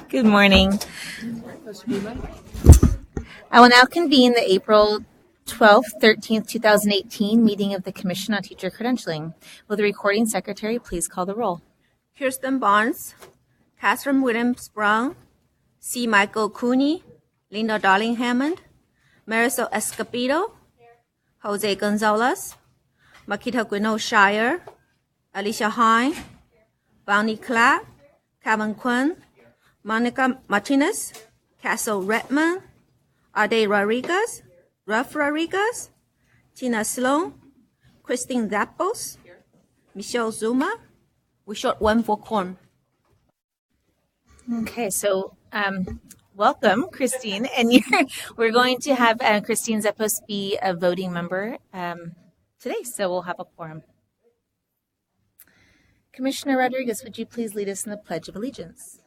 Good morning. I will now convene the April 12th, 13th, 2018 meeting of the Commission on Teacher Credentialing. Will the recording secretary please call the roll? Kirsten Barnes, Catherine Williams Brown, C. Michael Cooney, Linda Darling Hammond, Marisol Escobedo, Jose Gonzalez, Makita Gwino Shire, Alicia Hine, Bonnie Clapp, Kevin Quinn, Monica Martinez, Castle Redmond, Ade Rodriguez, Ralph Rodriguez, Tina Sloan, Christine Zappos, Michelle Zuma. We short one for quorum. Okay, so welcome, Christine. And we're going to have Christine Zappos be a voting member today, so we'll have a quorum. Commissioner Rodriguez, would you please lead us in the Pledge of Allegiance?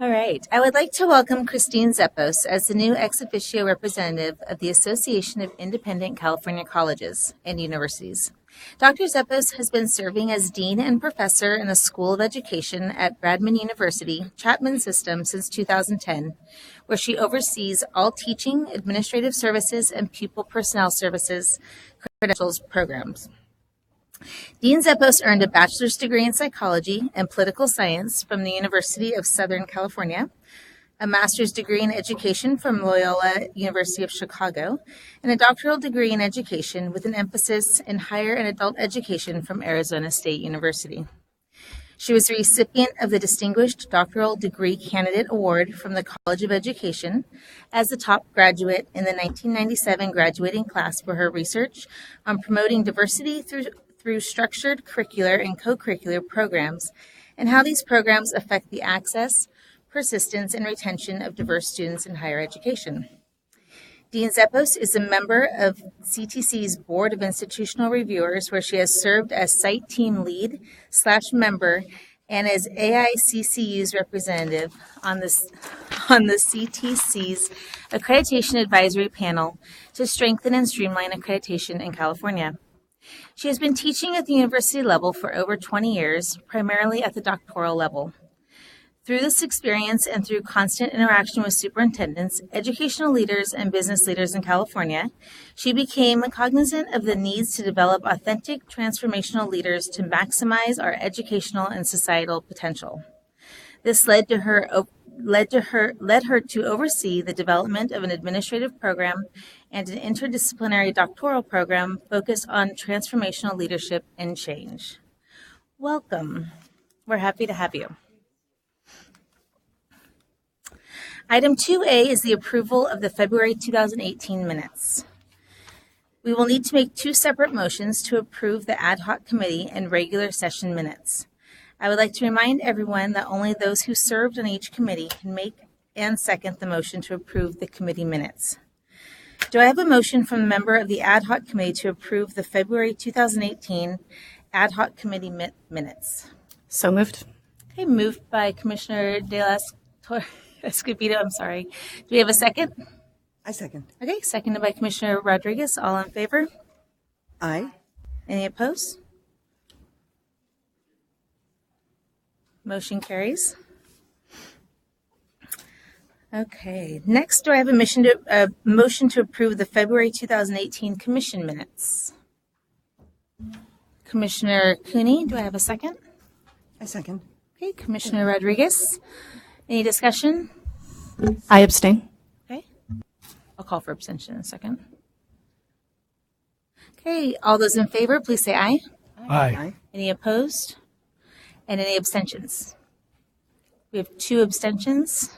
All right. I would like to welcome Christine Zappos as the new ex officio representative of the Association of Independent California Colleges and Universities. Dr. Zappos has been serving as dean and professor in the School of Education at Bradman University, Chapman System since 2010, where she oversees all teaching, administrative services, and pupil personnel services credentials programs. Dean Zappos earned a bachelor's degree in psychology and political science from the University of Southern California, a master's degree in education from Loyola University of Chicago, and a doctoral degree in education with an emphasis in higher and adult education from Arizona State University. She was the recipient of the Distinguished Doctoral Degree Candidate Award from the College of Education as the top graduate in the 1997 graduating class for her research on promoting diversity through structured curricular and co-curricular programs and how these programs affect the access, persistence, and retention of diverse students in higher education. Dean Zappos is a member of CTC's Board of Institutional Reviewers, where she has served as site team lead/member and as AICCU's representative on the CTC's Accreditation Advisory Panel to strengthen and streamline accreditation in California. She has been teaching at the university level for over 20 years, primarily at the doctoral level. Through this experience and through constant interaction with superintendents, educational leaders, and business leaders in California, she became cognizant of the needs to develop authentic, transformational leaders to maximize our educational and societal potential. This led her to oversee the development of an administrative program and an interdisciplinary doctoral program focused on transformational leadership and change. Welcome. We're happy to have you. Item 2A is the approval of the February 2018 minutes. We will need to make two separate motions to approve the ad hoc committee and regular session minutes. I would like to remind everyone that only those who served on each committee can make and second the motion to approve the committee minutes. Do I have a motion from a member of the ad hoc committee to approve the February 2018 ad hoc committee minutes? So moved. Okay, moved by Commissioner De Las Escobedo. I'm sorry. Do we have a second? I second. Okay, seconded by Commissioner Rodriguez. All in favor? Aye. Any opposed? Motion carries. Okay. Next, do I have a motion to approve the February 2018 commission minutes? Commissioner Cooney, do I have a second? I second. Okay. Commissioner Rodriguez, any discussion? I abstain. Okay. I'll call for abstention in a second. Okay. All those in favor, please say aye. Aye. Any opposed? And any abstentions? We have two abstentions.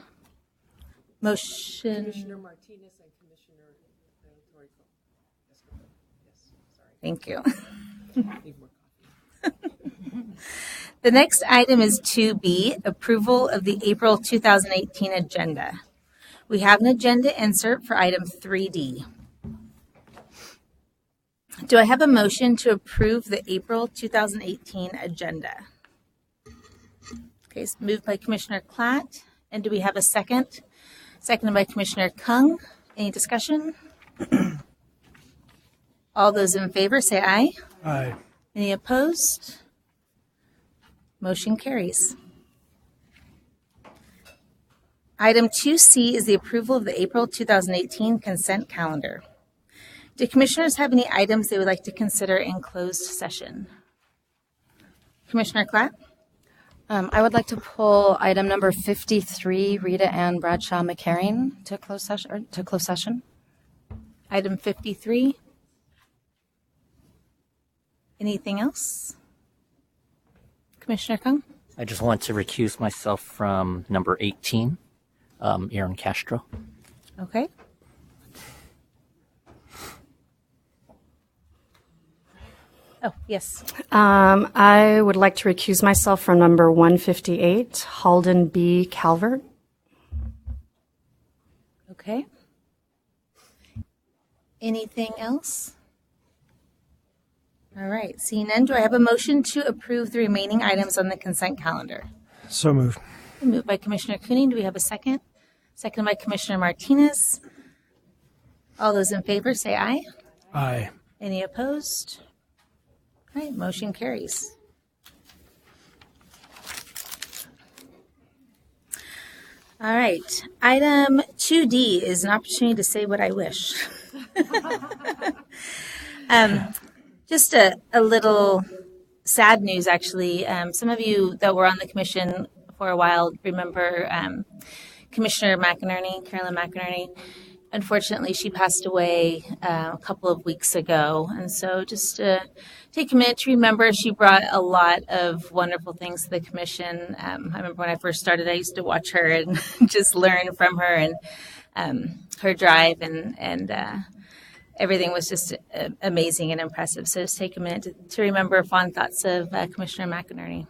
Motion. Commissioner Martinez and Commissioner Torrico. Yes, sorry. Thank you. Need more The next item is 2B, approval of the April 2018 agenda. We have an agenda insert for item 3D. Do I have a motion to approve the April 2018 agenda? Okay, it's moved by Commissioner Klatt. And do we have a second? Seconded by Commissioner Kung. Any discussion? All those in favor say aye. Aye. Any opposed? Motion carries. Item 2C is the approval of the April 2018 consent calendar. Do commissioners have any items they would like to consider in closed session? Commissioner Klatt? I would like to pull item number 53, Rita Ann Bradshaw McCarran, to closed session. Item 53. Anything else? Commissioner Kung? I just want to recuse myself from number 18, Aaron Castro. Okay. Oh, yes. I would like to recuse myself from number 158, Halden B. Calvert. Okay. Anything else? All right. Seeing none, do I have a motion to approve the remaining items on the consent calendar? So moved. Moved by Commissioner Cooney. Do we have a second? Seconded by Commissioner Martinez. All those in favor say aye. Aye. Any opposed? All right, motion carries. All right, item 2D is an opportunity to say what I wish. Just a little sad news, actually. Some of you that were on the commission for a while remember Commissioner McInerney, Carolyn McInerney. Unfortunately, she passed away a couple of weeks ago. And so just take a minute to remember, she brought a lot of wonderful things to the commission. I remember when I first started, I used to watch her and just learn from her and her drive and everything was just amazing and impressive. So just take a minute to remember fond thoughts of Commissioner McInerney.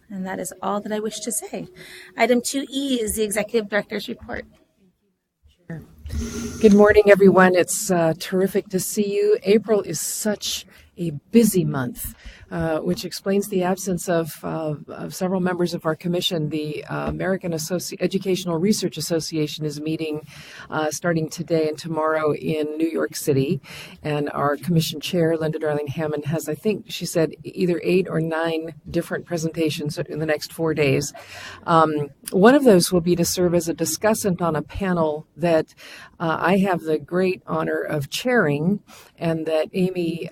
And that is all that I wish to say. Item 2E is the Executive Director's Report. Good morning, everyone. It's terrific to see you. April is such a busy month, which explains the absence of several members of our commission. The American Educational Research Association is meeting starting today and tomorrow in New York City. And our commission chair, Linda Darling-Hammond, has, I think she said, either 8 or 9 different presentations in the next 4 days. One of those will be to serve as a discussant on a panel that I have the great honor of chairing, and that Amy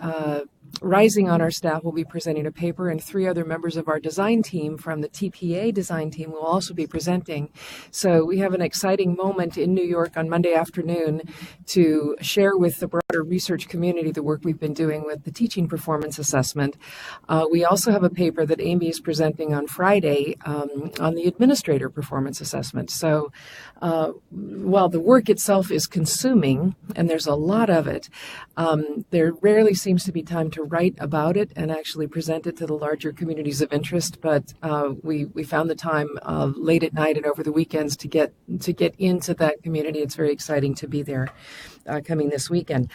Rising on our staff will be presenting a paper, and 3 other members of our design team from the TPA design team will also be presenting. So we have an exciting moment in New York on Monday afternoon to share with the broader research community the work we've been doing with the teaching performance assessment. We also have a paper that Amy is presenting on Friday on the administrator performance assessment. So while the work itself is consuming, and there's a lot of it, there rarely seems to be time to write about it and actually present it to the larger communities of interest. But we found the time late at night and over the weekends to get into that community. It's very exciting to be there coming this weekend.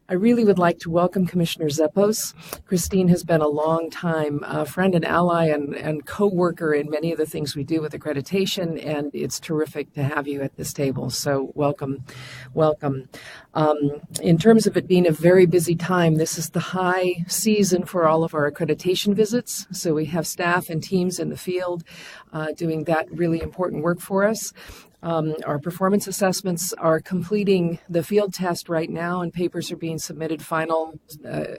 I really would like to welcome Commissioner Zeppos. Christine has been a long time friend and ally and co-worker in many of the things we do with accreditation, and it's terrific to have you at this table. So welcome. In terms of it being a very busy time, this is the high season for all of our accreditation visits. So we have staff and teams in the field doing that really important work for us. Our performance assessments are completing the field test right now, and papers are being submitted. Final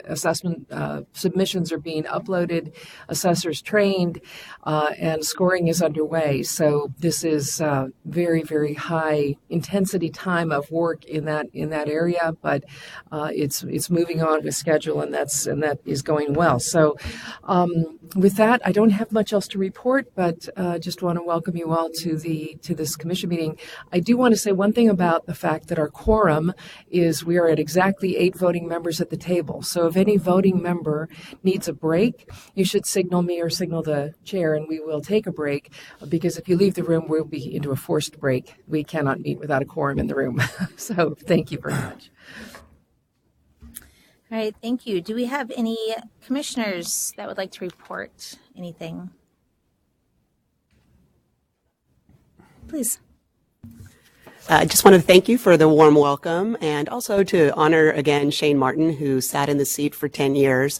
assessment submissions are being uploaded, assessors trained, and scoring is underway. So this is very, very high intensity time of work in that area, but it's moving on with schedule, and that is going well. So with that, I don't have much else to report, but just want to welcome you all to this commission meeting meeting. I do want to say one thing about the fact that our quorum is we are at exactly 8 voting members at the table. So if any voting member needs a break, you should signal me or signal the chair, and we will take a break, because if you leave the room, we'll be into a forced break. We cannot meet without a quorum in the room. So thank you very much. All right, thank you. Do we have any commissioners that would like to report anything? Please. I just want to thank you for the warm welcome, and also to honor again Shane Martin, who sat in the seat for 10 years.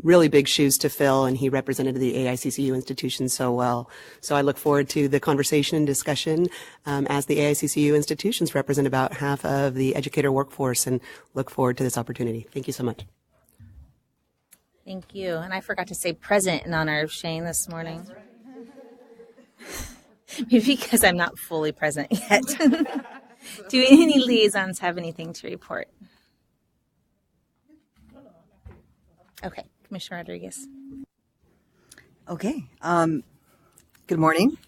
Really big shoes to fill, and he represented the AICCU institution so well. So I look forward to the conversation and discussion as the AICCU institutions represent about half of the educator workforce, and look forward to this opportunity. Thank you so much. Thank you. And I forgot to say present in honor of Shane this morning. Maybe because I'm not fully present yet. Do any liaisons have anything to report? Okay, Commissioner Rodriguez. Okay. Good morning.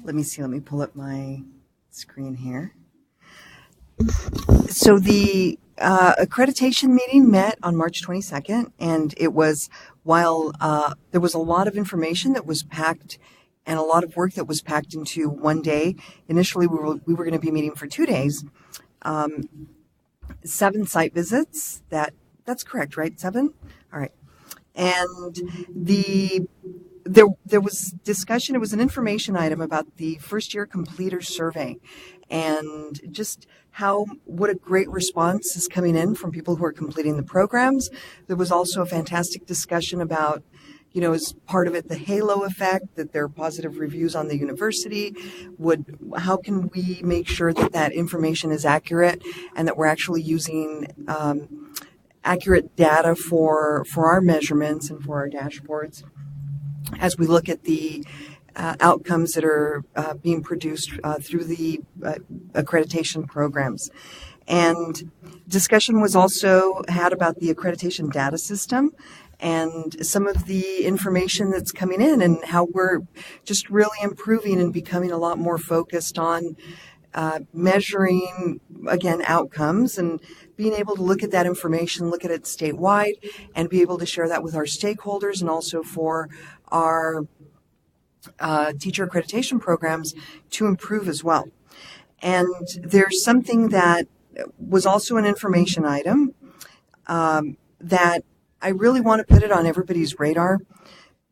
Let me pull up my screen here. So the accreditation meeting met on March 22nd, and it was, while there was a lot of information that was packed and a lot of work that was packed into one day. Initially, we were going to be meeting for 2 days. 7 site visits. That's correct, right? 7? All right. And there was discussion. It was an information item about the first year completer survey, and just what a great response is coming in from people who are completing the programs. There was also a fantastic discussion about, as part of it, the halo effect, that there are positive reviews on the university. How can we make sure that information is accurate, and that we're actually using accurate data for our measurements and for our dashboards as we look at the outcomes that are being produced through the accreditation programs. And discussion was also had about the accreditation data system and some of the information that's coming in, and how we're just really improving and becoming a lot more focused on measuring, again, outcomes, and being able to look at that information, look at it statewide, and be able to share that with our stakeholders, and also for our teacher accreditation programs to improve as well. And there's something that was also an information item that I really want to put it on everybody's radar.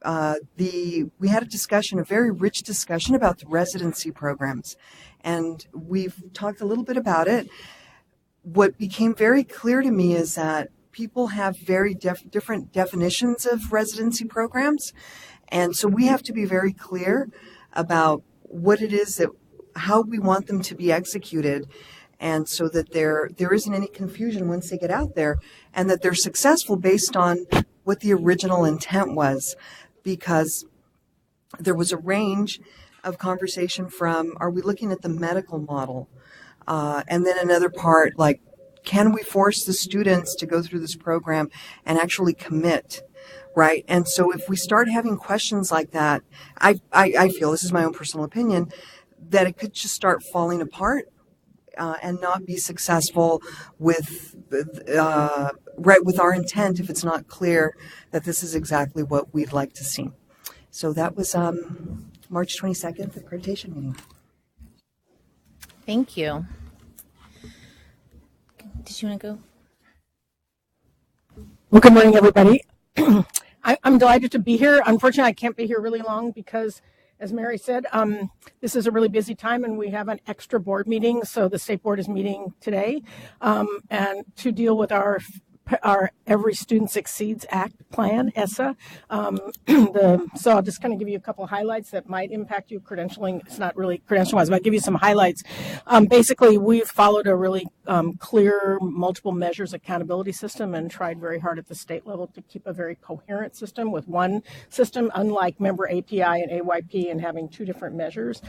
We had a very rich discussion about the residency programs, and we've talked a little bit about it. What became very clear to me is that people have very different definitions of residency programs, and so we have to be very clear about what it is how we want them to be executed, and so that there isn't any confusion once they get out there, and that they're successful based on what the original intent was. Because there was a range of conversation from, are we looking at the medical model? And then another part, like, can we force the students to go through this program and actually commit, right? And so if we start having questions like that, I feel, this is my own personal opinion, that it could just start falling apart and not be successful with our intent if it's not clear that this is exactly what we'd like to see. So that was March 22nd, the accreditation meeting. Thank you. Did you want to go? Well, good morning, everybody. I'm delighted to be here. Unfortunately, I can't be here really long because, as Mary said, this is a really busy time, and we have an extra board meeting. So the state board is meeting today, and to deal with our Every Student Succeeds Act plan, ESSA. So I'll just kind of give you a couple highlights that might impact you credentialing. It's not really credential-wise, but I'll give you some highlights. Basically, we've followed a really clear multiple measures accountability system and tried very hard at the state level to keep a very coherent system with one system, unlike member API and AYP and having 2 different measures.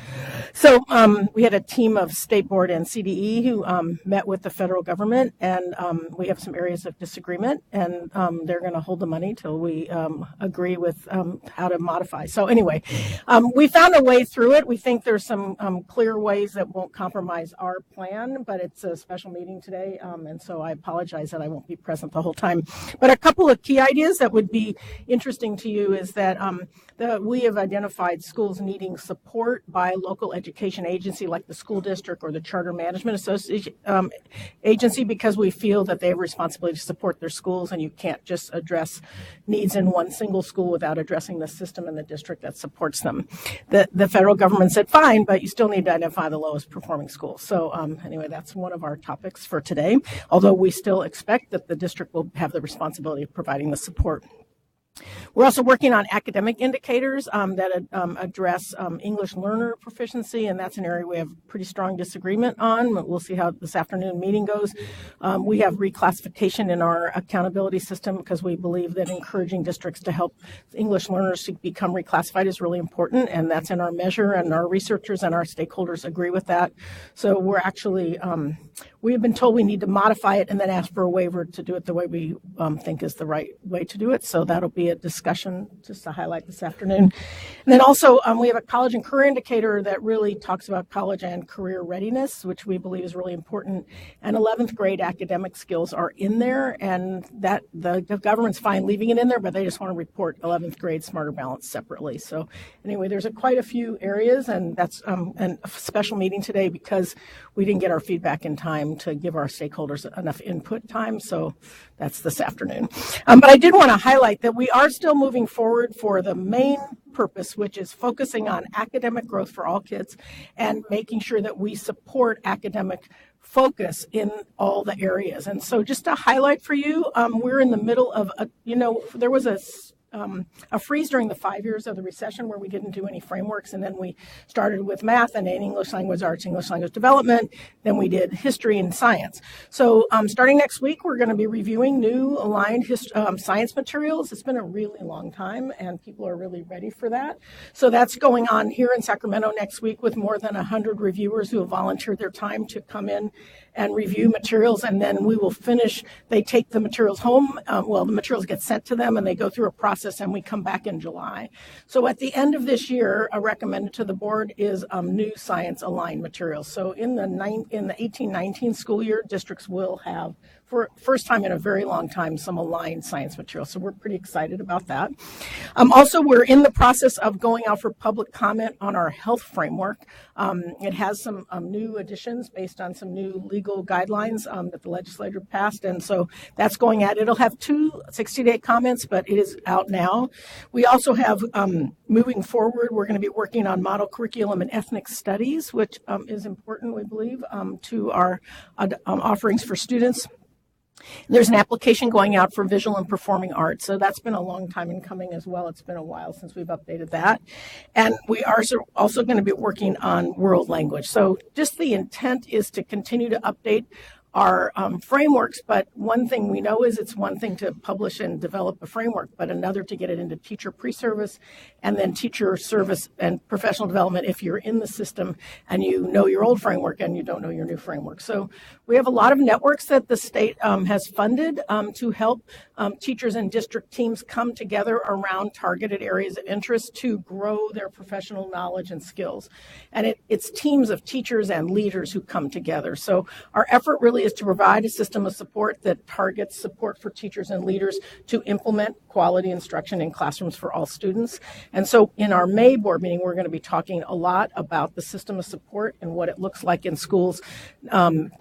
So we had a team of state board and CDE who met with the federal government, and we have some areas of disagreement, and they're going to hold the money till we agree with how to modify. So anyway, we found a way through it. We think there's some clear ways that won't compromise our plan, but it's a special meeting today, and so I apologize that I won't be present the whole time. But a couple of key ideas that would be interesting to you is that we have identified schools needing support by a local education agency like the school district or the Charter Management Association agency, because we feel that they have a responsibility to support their schools, and you can't just address needs in one single school without addressing the system in the district that supports them. The federal government said, fine, but you still need to identify the lowest performing schools. So anyway, that's one of our topics for today, although we still expect that the district will have the responsibility of providing the support. We're also working on academic indicators that address English learner proficiency, and that's an area we have pretty strong disagreement on. We'll see how this afternoon meeting goes. We have reclassification in our accountability system because we believe that encouraging districts to help English learners to become reclassified is really important, and that's in our measure, and our researchers and our stakeholders agree with that. So we're actually, we've been told we need to modify it and then ask for a waiver to do it the way we think is the right way to do it. So that'll be a discussion just to highlight this afternoon. And then also we have a college and career indicator that really talks about college and career readiness, which we believe is really important. And 11th grade academic skills are in there, and that the government's fine leaving it in there, but they just want to report 11th grade Smarter Balance separately. So anyway, there's quite a few areas, and that's a special meeting today because we didn't get our feedback in time to give our stakeholders enough input time. So that's this afternoon. But I did want to highlight that we are still moving forward for the main purpose, which is focusing on academic growth for all kids and making sure that we support academic focus in all the areas. And so just to highlight for you, we're in the middle of, there was a freeze during the 5 years of the recession where we didn't do any frameworks, and then we started with math and then English language arts, English language development, then we did history and science. So starting next week, we're going to be reviewing new aligned science materials. It's been a really long time, and people are really ready for that. So that's going on here in Sacramento next week with more than 100 reviewers who have volunteered their time to come in and review materials, and then we will finish. They take the materials home. The materials get sent to them, and they go through a process, and we come back in July. So at the end of this year, recommended to the board is new science aligned materials. So in the 18-19 school year, districts will have, for first time in a very long time, some aligned science material. So we're pretty excited about that. Also, we're in the process of going out for public comment on our health framework. It has some new additions based on some new legal guidelines that the legislature passed. And so that's going out. It'll have 2 60-day comments, but it is out now. We also have, moving forward, we're going to be working on model curriculum and ethnic studies, which is important, we believe, to our offerings for students. There's an application going out for visual and performing arts. So that's been a long time in coming as well. It's been a while since we've updated that. And we are also going to be working on world language. So just the intent is to continue to update our frameworks, but one thing we know is it's one thing to publish and develop a framework, but another to get it into teacher pre-service and then teacher service and professional development if you're in the system and you know your old framework and you don't know your new framework. So we have a lot of networks that the state has funded to help teachers and district teams come together around targeted areas of interest to grow their professional knowledge and skills. And it's teams of teachers and leaders who come together. So our effort really is to provide a system of support that targets support for teachers and leaders to implement quality instruction in classrooms for all students. And so in our May board meeting, we're going to be talking a lot about the system of support and what it looks like in schools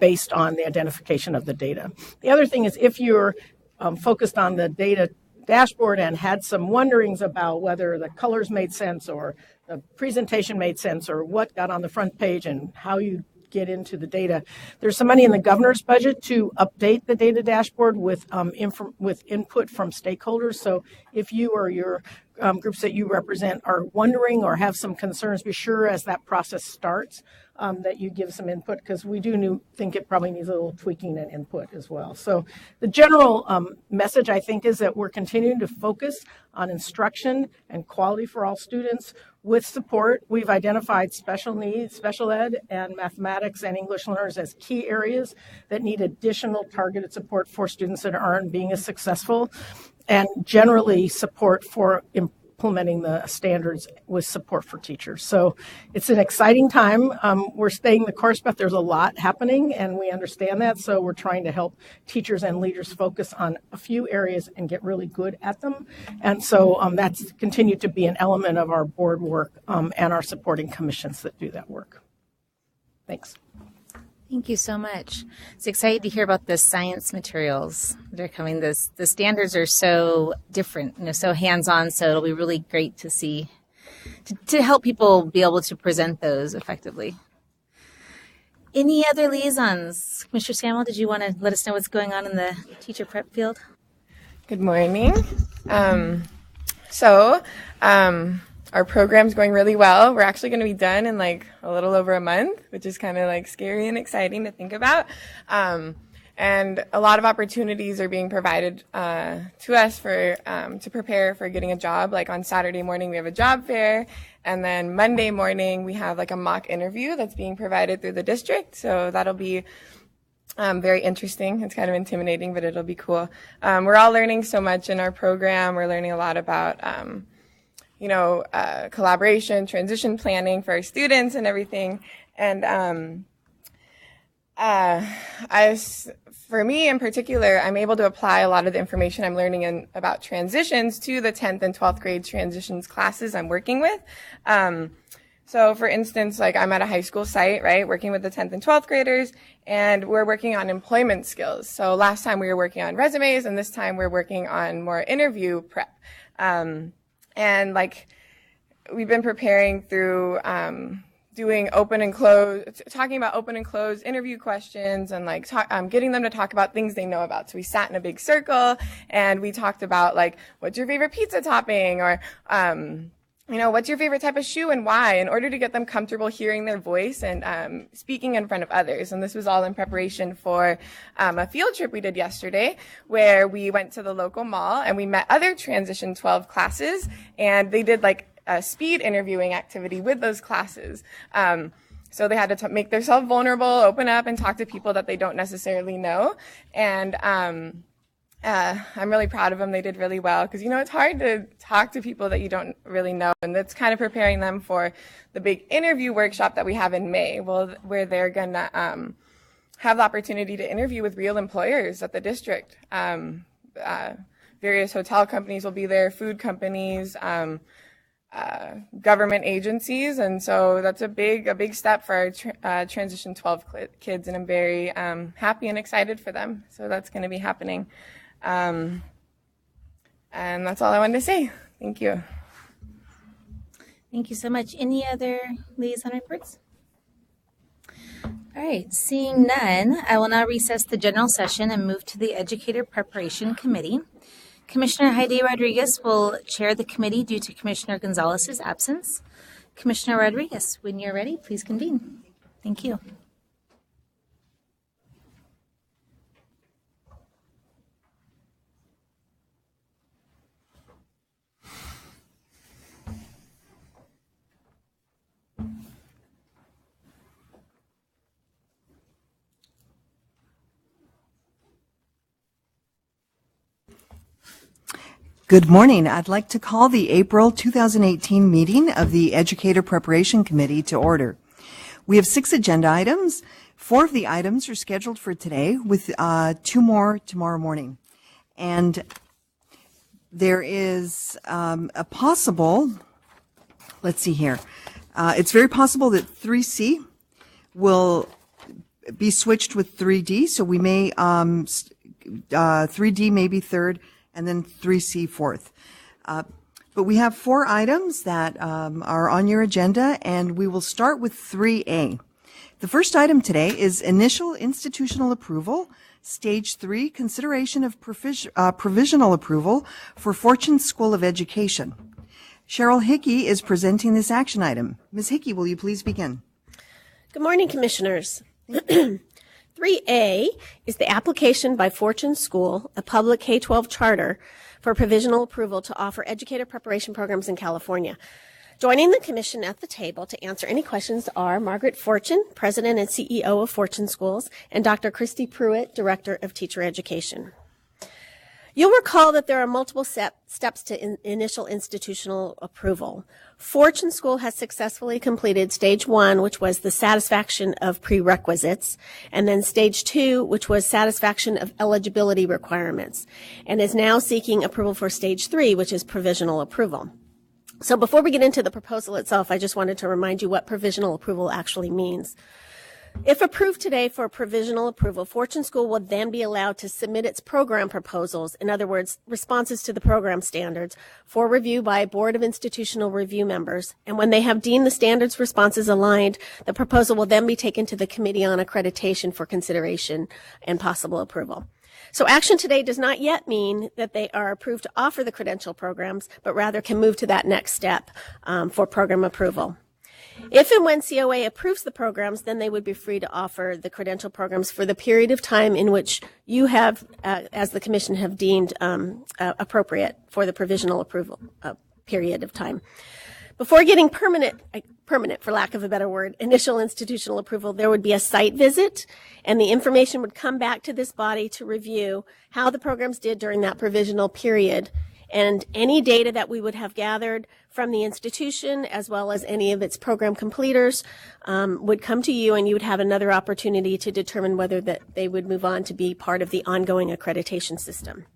based on the identification of the data. The other thing is if you're focused on the data dashboard and had some wonderings about whether the colors made sense or the presentation made sense or what got on the front page and how you get into the data. There's some money in the governor's budget to update the data dashboard with input from stakeholders. So if you or your groups that you represent are wondering or have some concerns, be sure as that process starts that you give some input, because we do think it probably needs a little tweaking and input as well. So the general message, I think, is that we're continuing to focus on instruction and quality for all students. With support, we've identified special needs, special ed, and mathematics and English learners as key areas that need additional targeted support for students that aren't being as successful, and generally support for implementing the standards with support for teachers. So it's an exciting time. We're staying the course, but there's a lot happening, and we understand that. So we're trying to help teachers and leaders focus on a few areas and get really good at them. And so that's continued to be an element of our board work and our supporting commissions that do that work. Thanks. Thank you so much. It's exciting to hear about the science materials that are coming. The standards are so different, so hands-on. So it'll be really great to see, to help people be able to present those effectively. Any other liaisons? Commissioner Samuel, did you want to let us know what's going on in the teacher prep field? Good morning. Our program's going really well. We're actually going to be done in like a little over a month, which is kind of like scary and exciting to think about. And a lot of opportunities are being provided to us for to prepare for getting a job. Like on Saturday morning, we have a job fair. And then Monday morning, we have like a mock interview that's being provided through the district. So that'll be very interesting. It's kind of intimidating, but it'll be cool. We're all learning so much in our program. We're learning a lot about collaboration, transition planning for our students and everything. And for me in particular, I'm able to apply a lot of the information I'm learning about transitions to the 10th and 12th grade transitions classes I'm working with. So for instance, like I'm at a high school site, right, working with the 10th and 12th graders, and we're working on employment skills. So last time we were working on resumes, and this time we're working on more interview prep. And like we've been preparing through doing open and close, talking about open and closed interview questions, and like getting them to talk about things they know about. So we sat in a big circle and we talked about like, what's your favorite pizza topping, or what's your favorite type of shoe and why, in order to get them comfortable hearing their voice and speaking in front of others. And this was all in preparation for a field trip we did yesterday, where we went to the local mall and we met other Transition 12 classes, and they did like a speed interviewing activity with those classes. So they had to make themselves vulnerable, open up, and talk to people that they don't necessarily know. And I'm really proud of them. They did really well because, it's hard to talk to people that you don't really know. And that's kind of preparing them for the big interview workshop that we have in May, where they're going to have the opportunity to interview with real employers at the district. Various hotel companies will be there, food companies, government agencies. And so that's a big step for our Transition 12 kids. And I'm very happy and excited for them. So that's going to be happening. And that's all I wanted to say. Thank you. Thank you so much. Any other liaison reports? All right, seeing none, I will now recess the general session and move to the Educator Preparation Committee. Commissioner Heidi Rodriguez will chair the committee due to Commissioner Gonzalez's absence. Commissioner Rodriguez, when you're ready, please convene. Thank you. Good morning. I'd like to call the April 2018 meeting of the Educator Preparation Committee to order. We have 6 agenda items. 4 of the items are scheduled for today, with 2 more tomorrow morning. And there is a possible, let's see here, it's very possible that 3C will be switched with 3D, so we may, 3D may be third, and then 3C fourth. But we have 4 items that are on your agenda, and we will start with 3A. The first item today is initial institutional approval, stage 3, consideration of provisional approval for Fortune School of Education. Cheryl Hickey is presenting this action item. Ms. Hickey, will you please begin? Good morning, Commissioners. 3A is the application by Fortune School, a public K-12 charter, for provisional approval to offer educator preparation programs in California. Joining the commission at the table to answer any questions are Margaret Fortune, President and CEO of Fortune Schools, and Dr. Christy Pruitt, Director of Teacher Education. You'll recall that there are multiple steps to initial institutional approval. Fortune School has successfully completed stage 1, which was the satisfaction of prerequisites, and then stage 2, which was satisfaction of eligibility requirements, and is now seeking approval for stage 3, which is provisional approval. So before we get into the proposal itself, I just wanted to remind you what provisional approval actually means. If approved today for provisional approval, Fortune School will then be allowed to submit its program proposals, in other words, responses to the program standards, for review by a board of institutional review members. And when they have deemed the standards responses aligned, the proposal will then be taken to the Committee on Accreditation for consideration and possible approval. So action today does not yet mean that they are approved to offer the credential programs, but rather can move to that next step for program approval. If and when COA approves the programs, then they would be free to offer the credential programs for the period of time in which you have, as the Commission, have deemed appropriate for the provisional approval period of time. Before getting permanent, for lack of a better word, initial institutional approval, there would be a site visit, and the information would come back to this body to review how the programs did during that provisional period. And any data that we would have gathered from the institution, as well as any of its program completers, would come to you, and you would have another opportunity to determine whether that they would move on to be part of the ongoing accreditation system.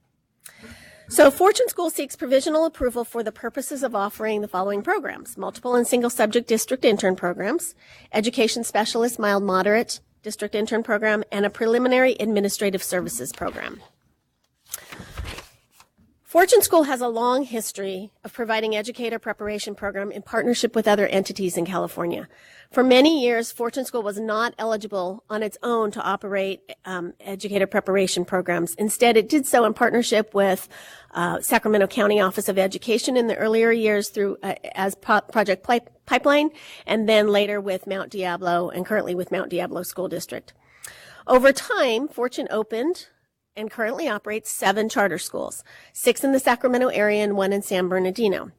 So Fortune School seeks provisional approval for the purposes of offering the following programs: multiple and single subject district intern programs, education specialist mild moderate district intern program, and a preliminary administrative services program. Fortune School has a long history of providing educator preparation program in partnership with other entities in California. For many years, Fortune School was not eligible on its own to operate educator preparation programs. Instead, it did so in partnership with Sacramento County Office of Education in the earlier years through as Project Pipeline, and then later with Mount Diablo, and currently with Mount Diablo School District. Over time, Fortune opened and currently operates 7 charter schools, 6 in the Sacramento area and 1 in San Bernardino.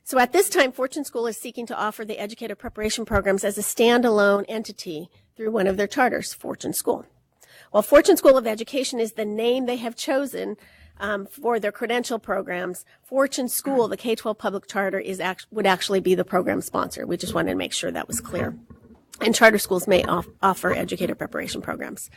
So at this time, Fortune School is seeking to offer the educator preparation programs as a standalone entity through one of their charters, Fortune School. While Fortune School of Education is the name they have chosen for their credential programs, Fortune School, the K-12 public charter, would actually be the program sponsor. We just wanted to make sure that was clear. And charter schools may offer educator preparation programs.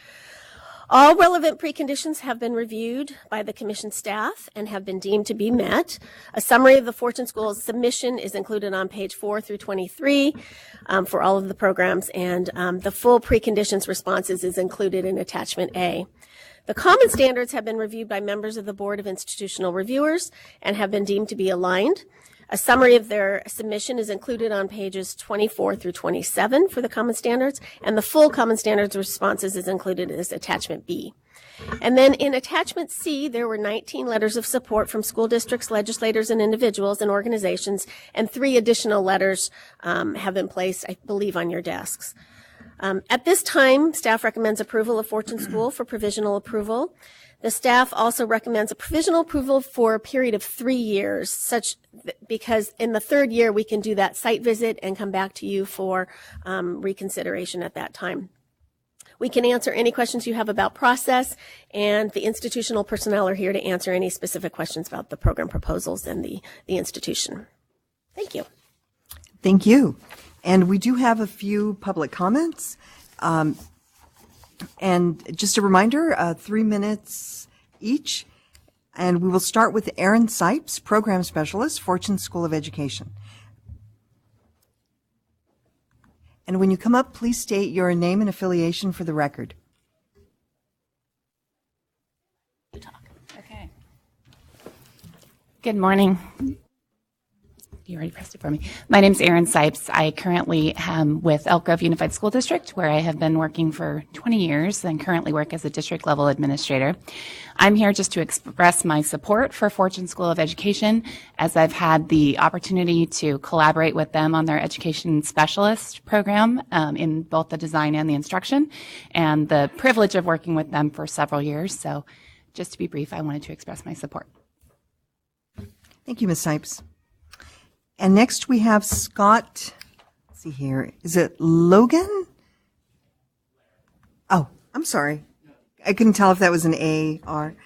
All relevant preconditions have been reviewed by the Commission staff and have been deemed to be met. A summary of the Fortune School's submission is included on page 4 through 23 for all of the programs, and the full preconditions responses is included in Attachment A. The common standards have been reviewed by members of the Board of Institutional Reviewers and have been deemed to be aligned. A summary of their submission is included on pages 24 through 27 for the common standards, and the full common standards responses is included as Attachment B. And then in Attachment C, there were 19 letters of support from school districts, legislators, and individuals and organizations, and 3 additional letters have been placed, I believe, on your desks. At this time, staff recommends approval of Fortune School for provisional approval. The staff also recommends a provisional approval for a period of 3 years, because in the 3rd year we can do that site visit and come back to you for reconsideration at that time. We can answer any questions you have about process, and the institutional personnel are here to answer any specific questions about the program proposals and the institution. Thank you. Thank you. And we do have a few public comments. And just a reminder, 3 minutes each. And we will start with Aaron Sipes, Program Specialist, Fortune School of Education. And when you come up, please state your name and affiliation for the record. Okay. Good morning. You already pressed it for me. My name's Erin Sipes. I currently am with Elk Grove Unified School District, where I have been working for 20 years and currently work as a district level administrator. I'm here just to express my support for Fortune School of Education, as I've had the opportunity to collaborate with them on their education specialist program in both the design and the instruction, and the privilege of working with them for several years. So just to be brief, I wanted to express my support. Thank you, Ms. Sipes. And next we have Scott, let's see here, is it Logan? Oh, I'm sorry. I couldn't tell if that was an A or.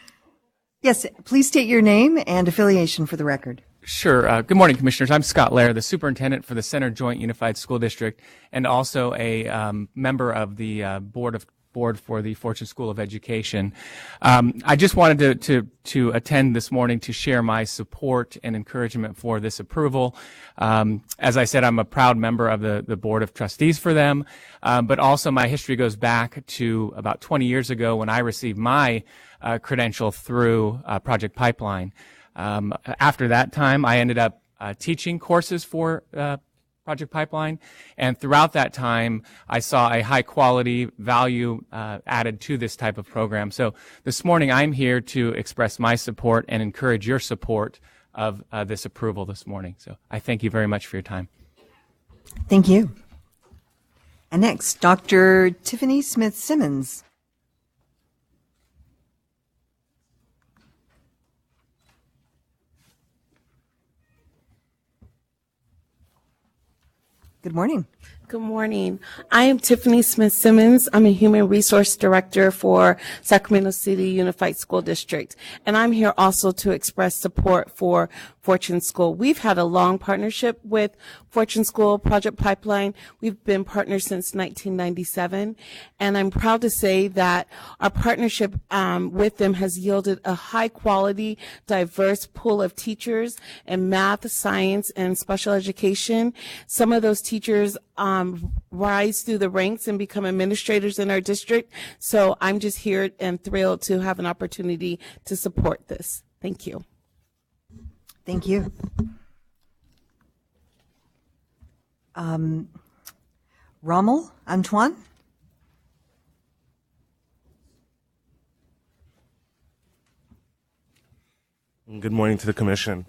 Yes, please state your name and affiliation for the record. Sure. Good morning, Commissioners. I'm Scott Lair, the Superintendent for the Center Joint Unified School District, and also a member of the board for the Fortune School of Education. I just wanted to attend this morning to share my support and encouragement for this approval. As I said, I'm a proud member of the Board of Trustees for them, but also my history goes back to about 20 years ago when I received my credential through Project Pipeline. After that time, I ended up teaching courses for Project Pipeline, and throughout that time, I saw a high quality value added to this type of program. So this morning, I'm here to express my support and encourage your support of this approval this morning. So I thank you very much for your time. Thank you. And next, Dr. Tiffany Smith-Simmons. Good morning. Good morning. I am Tiffany Smith-Simmons. I'm a Human Resource Director for Sacramento City Unified School District, and I'm here also to express support for Fortune School. We've had a long partnership with Fortune School Project Pipeline. We've been partners since 1997, and I'm proud to say that our partnership with them has yielded a high-quality, diverse pool of teachers in math, science, and special education. Some of those teachers rise through the ranks and become administrators in our district. So I'm just here and thrilled to have an opportunity to support this. Thank you. Thank you. Rommel Antoine? Good morning to the Commission.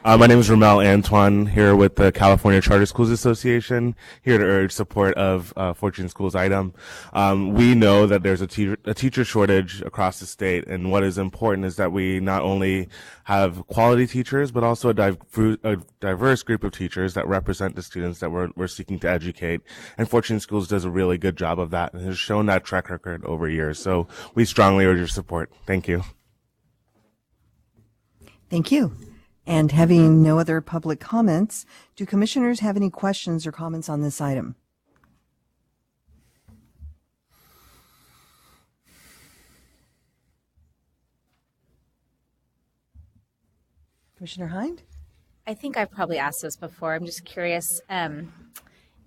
My name is Ramel Antoine, here with the California Charter Schools Association, here to urge support of Fortune Schools item. We know that there's a teacher shortage across the state, and what is important is that we not only have quality teachers, but also a diverse group of teachers that represent the students that we're seeking to educate. And Fortune Schools does a really good job of that and has shown that track record over years. So we strongly urge your support. Thank you. Thank you. And having no other public comments, do commissioners have any questions or comments on this item? Commissioner Hind? I think I've probably asked this before. I'm just curious.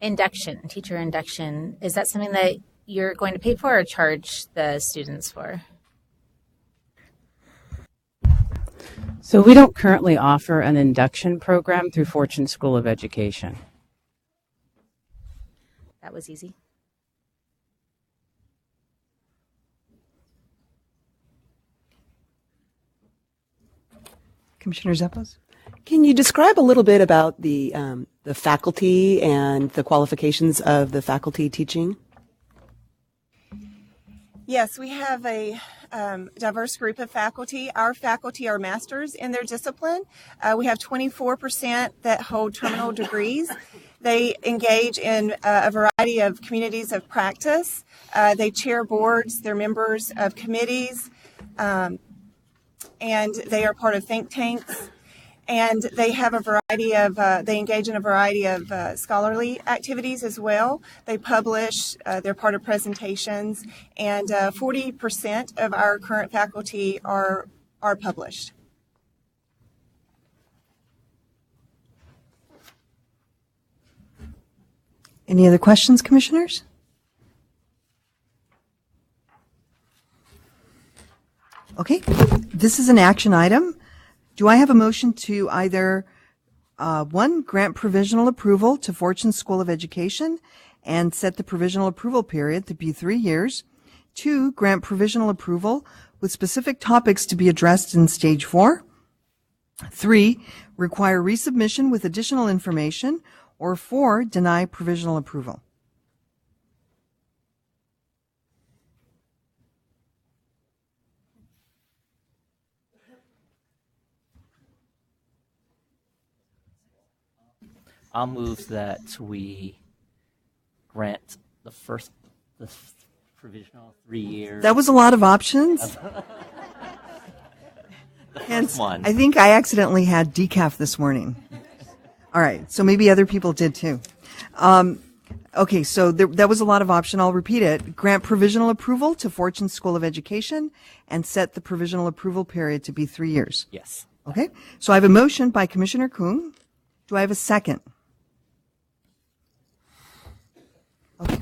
Induction, teacher induction, is that something that you're going to pay for or charge the students for? So we don't currently offer an induction program through Fortune School of Education. That was easy. Commissioner Zeppos? Can you describe a little bit about the faculty and the qualifications of the faculty teaching? Yes, we have a diverse group of faculty. Our faculty are masters in their discipline. We have 24% that hold terminal degrees. They engage in a variety of communities of practice. They chair boards, they're members of committees, and they are part of think tanks. And they have a variety of, they engage in a variety of scholarly activities as well. They publish, they're part of presentations, and 40% of our current faculty are published. Any other questions, commissioners? Okay, this is an action item. Do I have a motion to either, one, grant provisional approval to Fortune School of Education and set the provisional approval period to be 3 years. 2, grant provisional approval with specific topics to be addressed in stage 4. 3, require resubmission with additional information. Or 4, deny provisional approval. I'll move that we grant the provisional 3 years. That was a lot of options. Hence, one. I think I accidentally had decaf this morning. All right, so maybe other people did too. Okay, so that was a lot of option. I'll repeat it. Grant provisional approval to Fortune School of Education and set the provisional approval period to be 3 years. Yes. Okay, so I have a motion by Commissioner Kuhn. Do I have a second? Okay.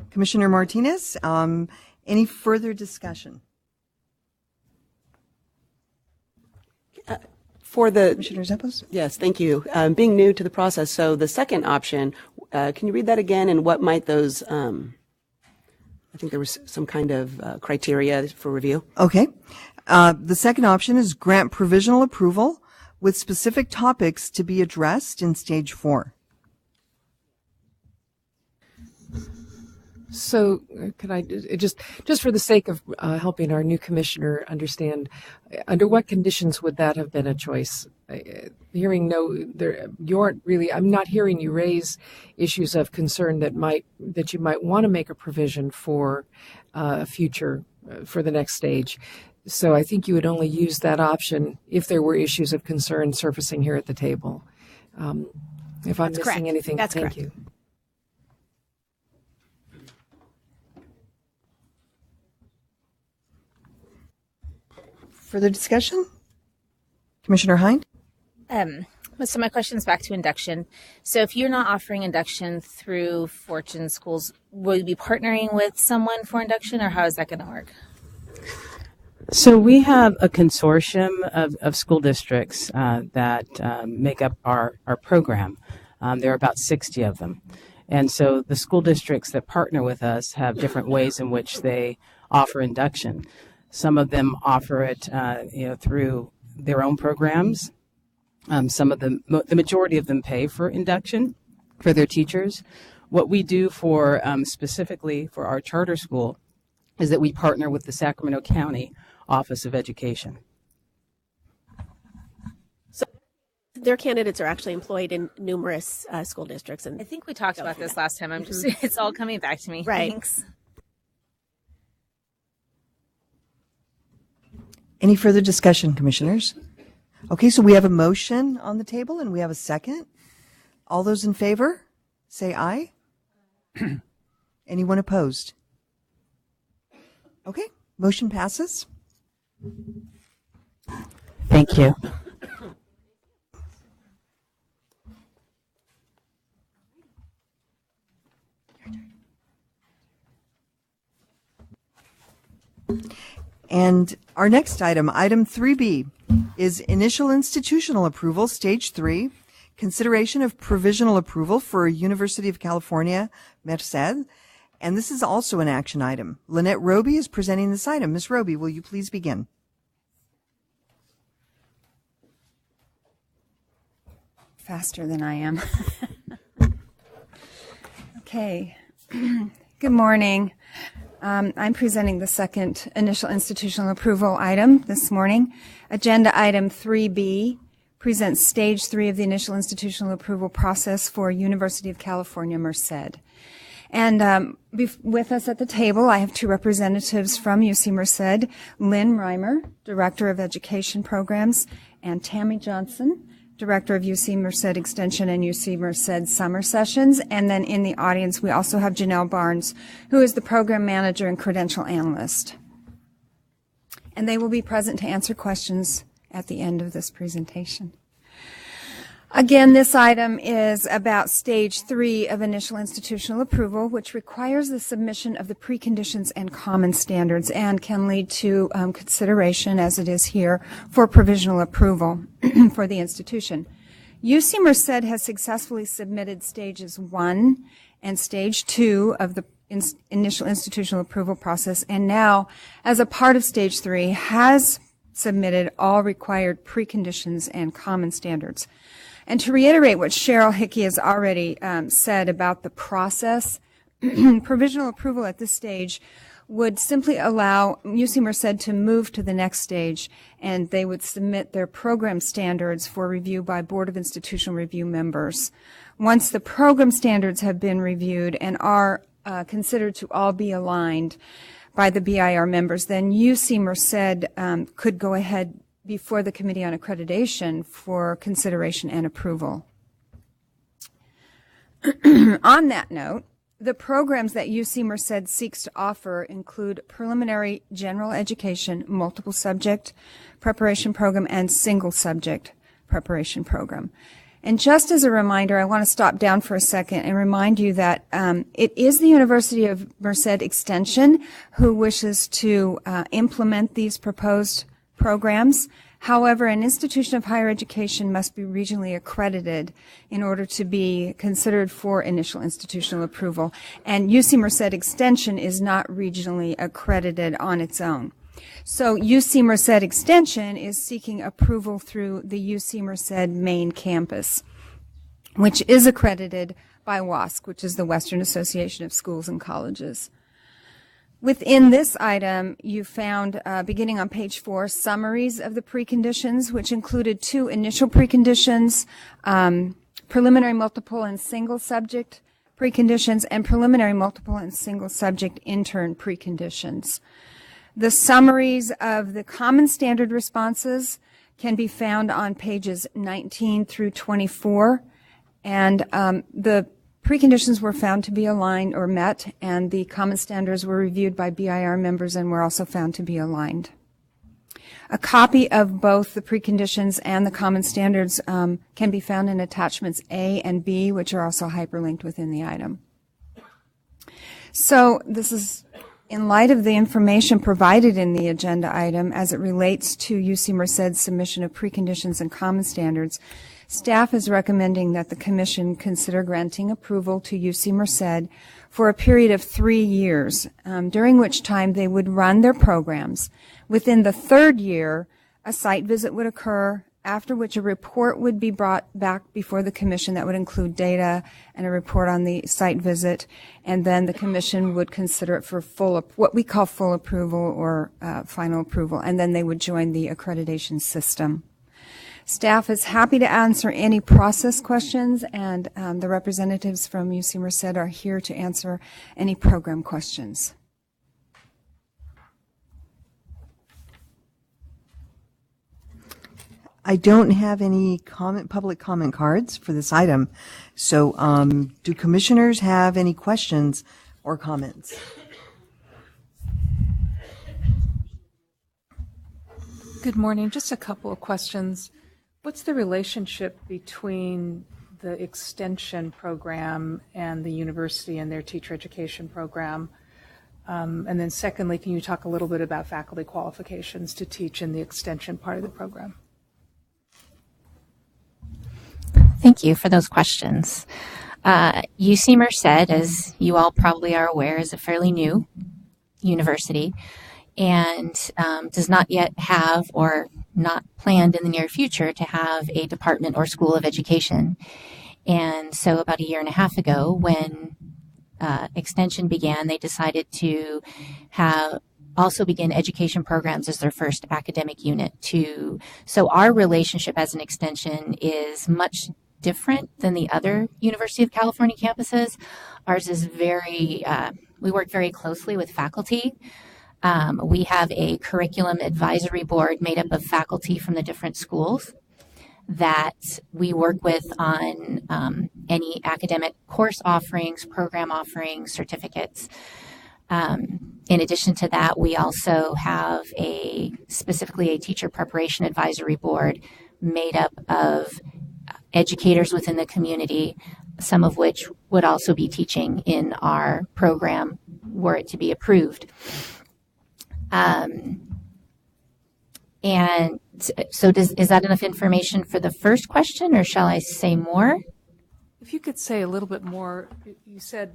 Commissioner Martinez, any further discussion? For the Commissioner Zeppos? Yes, thank you. Being new to the process, so the second option, can you read that again, and what might those? I think there was some kind of criteria for review. Okay. The second option is grant provisional approval with specific topics to be addressed in stage 4. So could I just for the sake of helping our new commissioner understand, under what conditions would that have been a choice? Hearing you aren't really. I'm not hearing you raise issues of concern that you might want to make a provision for future for the next stage. So I think you would only use that option if there were issues of concern surfacing here at the table. If I'm missing anything, thank you. Further discussion? Commissioner Hind? So my question's back to induction. So if you're not offering induction through Fortune Schools, will you be partnering with someone for induction, or how is that going to work? So we have a consortium of school districts that make up our program. There are about 60 of them. And so the school districts that partner with us have different ways in which they offer induction. Some of them offer it, through their own programs. Some of them, the majority of them, pay for induction for their teachers. What we do for specifically for our charter school is that we partner with the Sacramento County Office of Education. So their candidates are actually employed in numerous school districts. And I think we talked about this last time. It's all coming back to me. Right. Thanks. Any further discussion, commissioners? Okay, so we have a motion on the table and we have a second. All those in favor, say aye. Anyone opposed? Okay, motion passes. Thank you. And our next item, item 3B, is initial institutional approval, stage 3, consideration of provisional approval for University of California, Merced. And this is also an action item. Lynette Roby is presenting this item. Ms. Roby, will you please begin? Faster than I am. Okay. Good morning. I'm presenting the second initial institutional approval item this morning. Agenda item 3B presents stage 3 of the initial institutional approval process for University of California, Merced. And with us at the table, I have two representatives from UC Merced, Lynn Reimer, Director of Education Programs, and Tammy Johnson, Director of UC Merced Extension and UC Merced Summer Sessions. And then in the audience, we also have Janelle Barnes, who is the Program Manager and Credential Analyst. And they will be present to answer questions at the end of this presentation. Again, this item is about stage 3 of initial institutional approval, which requires the submission of the preconditions and common standards and can lead to consideration, as it is here, for provisional approval for the institution. UC Merced has successfully submitted stages 1 and stage 2 of the initial institutional approval process, and now, as a part of stage 3, has submitted all required preconditions and common standards. And to reiterate what Cheryl Hickey has already said about the process, provisional approval at this stage would simply allow UC Merced to move to the next stage, and they would submit their program standards for review by Board of Institutional Review members. Once the program standards have been reviewed and are considered to all be aligned by the BIR members, then UC Merced could go ahead before the Committee on Accreditation for consideration and approval. On that note, the programs that UC Merced seeks to offer include preliminary general education, multiple subject preparation program, and single subject preparation program. And just as a reminder, I want to stop down for a second and remind you that it is the University of Merced Extension who wishes to implement these proposed programs. However, an institution of higher education must be regionally accredited in order to be considered for initial institutional approval. And UC Merced Extension is not regionally accredited on its own. So UC Merced Extension is seeking approval through the UC Merced main campus, which is accredited by WASC, which is the Western Association of Schools and Colleges. Within this item, you found, beginning on page 4, summaries of the preconditions, which included 2 initial preconditions, preliminary multiple and single subject preconditions, and preliminary multiple and single subject intern preconditions. The summaries of the common standard responses can be found on pages 19 through 24, and the preconditions were found to be aligned or met, and the common standards were reviewed by BIR members and were also found to be aligned. A copy of both the preconditions and the common standards can be found in attachments A and B, which are also hyperlinked within the item. So this is in light of the information provided in the agenda item as it relates to UC Merced's submission of preconditions and common standards. Staff is recommending that the Commission consider granting approval to UC Merced for a period of 3 years, during which time they would run their programs. Within the 3rd year, a site visit would occur, after which a report would be brought back before the Commission that would include data and a report on the site visit, and then the Commission would consider it for what we call full approval or final approval, and then they would join the accreditation system. Staff is happy to answer any process questions, and the representatives from UC Merced are here to answer any program questions. I don't have any public comment cards for this item. So do commissioners have any questions or comments? Good morning. Just a couple of questions. What's the relationship between the extension program and the university and their teacher education program? And then secondly, can you talk a little bit about faculty qualifications to teach in the extension part of the program? Thank you for those questions. UC Merced, as you all probably are aware, is a fairly new university and does not yet have or not planned in the near future to have a department or school of education. And so about 1.5 years ago, when extension began, they decided to also begin education programs as their first academic unit. So our relationship as an extension is much different than the other University of California campuses. Ours is we work very closely with faculty. We have a curriculum advisory board made up of faculty from the different schools that we work with on any academic course offerings, program offerings, certificates. In addition to that, we also have specifically a teacher preparation advisory board made up of educators within the community, some of which would also be teaching in our program were it to be approved. And so is that enough information for the first question, or shall I say more? If you could say a little bit more, you said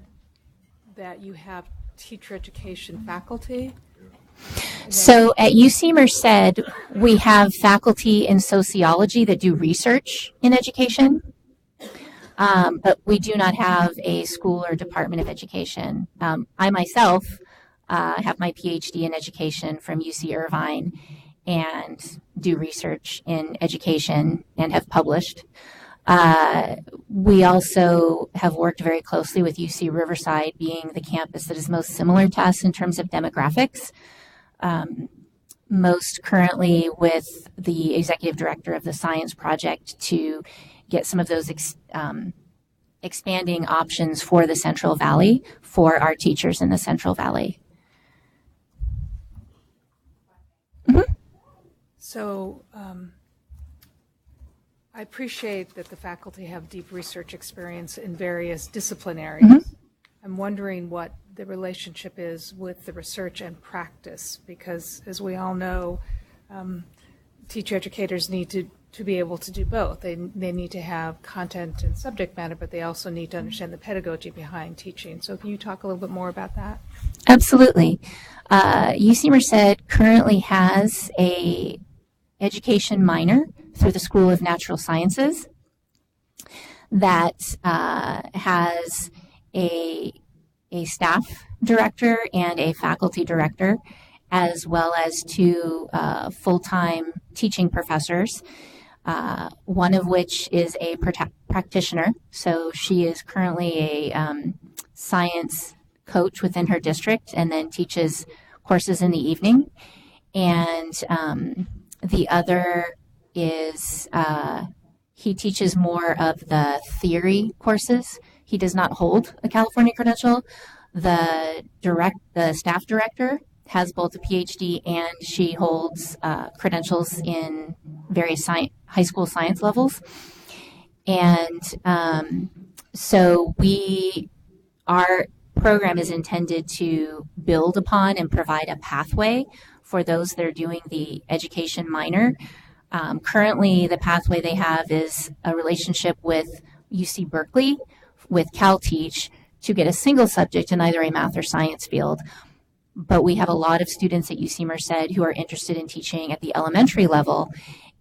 that you have teacher education faculty. So at UC Merced, we have faculty in sociology that do research in education, but we do not have a school or department of education. I myself I have my PhD in education from UC Irvine and do research in education and have published. We also have worked very closely with UC Riverside, being the campus that is most similar to us in terms of demographics. Most currently with the executive director of the science project to get some of those expanding options for the Central Valley for our teachers in the Central Valley. Mm-hmm. So I appreciate that the faculty have deep research experience in various discipline areas. Mm-hmm. I'm wondering what the relationship is with the research and practice, because as we all know, teacher educators need to be able to do both. They need to have content and subject matter, but they also need to understand the pedagogy behind teaching. So can you talk a little bit more about that? Absolutely. UC Merced currently has a education minor through the School of Natural Sciences that has a staff director and a faculty director, as well as two full-time teaching professors, one of which is a practitioner. So she is currently a science coach within her district and then teaches courses in the evening. And the other is he teaches more of the theory courses. He does not hold a California credential. The staff director has both a PhD and she holds credentials in various high school science levels. And so our program is intended to build upon and provide a pathway for those that are doing the education minor. Currently, the pathway they have is a relationship with UC Berkeley, with CalTeach, to get a single subject in either a math or science field. But we have a lot of students at UC Merced who are interested in teaching at the elementary level.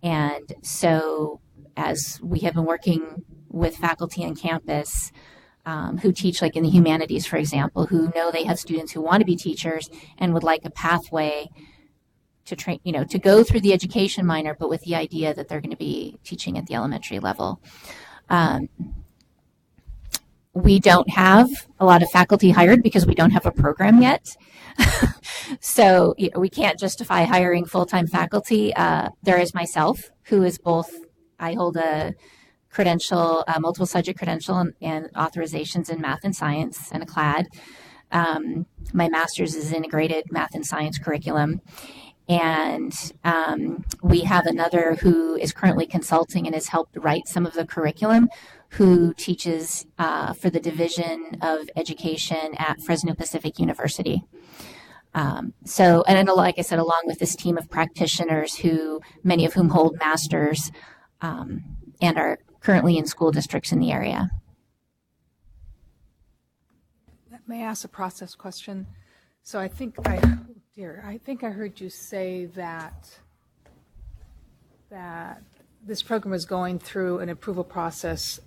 And so as we have been working with faculty on campus who teach like in the humanities, for example, who know they have students who want to be teachers and would like a pathway to train, to go through the education minor, but with the idea that they're going to be teaching at the elementary level. We don't have a lot of faculty hired because we don't have a program yet. So we can't justify hiring full-time faculty. There is myself, who is both, I hold a credential, multiple subject credential and authorizations in math and science and a CLAD. My master's is integrated math and science curriculum. And we have another who is currently consulting and has helped write some of the curriculum, who teaches for the Division of Education at Fresno Pacific University. And like I said, along with this team of practitioners many of whom hold masters and are currently in school districts in the area. May I ask a process question? So I think I heard you say that this program is going through an approval process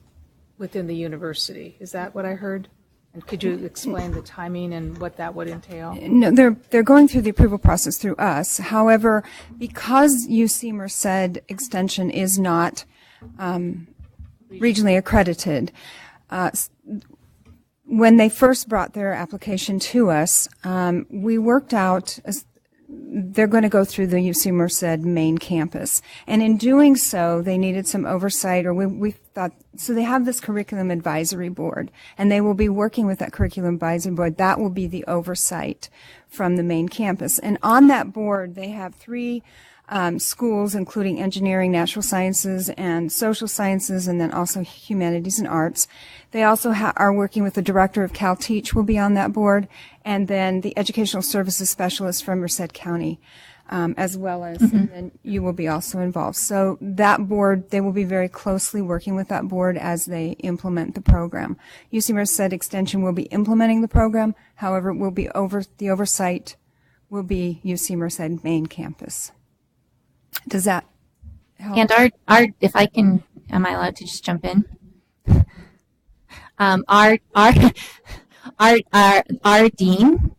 within the university. Is that what I heard? And could you explain the timing and what that would entail? No, they're going through the approval process through us. However, because UC Merced Extension is not regionally accredited, when they first brought their application to us, we worked out they're going to go through the UC Merced main campus. And in doing so, they needed some oversight, or we thought, so they have this curriculum advisory board, and they will be working with that curriculum advisory board. That will be the oversight from the main campus. And on that board, they have three schools, including engineering, natural sciences, and social sciences, and then also humanities and arts. They also are working with the director of CalTeach will be on that board, and then the educational services specialist from Merced County, as well as, and then you will be also involved. So that board, they will be very closely working with that board as they implement the program. UC Merced Extension will be implementing the program. However, it will be the oversight will be UC Merced main campus. Does that help? And our if I can, am I allowed to just jump in? Our dean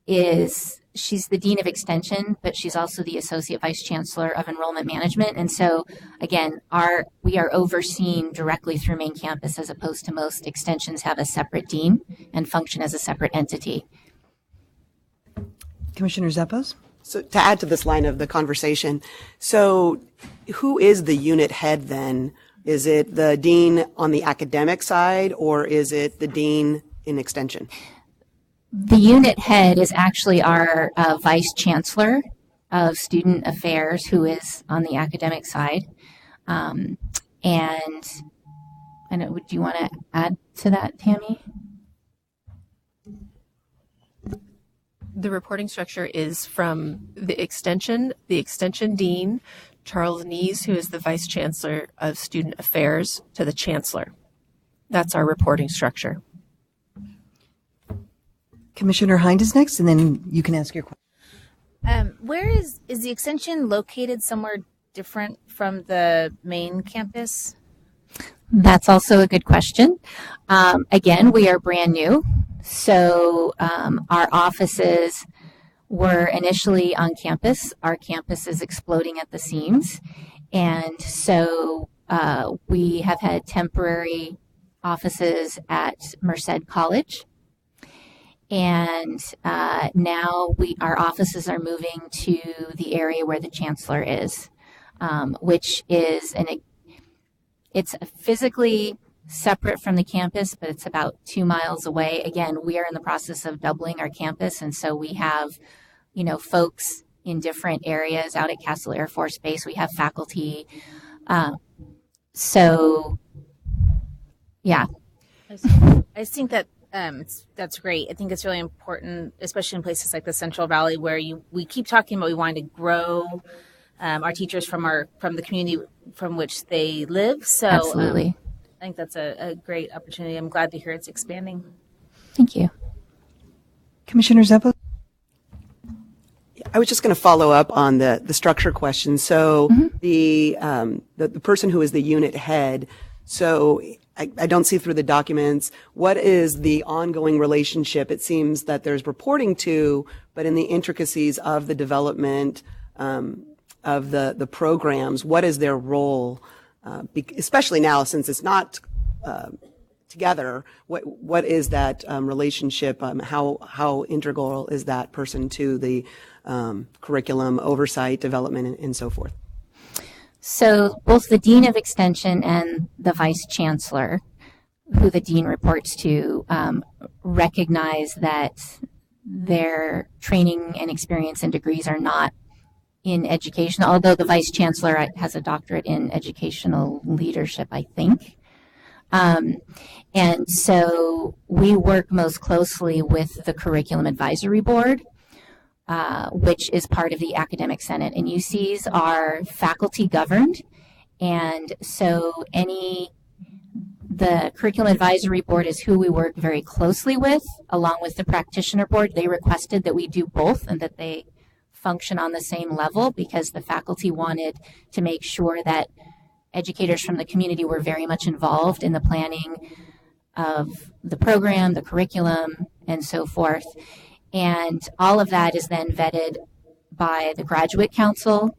she's the Dean of Extension, but she's also the Associate Vice Chancellor of Enrollment Management. And so, again, we are overseen directly through main campus as opposed to most extensions have a separate dean and function as a separate entity. Commissioner Zeppos? So to add to this line of the conversation, so who is the unit head then? Is it the dean on the academic side, or is it the dean in extension? The unit head is actually our Vice Chancellor of Student Affairs, who is on the academic side. And I know, do you want to add to that, Tammy? The reporting structure is from the extension dean, Charles Nees, who is the Vice Chancellor of Student Affairs, to the Chancellor. That's our reporting structure. Commissioner Hind is next, and then you can ask your question. Where is the extension located somewhere different from the main campus? That's also a good question. Again, we are brand new. So our offices were initially on campus. Our campus is exploding at the seams. And so we have had temporary offices at Merced College. And now our offices are moving to the area where the chancellor is, which is it's physically separate from the campus, but it's about 2 miles away. Again, we are in the process of doubling our campus, and so we have, folks in different areas out at Castle Air Force Base. We have faculty. So, yeah. I think that that's great. I think it's really important, especially in places like the Central Valley, where we keep talking about we want to grow our teachers from the community from which they live. So absolutely, I think that's a great opportunity. I'm glad to hear it's expanding. Thank you, Commissioner Zeppos. I was just going to follow up on the structure question. So the person who is the unit head. So I don't see through the documents, what is the ongoing relationship? It seems that there's reporting to, but in the intricacies of the development of the programs, what is their role? Especially now, since it's not together, what is that relationship? How integral is that person to the curriculum, oversight, development, and so forth? So both the Dean of Extension and the Vice Chancellor, who the Dean reports to, recognize that their training and experience and degrees are not in education, although the Vice Chancellor has a doctorate in educational leadership, I think. And so we work most closely with the Curriculum Advisory Board, which is part of the Academic Senate. And UCs are faculty governed. And so the Curriculum Advisory Board is who we work very closely with, along with the Practitioner Board. They requested that we do both and that they function on the same level because the faculty wanted to make sure that educators from the community were very much involved in the planning of the program, the curriculum, and so forth. And all of that is then vetted by the Graduate Council,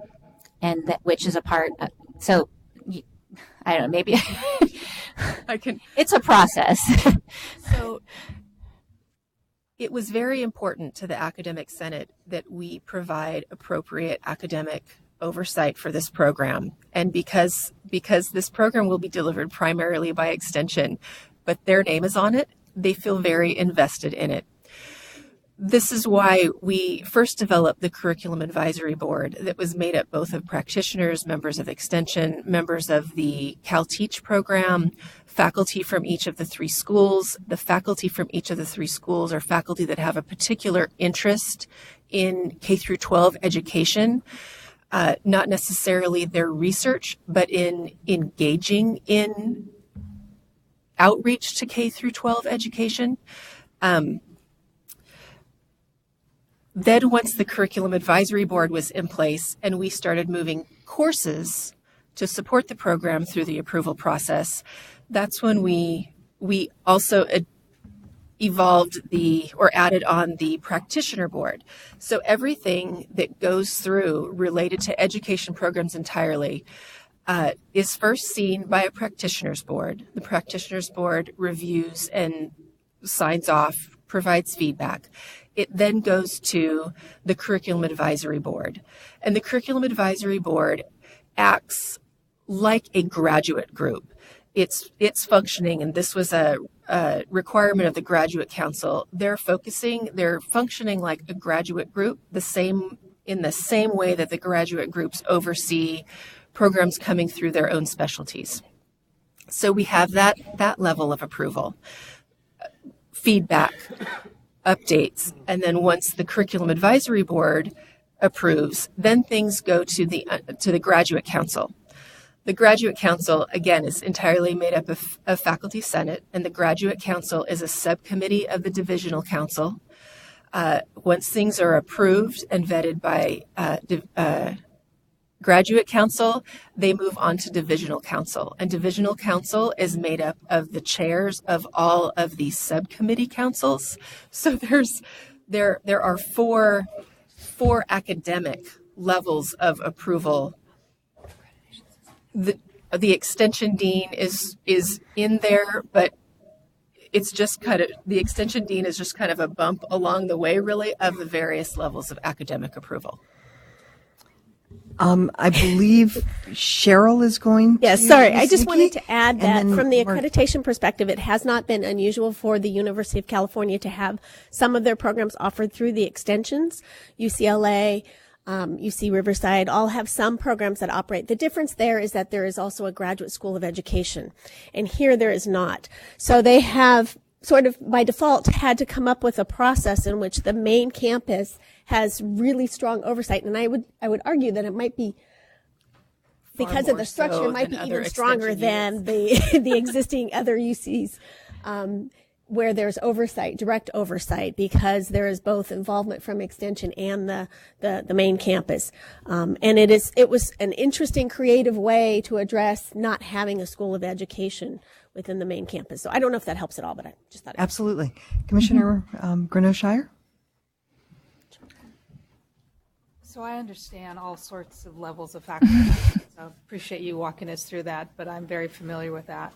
and which is a part of, so I don't know, maybe it's a process. So it was very important to the Academic Senate that we provide appropriate academic oversight for this program. And because this program will be delivered primarily by extension, but their name is on it, they feel very invested in it. This is why we first developed the Curriculum Advisory Board that was made up both of practitioners, members of extension, members of the CalTeach program, faculty from each of the 3 schools. The faculty from each of the 3 schools are faculty that have a particular interest in K through 12 education, not necessarily their research, but in engaging in outreach to K through 12 education. Then once the Curriculum Advisory Board was in place and we started moving courses to support the program through the approval process, that's when we also evolved or added on the practitioner board. So everything that goes through related to education programs entirely is first seen by a practitioner's board. The practitioner's board reviews and signs off, provides feedback. It then goes to the curriculum advisory board. And the curriculum advisory board acts like a graduate group. It's functioning, and this was a requirement of the graduate council. They're functioning like a graduate group, in the same way that the graduate groups oversee programs coming through their own specialties. So we have that level of approval, feedback, updates, and then once the curriculum advisory board approves, then things go to the graduate council. The graduate council, again, is entirely made up of faculty senate, and the graduate council is a subcommittee of the divisional council. Once things are approved and vetted by graduate council, they move on to divisional council. And divisional council is made up of the chairs of all of these subcommittee councils. So there are four academic levels of approval. The extension dean is in there, but it's just the extension dean is just kind of a bump along the way, really, of the various levels of academic approval. I believe Cheryl is going to. Yes, sorry. I just wanted to add that from the accreditation perspective, it has not been unusual for the University of California to have some of their programs offered through the extensions. UCLA, UC Riverside all have some programs that operate. The difference there is that there is also a graduate school of education, and here there is not. So they have sort of by default had to come up with a process in which the main campus has really strong oversight. And I would argue that it might be because of the structure, might be even stronger than the existing other UCs, where there's oversight, direct oversight, because there is both involvement from extension and the main campus. And it was an interesting, creative way to address not having a school of education within the main campus. So I don't know if that helps at all, but I just thought. Absolutely. Commissioner Greneau-Shire? So I understand all sorts of levels of faculty. So I appreciate you walking us through that, but I'm very familiar with that.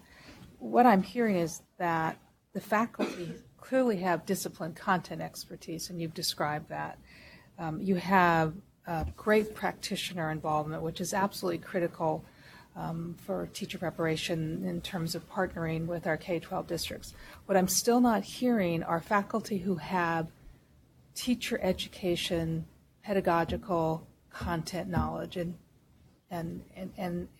What I'm hearing is that the faculty clearly have discipline content expertise, and you've described that. You have great practitioner involvement, which is absolutely critical for teacher preparation in terms of partnering with our K-12 districts. What I'm still not hearing are faculty who have teacher education, pedagogical content knowledge and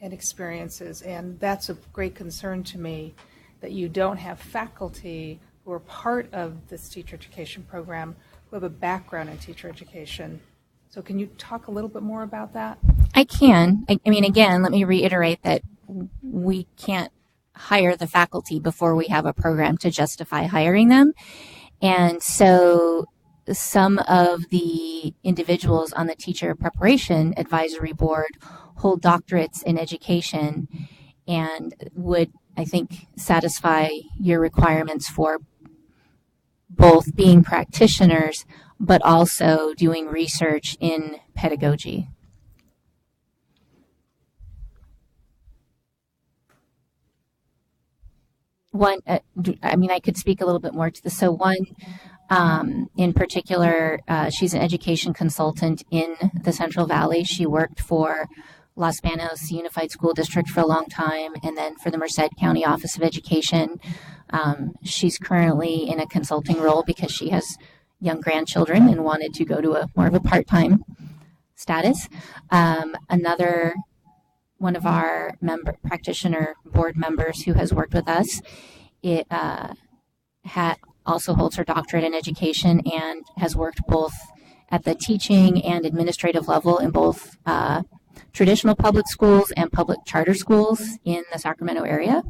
experiences, and that's of great concern to me that you don't have faculty who are part of this teacher education program who have a background in teacher education. So can you talk a little bit more about that? I can. I mean, again, let me reiterate that we can't hire the faculty before we have a program to justify hiring them. And so some of the individuals on the teacher preparation advisory board hold doctorates in education and would, I think, satisfy your requirements for both being practitioners but also doing research in pedagogy. One, I could speak a little bit more to this. So one, in particular, she's an education consultant in the Central Valley. She worked for Los Banos Unified School District for a long time, and then for the Merced County Office of Education. She's currently in a consulting role because she has young grandchildren and wanted to go to more of a part-time status. Another one of our practitioner board members who has worked with us, also holds her doctorate in education and has worked both at the teaching and administrative level in both traditional public schools and public charter schools in the Sacramento area.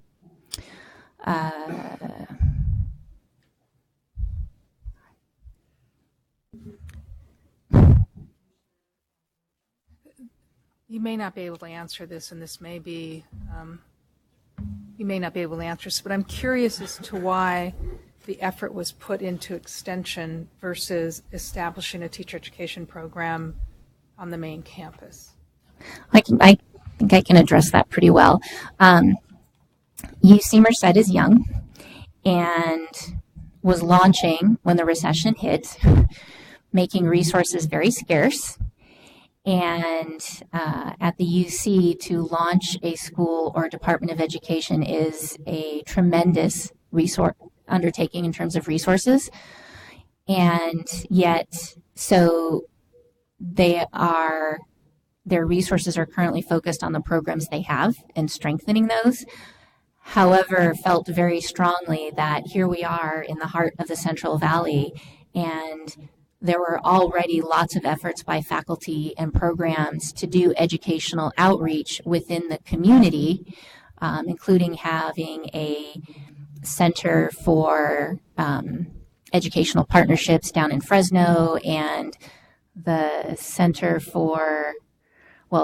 You may not be able to answer this, and this may be, you may not be able to answer this, but I'm curious as to why the effort was put into extension versus establishing a teacher education program on the main campus? I think I can address that pretty well. UC Merced is young and was launching when the recession hit, making resources very scarce. And at the UC, to launch a school or Department of Education is a tremendous resource undertaking in terms of resources. And yet, so their resources are currently focused on the programs they have and strengthening those. However, felt very strongly that here we are in the heart of the Central Valley, and there were already lots of efforts by faculty and programs to do educational outreach within the community, including having a center for educational partnerships down in Fresno, and the Center for,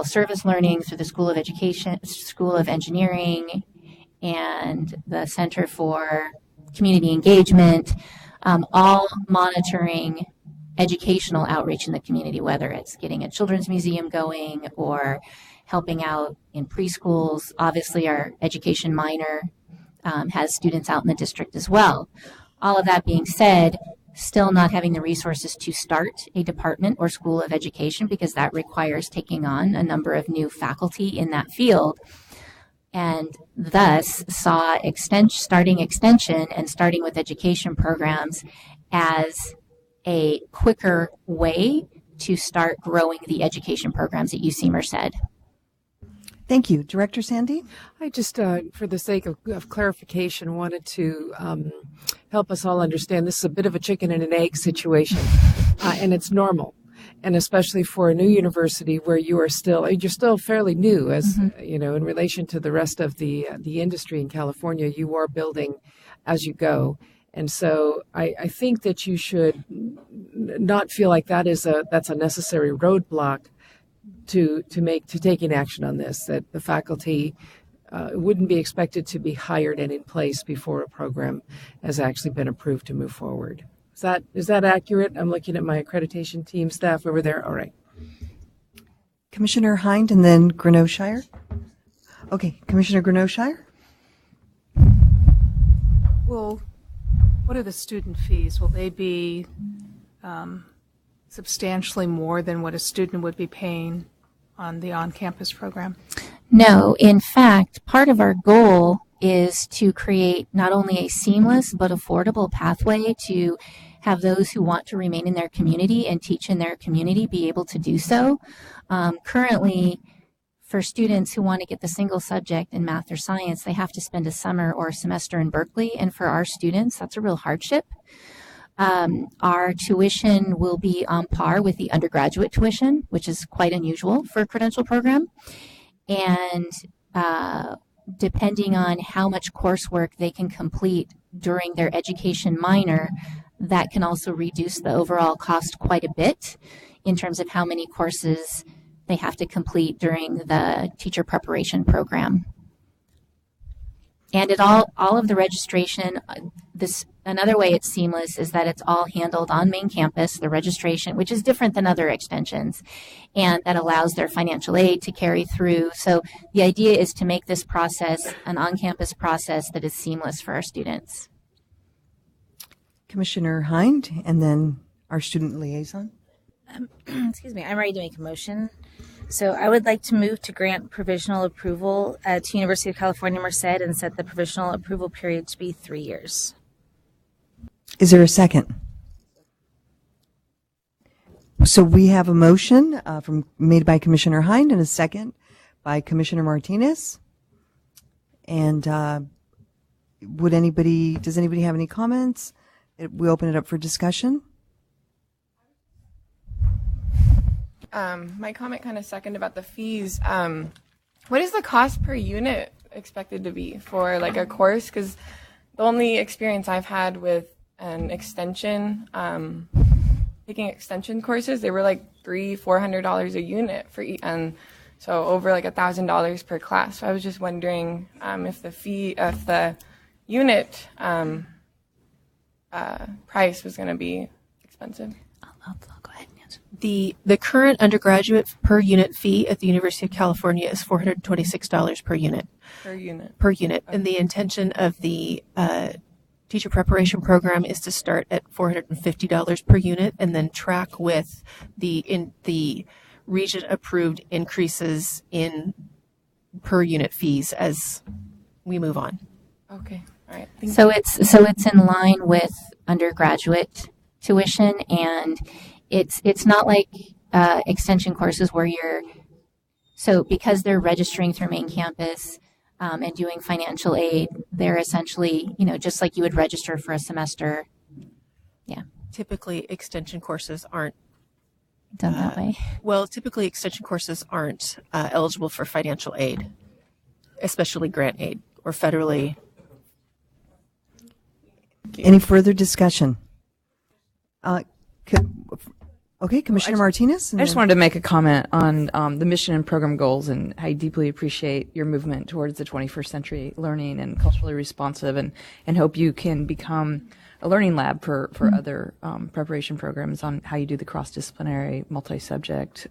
service learning through the School of Education, School of Engineering, and the Center for Community Engagement, all monitoring educational outreach in the community, whether it's getting a children's museum going or helping out in preschools. Obviously, our education minor has students out in the district as well. All of that being said, still not having the resources to start a department or school of education, because that requires taking on a number of new faculty in that field, and thus saw starting extension and starting with education programs as a quicker way to start growing the education programs at UC Merced. Thank you. Director Sandy? I just, for the sake of clarification, wanted to help us all understand this is a bit of a chicken and an egg situation, and it's normal. And especially for a new university where you're still fairly new, as you know, in relation to the rest of the industry in California, you are building as you go. And so I think that you should not feel like that's a necessary roadblock to taking action on this, that the faculty wouldn't be expected to be hired and in place before a program has actually been approved to move forward. Is that accurate? I'm looking at my accreditation team staff over there. All right. Commissioner Hind and then Greenough-Shire. Okay, Commissioner Greenough-Shire. Well, what are the student fees? Will they be substantially more than what a student would be paying on the on-campus program? No, in fact, part of our goal is to create not only a seamless but affordable pathway to have those who want to remain in their community and teach in their community be able to do so. Currently, for students who want to get the single subject in math or science, they have to spend a summer or a semester in Berkeley, and for our students, that's a real hardship. Our tuition will be on par with the undergraduate tuition, which is quite unusual for a credential program. And depending on how much coursework they can complete during their education minor, that can also reduce the overall cost quite a bit in terms of how many courses they have to complete during the teacher preparation program. And all of the registration, another way it's seamless is that it's all handled on main campus, the registration, which is different than other extensions, and that allows their financial aid to carry through. So the idea is to make this process an on-campus process that is seamless for our students. Commissioner Hind and then our student liaison. Excuse me, I'm ready to make a motion. So I would like to move to grant provisional approval to University of California, Merced, and set the provisional approval period to be 3 years. Is there a second? So we have a motion made by Commissioner Hind and a second by Commissioner Martinez. And does anybody have any comments? We open it up for discussion. My comment kind of second about the fees. What is the cost per unit expected to be for like a course? Because the only experience I've had with an extension, taking extension courses, they were like $300-400 a unit for each, and so over like $1,000 per class. So I was just wondering if the unit price was going to be expensive. I'll go ahead and answer. The current undergraduate per unit fee at the University of California is $426 per unit. Per unit. Okay. And the intention of the teacher preparation program is to start at $450 per unit and then track with the region approved increases in per unit fees as we move on. Okay. All right. So it's in line with undergraduate tuition, and it's not like extension courses where because they're registering through main campus and doing financial aid, they're essentially, just like you would register for a semester. Yeah. Typically, extension courses aren't done that way. Well, typically extension courses aren't eligible for financial aid, especially grant aid or federally. Any further discussion? Okay, Commissioner Martinez. I just wanted to make a comment on the mission and program goals and how I deeply appreciate your movement towards the 21st century learning and culturally responsive, and hope you can become a learning lab for other preparation programs on how you do the cross-disciplinary, multi-subject,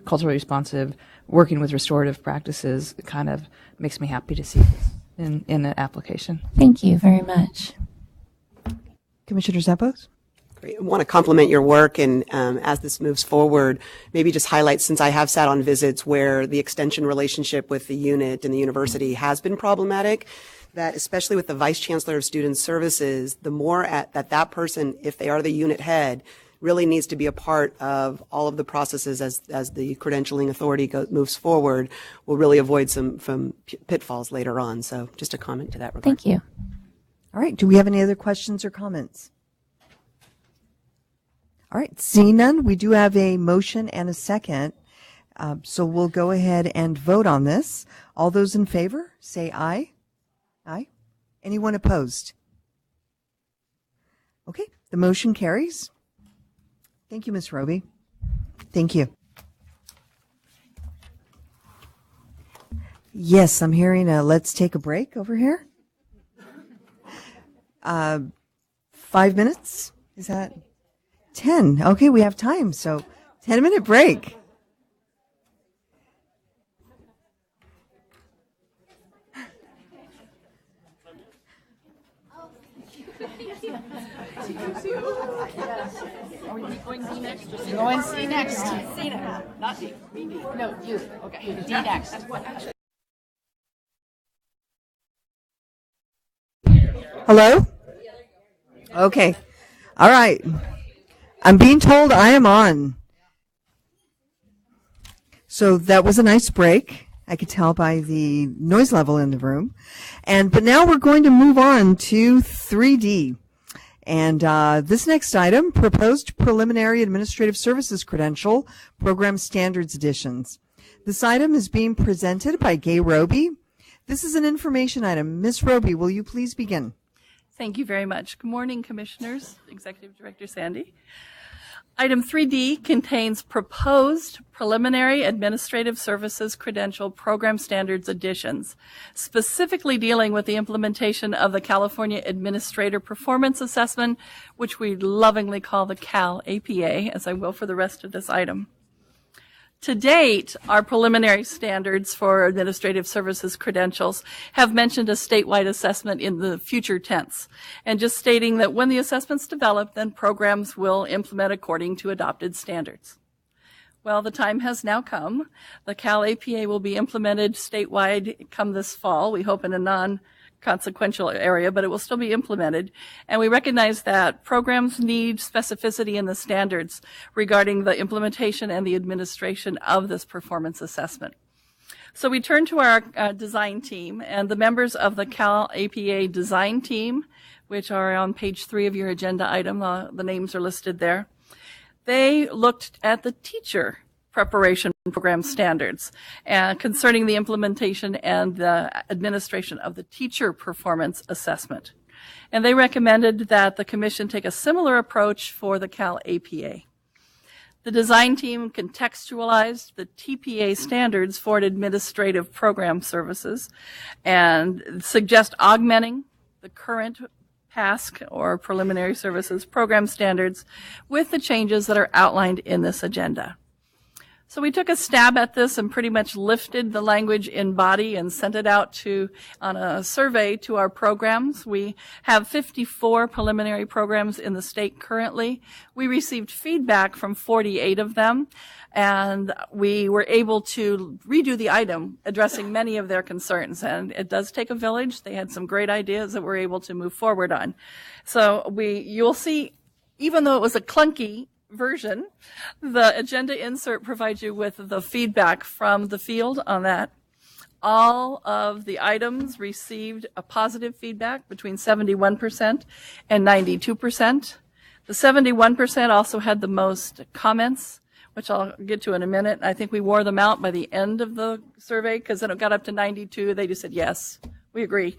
culturally responsive, working with restorative practices. It kind of makes me happy to see this in an application. Thank you very much. Commissioner Zeppos? I want to compliment your work, and as this moves forward, maybe just highlight, since I have sat on visits where the extension relationship with the unit and the university has been problematic, that especially with the Vice Chancellor of Student Services, the more that person, if they are the unit head, really needs to be a part of all of the processes as the credentialing authority moves forward, will really avoid some pitfalls later on. So just a comment to that regard. Thank you. All right. Do we have any other questions or comments? All right. Seeing none, we do have a motion and a second. So we'll go ahead and vote on this. All those in favor, say aye. Aye. Anyone opposed? Okay. The motion carries. Thank you, Ms. Roby. Thank you. Yes, I'm hearing a let's take a break over here. 5 minutes? Is that 10? Okay, we have time. So 10-minute break. Are we going D next? Going C next. C next. Not D. D. No, you. Okay. D next. Hello? Okay. All right. I'm being told I am on. So that was a nice break. I could tell by the noise level in the room. But now we're going to move on to 3D. And this next item, Proposed Preliminary Administrative Services Credential, Program Standards Editions. This item is being presented by Gay Roby. This is an information item. Ms. Roby, will you please begin? Thank you very much. Good morning, Commissioners. Executive Director Sandy. Item 3D contains Proposed Preliminary Administrative Services Credential Program Standards Editions, specifically dealing with the implementation of the California Administrator Performance Assessment, which we lovingly call the CAL APA, as I will for the rest of this item. To date, our preliminary standards for administrative services credentials have mentioned a statewide assessment in the future tense, and just stating that when the assessment's developed, then programs will implement according to adopted standards. Well, the time has now come. The CAL APA will be implemented statewide come this fall, we hope in a non-consequential area, but it will still be implemented. And we recognize that programs need specificity in the standards regarding the implementation and the administration of this performance assessment. So we turn to our design team, and the members of the CAL APA design team, which are on page 3 of your agenda item, the names are listed there. They looked at the teacher preparation program standards concerning the implementation and the administration of the teacher performance assessment. And they recommended that the Commission take a similar approach for the CAL APA. The design team contextualized the TPA standards for administrative program services and suggest augmenting the current PASC, or Preliminary Services Program Standards, with the changes that are outlined in this agenda. So we took a stab at this and pretty much lifted the language in body and sent it out on a survey to our programs. We have 54 preliminary programs in the state currently. We received feedback from 48 of them, and we were able to redo the item addressing many of their concerns. And it does take a village. They had some great ideas that we're able to move forward on. So you'll see, even though it was a clunky version, the agenda insert provides you with the feedback from the field on that. All of the items received a positive feedback between 71% and 92%. The 71% also had the most comments, which I'll get to in a minute. I think we wore them out by the end of the survey, because then it got up to 92. They just said, yes, we agree.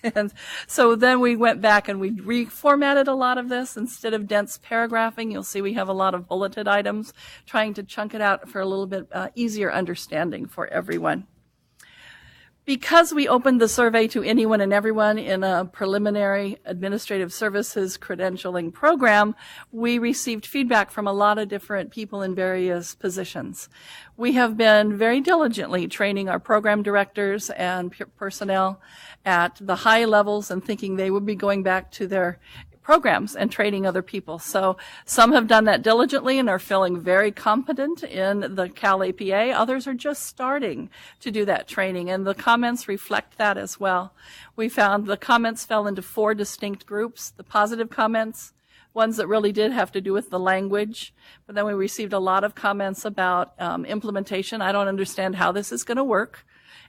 And so then we went back and we reformatted a lot of this. Instead of dense paragraphing, you'll see we have a lot of bulleted items, trying to chunk it out for a little bit easier understanding for everyone. Because we opened the survey to anyone and everyone in a preliminary administrative services credentialing program, we received feedback from a lot of different people in various positions. We have been very diligently training our program directors and personnel at the high levels and thinking they would be going back to their programs and training other people. So some have done that diligently and are feeling very competent in the Cal APA. Others are just starting to do that training, and the comments reflect that as well. We found the comments fell into 4 distinct groups. The positive comments, ones that really did have to do with the language, but then we received a lot of comments about implementation. I don't understand how this is going to work.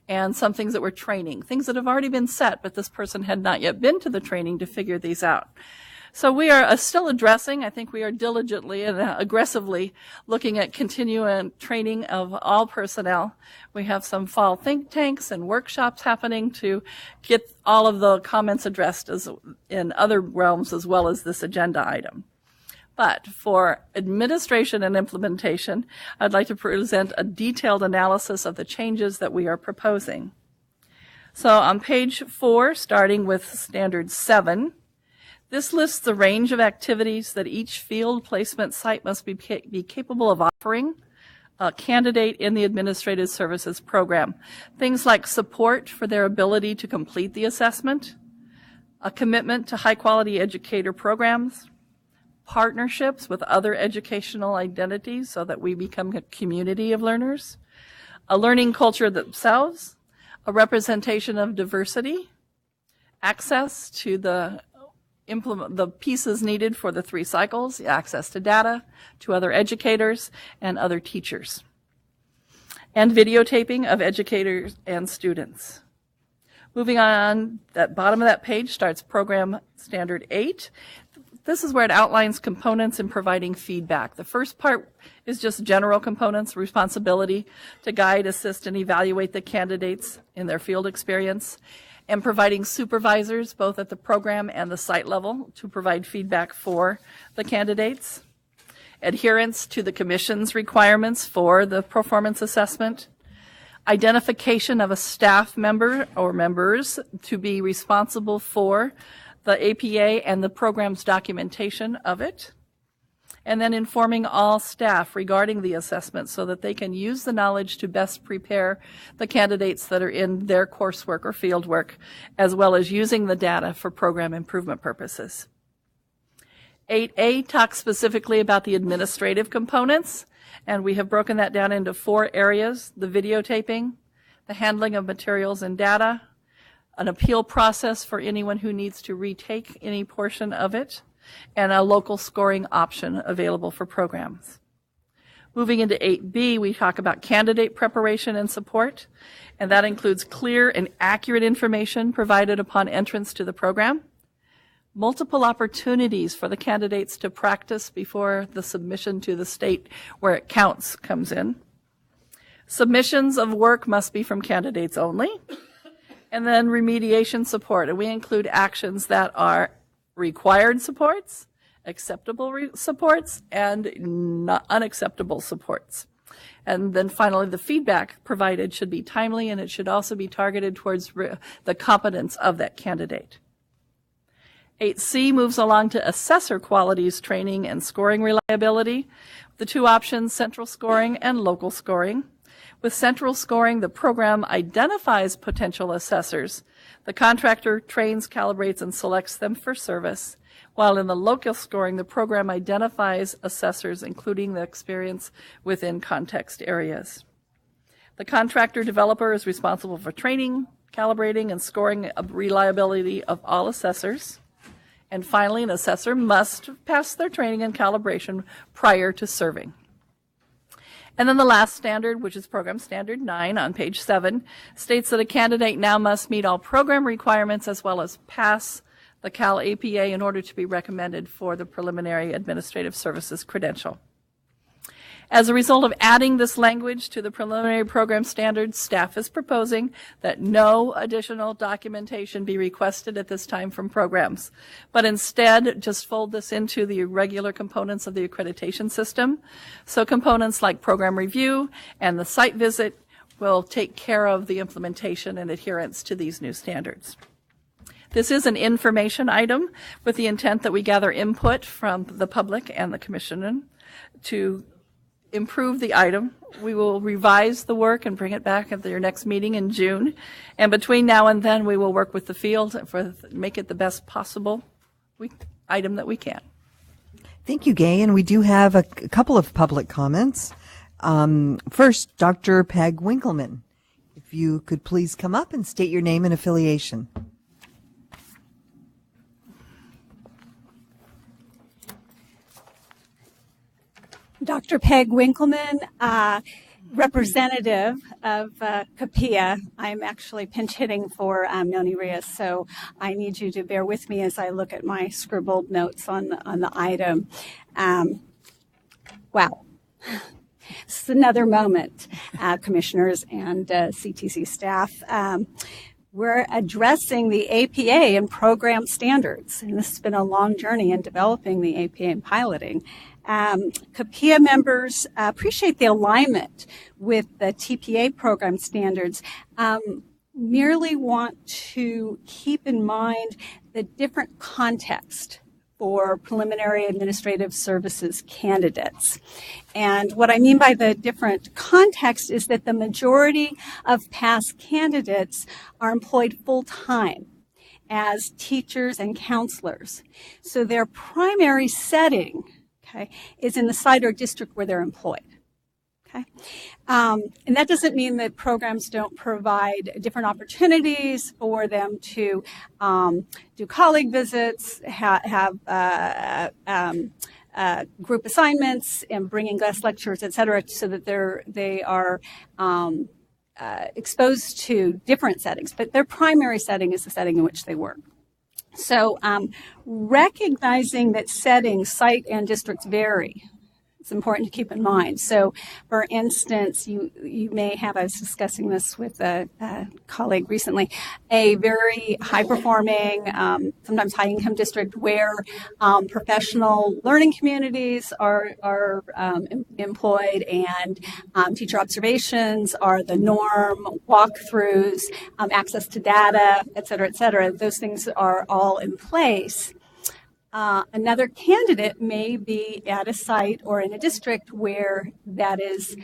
And some things that were training, things that have already been set, but this person had not yet been to the training to figure these out. So we are still addressing, I think we are diligently and aggressively looking at continuing training of all personnel. We have some fall think tanks and workshops happening to get all of the comments addressed in other realms as well as this agenda item. But for administration and implementation, I'd like to present a detailed analysis of the changes that we are proposing. So on page 4, starting with Standard 7, this lists the range of activities that each field placement site must be capable of offering a candidate in the Administrative Services Program. Things like support for their ability to complete the assessment, a commitment to high-quality educator programs, partnerships with other educational identities so that we become a community of learners, a learning culture themselves, a representation of diversity, access to the pieces needed for the 3 cycles, access to data, to other educators and other teachers, and videotaping of educators and students. Moving on, that bottom of that page starts Program Standard 8. This is where it outlines components in providing feedback. The first part is just general components, responsibility to guide, assist, and evaluate the candidates in their field experience, and providing supervisors both at the program and the site level to provide feedback for the candidates, adherence to the commission's requirements for the performance assessment, identification of a staff member or members to be responsible for the APA and the program's documentation of it, and then informing all staff regarding the assessment so that they can use the knowledge to best prepare the candidates that are in their coursework or fieldwork, as well as using the data for program improvement purposes. 8A talks specifically about the administrative components, and we have broken that down into 4 areas: the videotaping, the handling of materials and data, an appeal process for anyone who needs to retake any portion of it, and a local scoring option available for programs. Moving into 8B, we talk about candidate preparation and support, and that includes clear and accurate information provided upon entrance to the program, multiple opportunities for the candidates to practice before the submission to the state where it counts comes in. Submissions of work must be from candidates only. And then remediation support. And we include actions that are required supports, acceptable supports, and not unacceptable supports. And then finally, the feedback provided should be timely, and it should also be targeted towards the competence of that candidate. 8C moves along to assessor qualities, training, and scoring reliability. The two options, central scoring and local scoring. With central scoring, the program identifies potential assessors. The contractor trains, calibrates, and selects them for service. While in the local scoring, the program identifies assessors, including the experience within context areas. The contractor developer is responsible for training, calibrating, and scoring reliability of all assessors. And finally, an assessor must pass their training and calibration prior to serving. And then the last standard, which is Program Standard 9 on page 7, states that a candidate now must meet all program requirements as well as pass the Cal APA in order to be recommended for the Preliminary Administrative Services Credential. As a result of adding this language to the preliminary program standards, staff is proposing that no additional documentation be requested at this time from programs, but instead just fold this into the regular components of the accreditation system. So components like program review and the site visit will take care of the implementation and adherence to these new standards. This is an information item with the intent that we gather input from the public and the commission to improve the item. We will revise the work and bring it back at your next meeting in June. And between now and then, we will work with the field for make it the best possible item that we can. Thank you, Gay. And we do have a couple of public comments. First, Dr. Peg Winkleman, if you could please come up and state your name and affiliation. Dr. Peg Winkleman, representative of CAPIA. I'm actually pinch hitting for Noni Rios, so I need you to bear with me as I look at my scribbled notes on the item. Wow. This is another moment, commissioners and CTC staff. We're addressing the APA and program standards, and this has been a long journey in developing the APA and piloting. CAPIA members appreciate the alignment with the TPA program standards, merely want to keep in mind the different context for preliminary administrative services candidates. And what I mean by the different context is that the majority of past candidates are employed full-time as teachers and counselors. So their primary setting, is in the site or district where they're employed. And that doesn't mean that programs don't provide different opportunities for them to do colleague visits, have group assignments, and bringing guest lecturers, et cetera, so that they are exposed to different settings. But their primary setting is the setting in which they work. So recognizing that settings, site, and districts vary, it's important to keep in mind. So, for instance, you may have, I was discussing this with a colleague recently, a very high-performing, sometimes high-income district where professional learning communities are employed and teacher observations are the norm, walkthroughs, access to data, et cetera, those things are all in place. Another candidate may be at a site or in a district where that is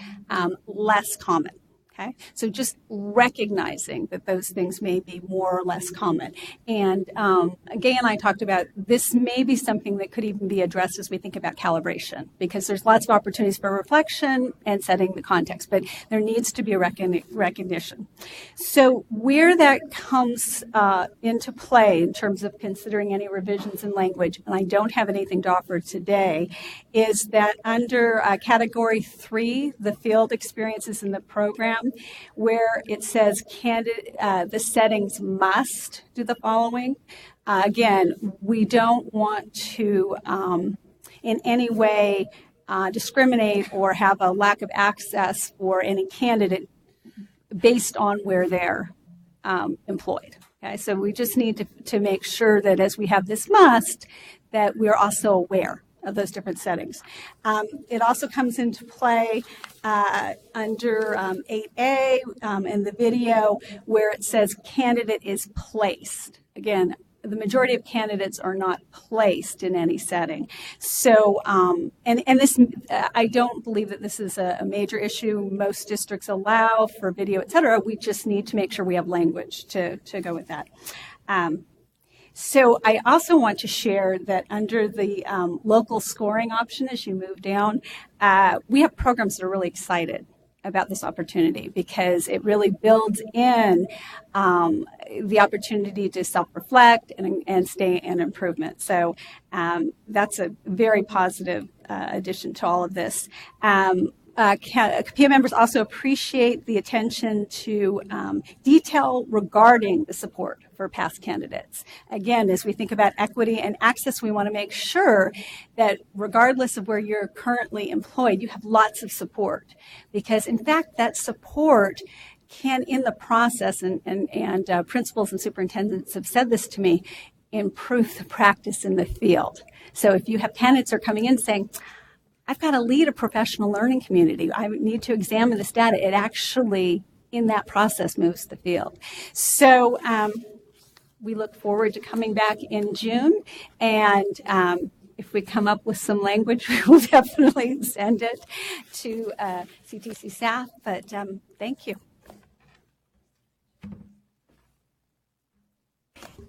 less common. Okay, so just recognizing that those things may be more or less common. And Gay and I talked about this may be something that could even be addressed as we think about calibration, because there's lots of opportunities for reflection and setting the context, but there needs to be a recognition. So where that comes into play in terms of considering any revisions in language, and I don't have anything to offer today, is that under category 3, the field experiences in the program, where it says the settings must do the following. Again, we don't want to in any way discriminate or have a lack of access for any candidate based on where they're employed. Okay, so we just need to make sure that as we have this must, that we're also aware of those different settings. It also comes into play under 8A in the video where it says candidate is placed. Again, the majority of candidates are not placed in any setting. So, and this, I don't believe that this is a major issue. Most districts allow for video, et cetera. We just need to make sure we have language to go with that. So I also want to share that under the local scoring option, as you move down, we have programs that are really excited about this opportunity because it really builds in the opportunity to self-reflect and stay in improvement. So that's a very positive addition to all of this. CAPIA members also appreciate the attention to detail regarding the support for past candidates. Again, as we think about equity and access, we want to make sure that regardless of where you're currently employed, you have lots of support. Because in fact, that support can, in the process, and principals and superintendents have said this to me, improve the practice in the field. So if you have candidates who are coming in saying, I've got to lead a professional learning community, I need to examine this data, it actually, in that process, moves the field. So we look forward to coming back in June, and if we come up with some language, we will definitely send it to CTC staff, but thank you.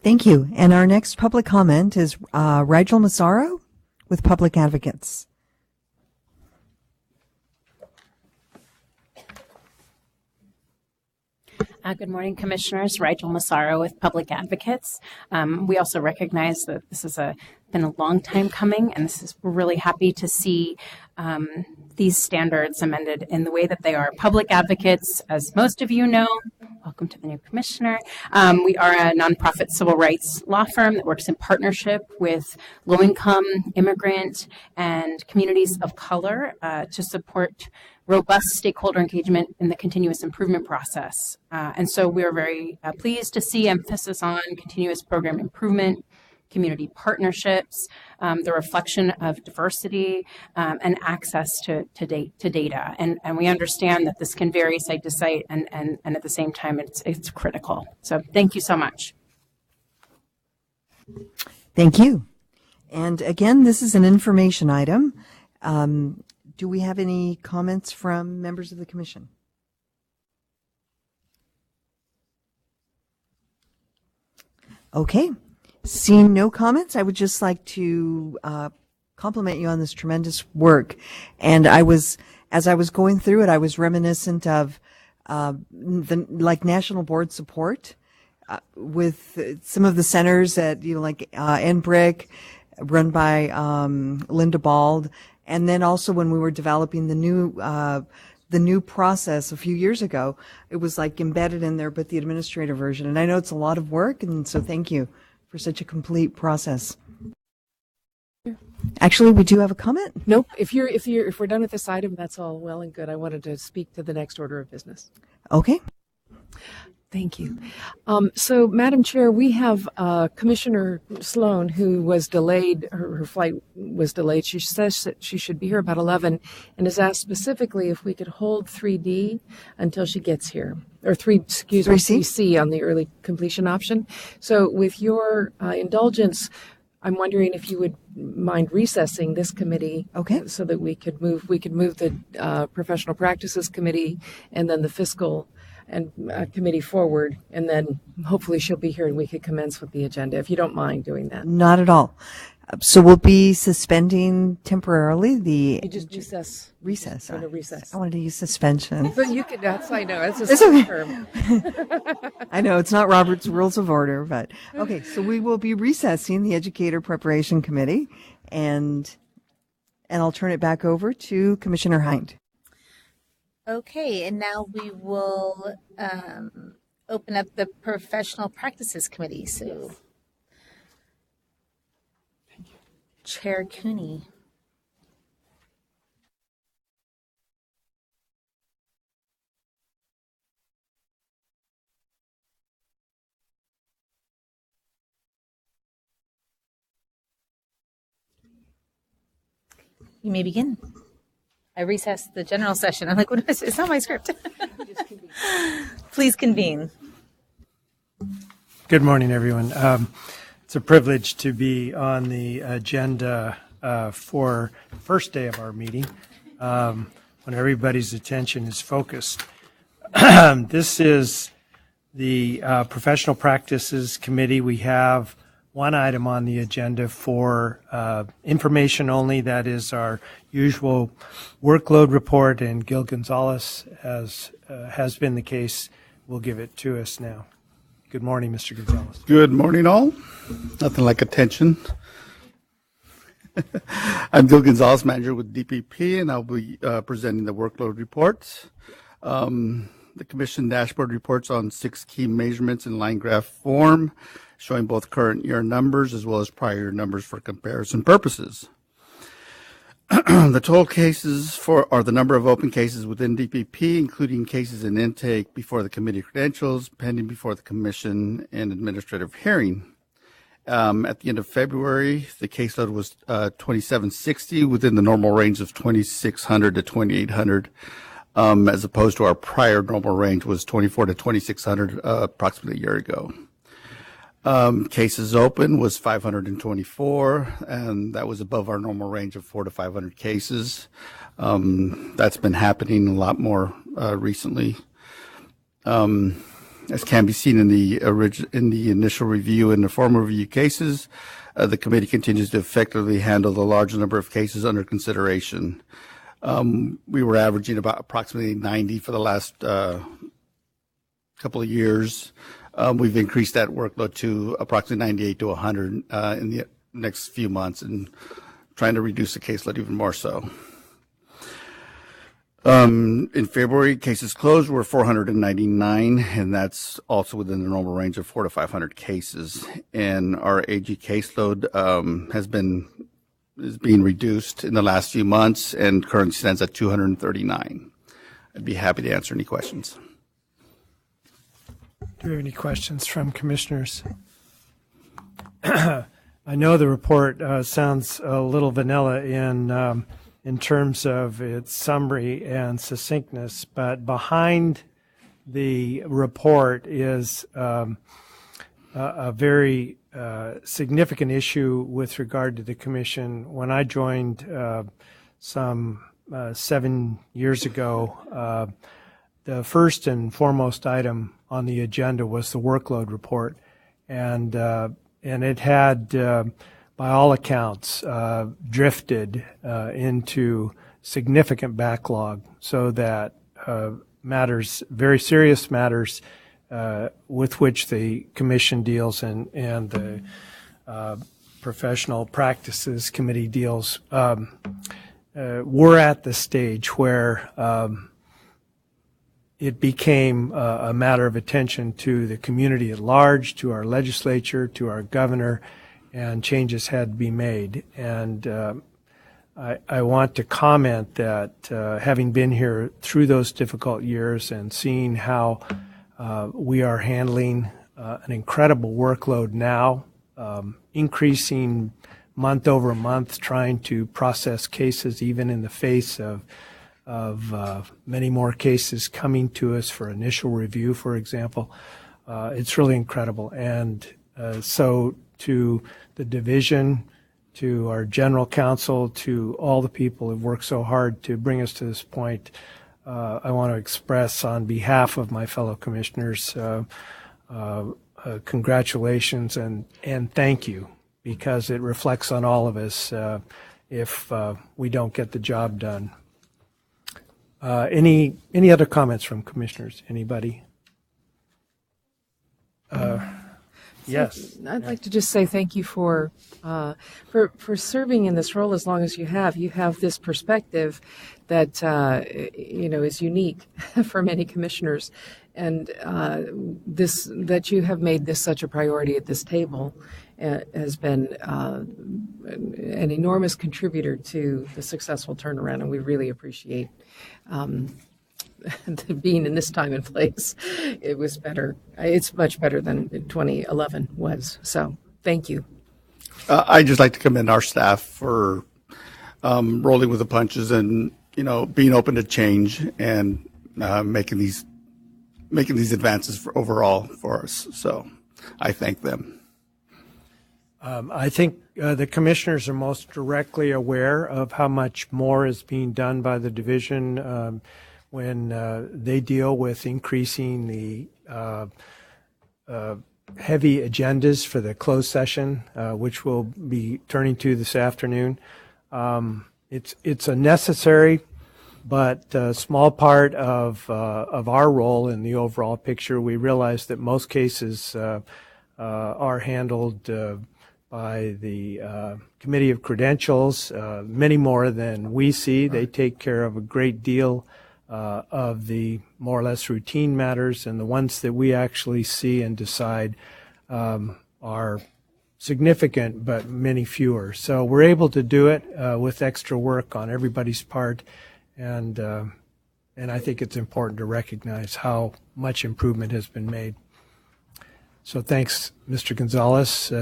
Thank you. And our next public comment is Rigel Massaro with Public Advocates. Good morning, Commissioners. Rigel Massaro with Public Advocates. We also recognize that this has been a long time coming, and we're really happy to see these standards amended in the way that they are. Public Advocates, as most of you know, welcome to the new Commissioner. We are a nonprofit civil rights law firm that works in partnership with low-income, immigrant, and communities of color to support robust stakeholder engagement in the continuous improvement process. And so we're very pleased to see emphasis on continuous program improvement, community partnerships, the reflection of diversity, and access to data. And we understand that this can vary site to site, and at the same time, it's critical. So thank you so much. Thank you. And again, this is an information item. Do we have any comments from members of the commission? Okay. Seeing no comments, I would just like to compliment you on this tremendous work. And as I was going through it, I was reminiscent of the national board support with some of the centers at like NBRIC, run by Linda Bald. And then also when we were developing the new process a few years ago, it was like embedded in there, but the administrative version. And I know it's a lot of work, and so thank you for such a complete process. Actually, we do have a comment. Nope. If we're done with this item, that's all well and good. I wanted to speak to the next order of business. Okay. Thank you. So, Madam Chair, we have Commissioner Sloan, who was delayed. Her flight was delayed. She says that she should be here about 11 and has asked specifically if we could hold 3D until she gets here, or 3C on the early completion option. So with your indulgence, I'm wondering if you would mind recessing this committee, okay, so that we could move the Professional Practices Committee and then the Fiscal and committee forward, and then hopefully she'll be here and we could commence with the agenda, if you don't mind doing that. Not at all. So we'll be suspending temporarily the... You just recess. Recess. Recess. I wanted to use suspension. But you could, I know, it's a term. I know, it's not Robert's Rules of Order, but okay, so we will be recessing the Educator Preparation Committee, and I'll turn it back over to Commissioner Hind. Okay, and now we will open up the Professional Practices Committee. So, Chair Cooney. You may begin. I recessed the general session. I'm like, what is it? It's not my script. Please convene. Good morning, everyone. It's a privilege to be on the agenda for the first day of our meeting when everybody's attention is focused. This is the Professional Practices Committee. We have one item on the agenda for information only. That is our usual workload report, and Gil Gonzalez, as has been the case, will give it to us now. Good morning, Mr. Gonzalez. Good morning, all. Nothing like attention. I'm Gil Gonzalez, manager with DPP, and I'll be presenting the workload reports. The Commission dashboard reports on 6 key measurements in line graph form, showing both current year numbers as well as prior year numbers for comparison purposes. The total cases are the number of open cases within DPP, including cases in intake before the committee credentials, pending before the commission, and administrative hearing. At the end of February, the caseload was 2760 within the normal range of 2600 to 2800, as opposed to our prior normal range was 24 to 2600 approximately a year ago. Cases open was 524, and that was above our normal range of 400 to 500 cases. That's been happening a lot more recently. As can be seen in the initial review and the formal review cases, the committee continues to effectively handle the large number of cases under consideration. We were averaging about approximately 90 for the last couple of years. We've increased that workload to approximately 98 to 100 in the next few months, and trying to reduce the caseload even more so. In February, cases closed were 499, and that's also within the normal range of 400 to 500 cases. And our AG caseload is being reduced in the last few months, and currently stands at 239. I'd be happy to answer any questions. Do we have any questions from commissioners? I know the report sounds a little vanilla in terms of its summary and succinctness, but behind the report is a very significant issue with regard to the commission. When I joined some 7 years ago, the first and foremost item on the agenda was the workload report, and it had, by all accounts, drifted into significant backlog, so that matters, very serious matters, with which the commission deals and the Professional Practices Committee deals, were at the stage where it became a matter of attention to the community at large, to our legislature, to our governor, and changes had to be made. And I want to comment that having been here through those difficult years and seeing how we are handling an incredible workload now, increasing month over month, trying to process cases even in the face of many more cases coming to us for initial review, for example. It's really incredible. And so to the division, to our general counsel, to all the people who've worked so hard to bring us to this point, I want to express on behalf of my fellow commissioners congratulations and thank you, because it reflects on all of us if we don't get the job done. Any other comments from commissioners? Anybody? Yes. I'd like to just say thank you for serving in this role as long as you have. You have this perspective that is unique for many commissioners, and that you have made this such a priority at this table has been an enormous contributor to the successful turnaround, and we really appreciate being in this time and place. It was better. It's much better than 2011 was. So thank you. I'd just like to commend our staff for rolling with the punches and being open to change and making these advances overall for us. So I thank them. I think the commissioners are most directly aware of how much more is being done by the division when they deal with increasing the heavy agendas for the closed session, which we'll be turning to this afternoon. It's a necessary but small part of our role in the overall picture. We realize that most cases are handled by the Committee of Credentials, many more than we see. They take care of a great deal of the more or less routine matters, and the ones that we actually see and decide are significant, but many fewer. So we're able to do it with extra work on everybody's part, and I think it's important to recognize how much improvement has been made. So thanks, Mr. Gonzalez.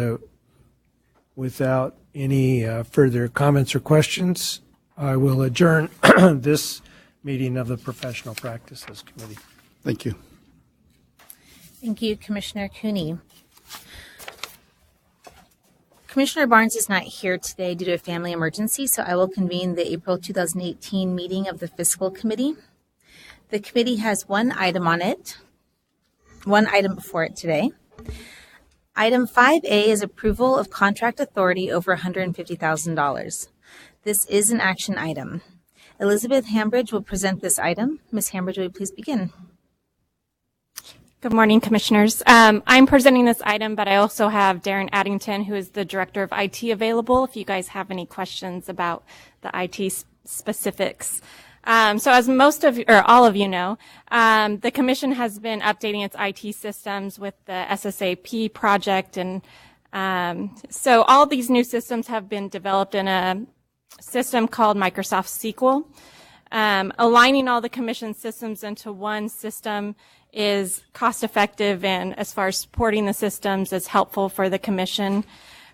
Without any further comments or questions, I will adjourn this meeting of the Professional Practices Committee. Thank you. Thank you, Commissioner Cooney. Commissioner Barnes is not here today due to a family emergency, so I will convene the April 2018 meeting of the Fiscal Committee. The committee has one item before it today. Item 5A is approval of contract authority over $150,000. This is an action item. Elizabeth Hambridge will present this item. Ms. Hambridge, will you please begin? Good morning, Commissioners. I'm presenting this item, but I also have Darren Addington, who is the Director of IT, available if you guys have any questions about the IT specifics. So as most of, or all of you know, the Commission has been updating its IT systems with the SSAP project, and so all these new systems have been developed in a system called Microsoft SQL. Aligning all the Commission systems into one system is cost-effective, and as far as supporting the systems is helpful for the Commission.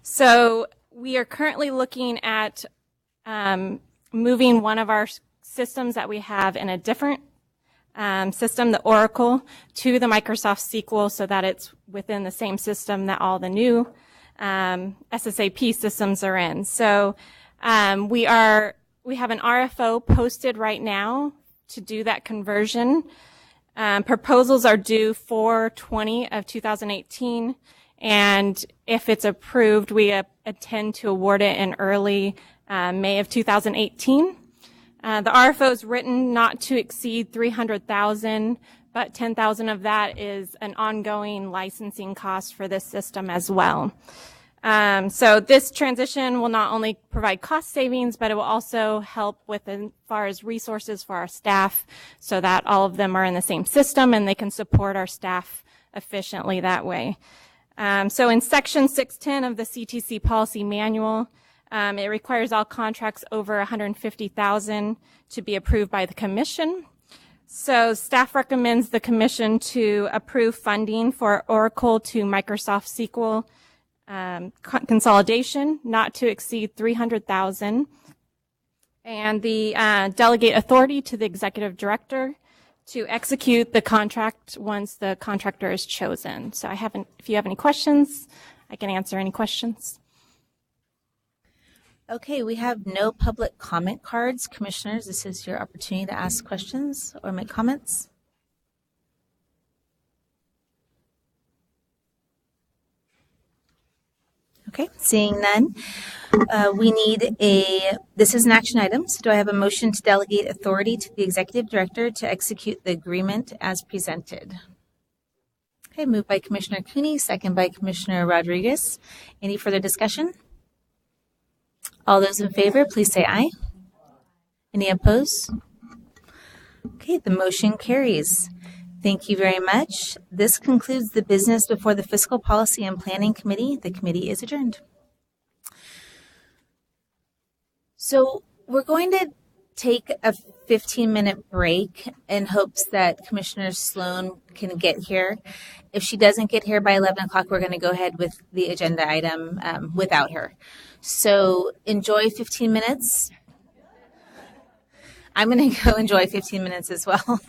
So we are currently looking at moving one of our systems that we have in a different system, the Oracle, to the Microsoft SQL so that it's within the same system that all the new SSAP systems are in. So we have an RFO posted right now to do that conversion. Proposals are due 4/20 of 2018, and if it's approved, we intend to award it in early May of 2018. The RFO is written not to exceed $300,000, but $10,000 of that is an ongoing licensing cost for this system as well. So this transition will not only provide cost savings, but it will also help with as far as resources for our staff so that all of them are in the same system and they can support our staff efficiently that way. So in Section 610 of the CTC Policy Manual, it requires all contracts over $150,000 to be approved by the Commission. So staff recommends the Commission to approve funding for Oracle to Microsoft SQL consolidation, not to exceed $300,000, and the delegate authority to the Executive Director to execute the contract once the contractor is chosen. So if you have any questions, I can answer any questions. Okay, we have no public comment cards. Commissioners, this is your opportunity to ask questions or make comments. Okay, seeing none, this is an action item, so do I have a motion to delegate authority to the Executive Director to execute the agreement as presented? Okay, moved by Commissioner Cooney, second by Commissioner Rodriguez. Any further discussion? All those in favor, please say aye. Any opposed? Okay, the motion carries. Thank you very much. This concludes the business before the Fiscal Policy and Planning Committee. The committee is adjourned. So we're going to take a 15-minute break in hopes that Commissioner Sloan can get here. If she doesn't get here by 11 o'clock, we're going to go ahead with the agenda item without her. So enjoy 15 minutes. I'm going to go enjoy 15 minutes as well.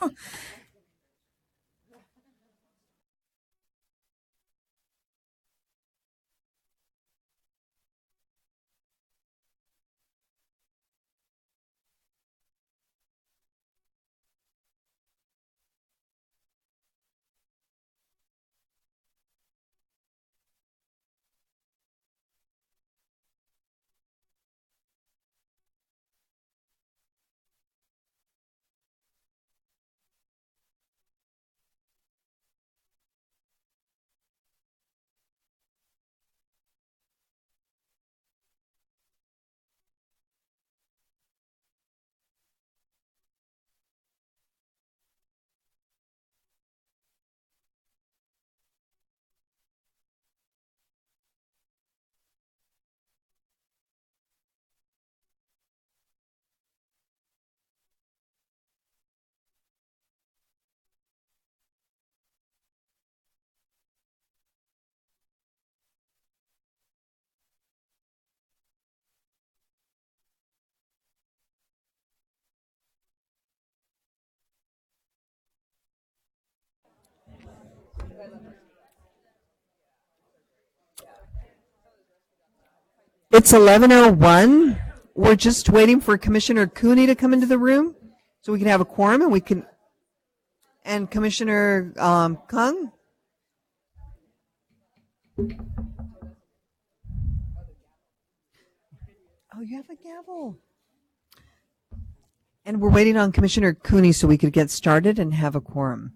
It's 11:01. We're just waiting for Commissioner Cooney to come into the room so we can have a quorum and Commissioner Kung. Oh, you have a gavel. And we're waiting on Commissioner Cooney so we could get started and have a quorum.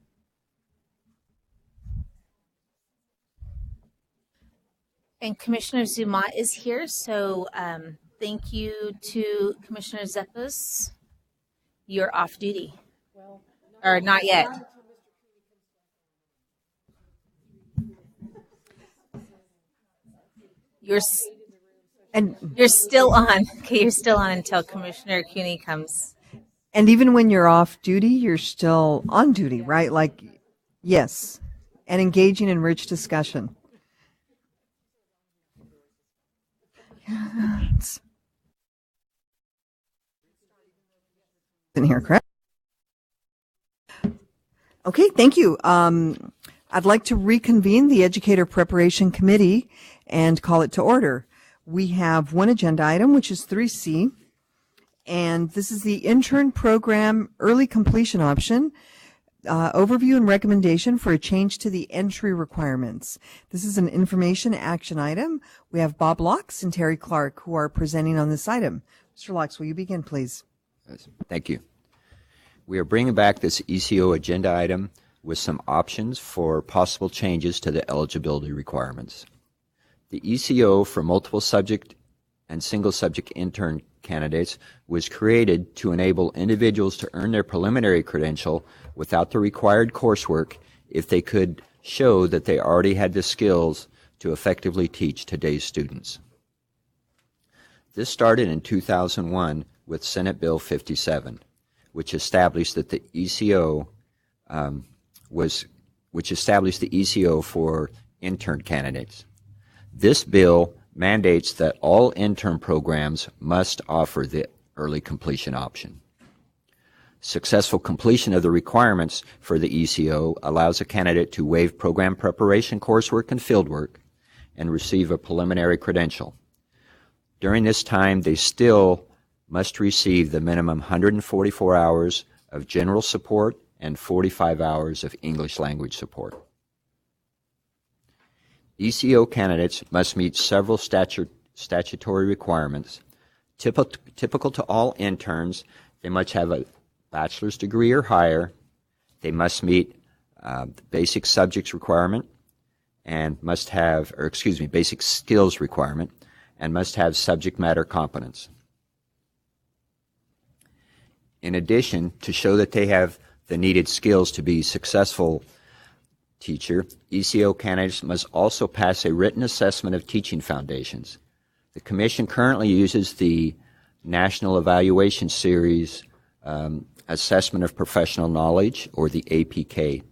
And Commissioner Zuma is here, so thank you to Commissioner Zeppos. You're off duty. Or not yet. You're still on. Okay, you're still on until Commissioner Cooney comes. And even when you're off duty, you're still on duty, right? Like, yes. And engaging in rich discussion. Yes. In here, correct? Okay, thank you. I'd like to reconvene the Educator Preparation Committee and call it to order. We have one agenda item, which is 3C, and this is the Intern Program Early Completion Option, overview and recommendation for a change to the entry requirements. This is an information action item. We have Bob Locks and Terry Clark who are presenting on this item. Mr. Locks, will you begin, please? Thank you. We are bringing back this ECO agenda item with some options for possible changes to the eligibility requirements. The ECO for multiple subject and single subject intern candidates was created to enable individuals to earn their preliminary credential without the required coursework if they could show that they already had the skills to effectively teach today's students. This started in 2001 with Senate Bill 57, which established that the ECO for intern candidates. This bill mandates that all intern programs must offer the early completion option. Successful completion of the requirements for the ECO allows a candidate to waive program preparation coursework and fieldwork and receive a preliminary credential. During this time, they still must receive the minimum 144 hours of general support and 45 hours of English language support. ECO candidates must meet several statutory requirements. Typical to all interns, they must have a bachelor's degree or higher. They must meet the basic subjects requirement and must have, basic skills requirement and must have subject matter competence. In addition, to show that they have the needed skills to be successful teacher, ECO candidates must also pass a written assessment of teaching foundations. The Commission currently uses the National Evaluation Series Assessment of Professional Knowledge, or the APK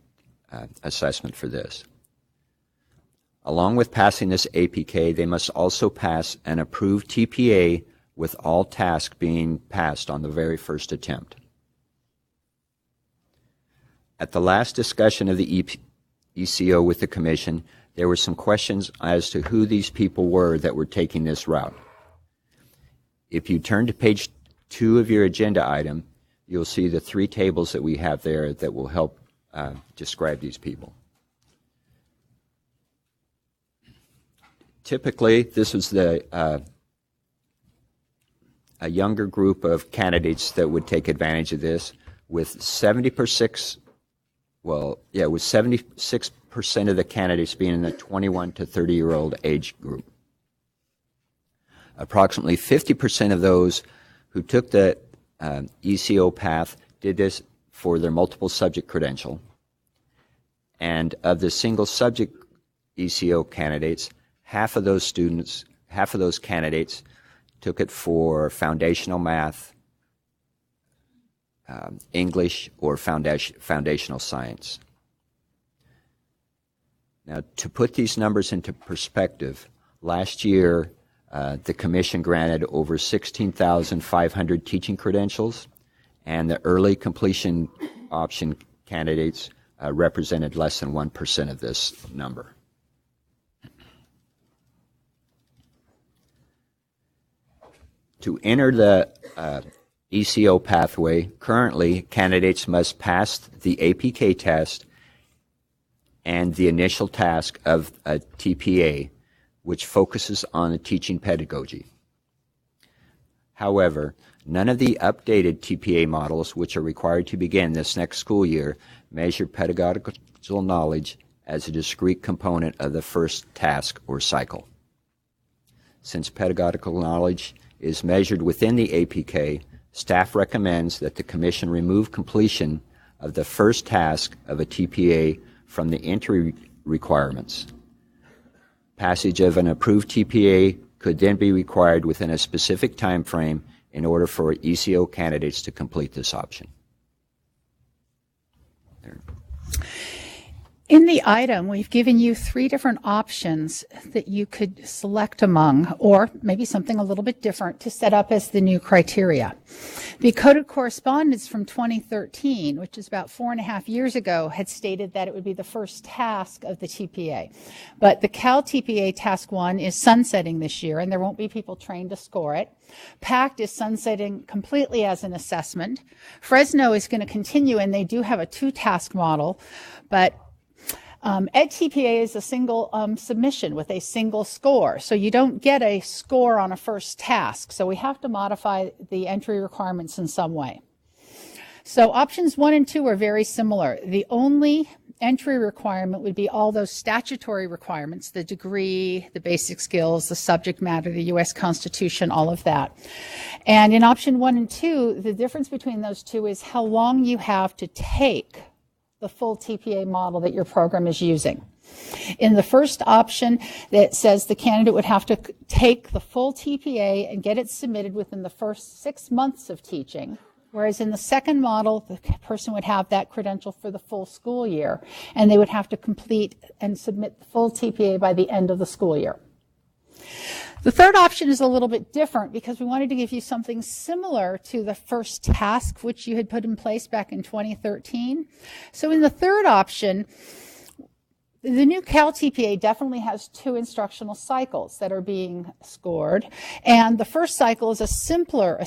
assessment for this. Along with passing this APK, they must also pass an approved TPA with all tasks being passed on the very first attempt. At the last discussion of the ECO with the Commission, there were some questions as to who these people were that were taking this route. If you turn to page 2 of your agenda item, you'll see the 3 tables that we have there that will help describe these people. Typically, this was a younger group of candidates that would take advantage of this, with 76% of the candidates being in the 21 to 30-year-old age group. Approximately 50% of those who took the ECO path did this for their multiple subject credential. And of the single subject ECO candidates, half of those candidates took it for foundational math, English, or foundational science. Now, to put these numbers into perspective, last year the Commission granted over 16,500 teaching credentials, and the early completion option candidates represented less than 1% of this number. To enter the ECO pathway, currently candidates must pass the APK test and the initial task of a TPA, which focuses on the teaching pedagogy. However, none of the updated TPA models, which are required to begin this next school year, measure pedagogical knowledge as a discrete component of the first task or cycle. Since pedagogical knowledge is measured within the APK, staff recommends that the Commission remove completion of the first task of a TPA from the entry requirements. Passage of an approved TPA could then be required within a specific time frame in order for ECO candidates to complete this option. There. In the item, we've given you 3 different options that you could select among, or maybe something a little bit different to set up as the new criteria. The Code of Correspondence from 2013, which is about 4.5 years ago, had stated that it would be the first task of the TPA. But the Cal TPA Task 1 is sunsetting this year, and there won't be people trained to score it. PACT is sunsetting completely as an assessment. Fresno is going to continue, and they do have a 2-task model, but EdTPA is a single submission with a single score, so you don't get a score on a first task, so we have to modify the entry requirements in some way. So options 1 and 2 are very similar. The only entry requirement would be all those statutory requirements, the degree, the basic skills, the subject matter, the U.S. Constitution, all of that. And in option 1 and 2, the difference between those two is how long you have to take the full TPA model that your program is using. In the first option, that says the candidate would have to take the full TPA and get it submitted within the first 6 months of teaching, whereas in the second model, the person would have that credential for the full school year, and they would have to complete and submit the full TPA by the end of the school year. The third option is a little bit different because we wanted to give you something similar to the first task, which you had put in place back in 2013. So in the third option, the new Cal TPA definitely has 2 instructional cycles that are being scored. And the first cycle is a simpler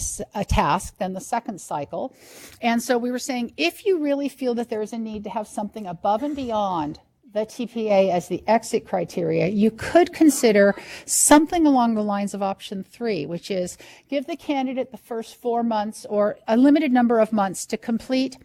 task than the second cycle. And so we were saying, if you really feel that there is a need to have something above and beyond the TPA as the exit criteria, you could consider something along the lines of option 3, which is give the candidate the first 4 months or a limited number of months to complete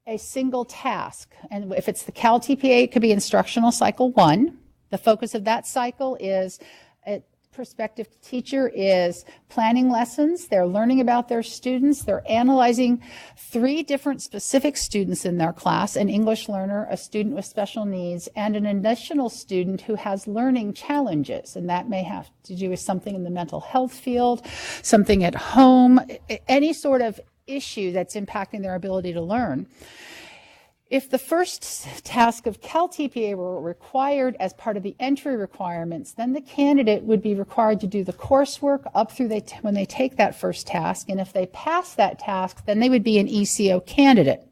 a single task. And if it's the Cal TPA, it could be instructional cycle 1. The focus of that cycle is a prospective teacher is planning lessons. They're learning about their students. They're analyzing 3 different specific students in their class, an English learner, a student with special needs, and an additional student who has learning challenges. And that may have to do with something in the mental health field, something at home, any sort of issue that's impacting their ability to learn. If the first task of Cal TPA were required as part of the entry requirements, then the candidate would be required to do the coursework up through when they take that first task. And if they pass that task, then they would be an ECO candidate.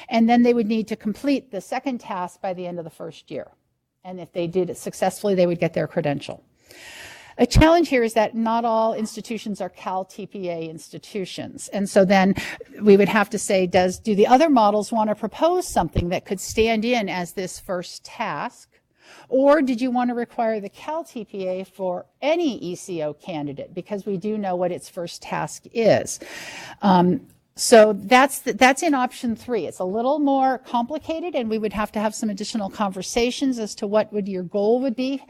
And then they would need to complete the second task by the end of the first year. And if they did it successfully, they would get their credential. A challenge here is that not all institutions are Cal TPA institutions. And so then we would have to say, do the other models want to propose something that could stand in as this first task? Or did you want to require the Cal TPA for any ECO candidate? Because we do know what its first task is. So that's in option 3. It's a little more complicated, and we would have to have some additional conversations as to what your goal would be.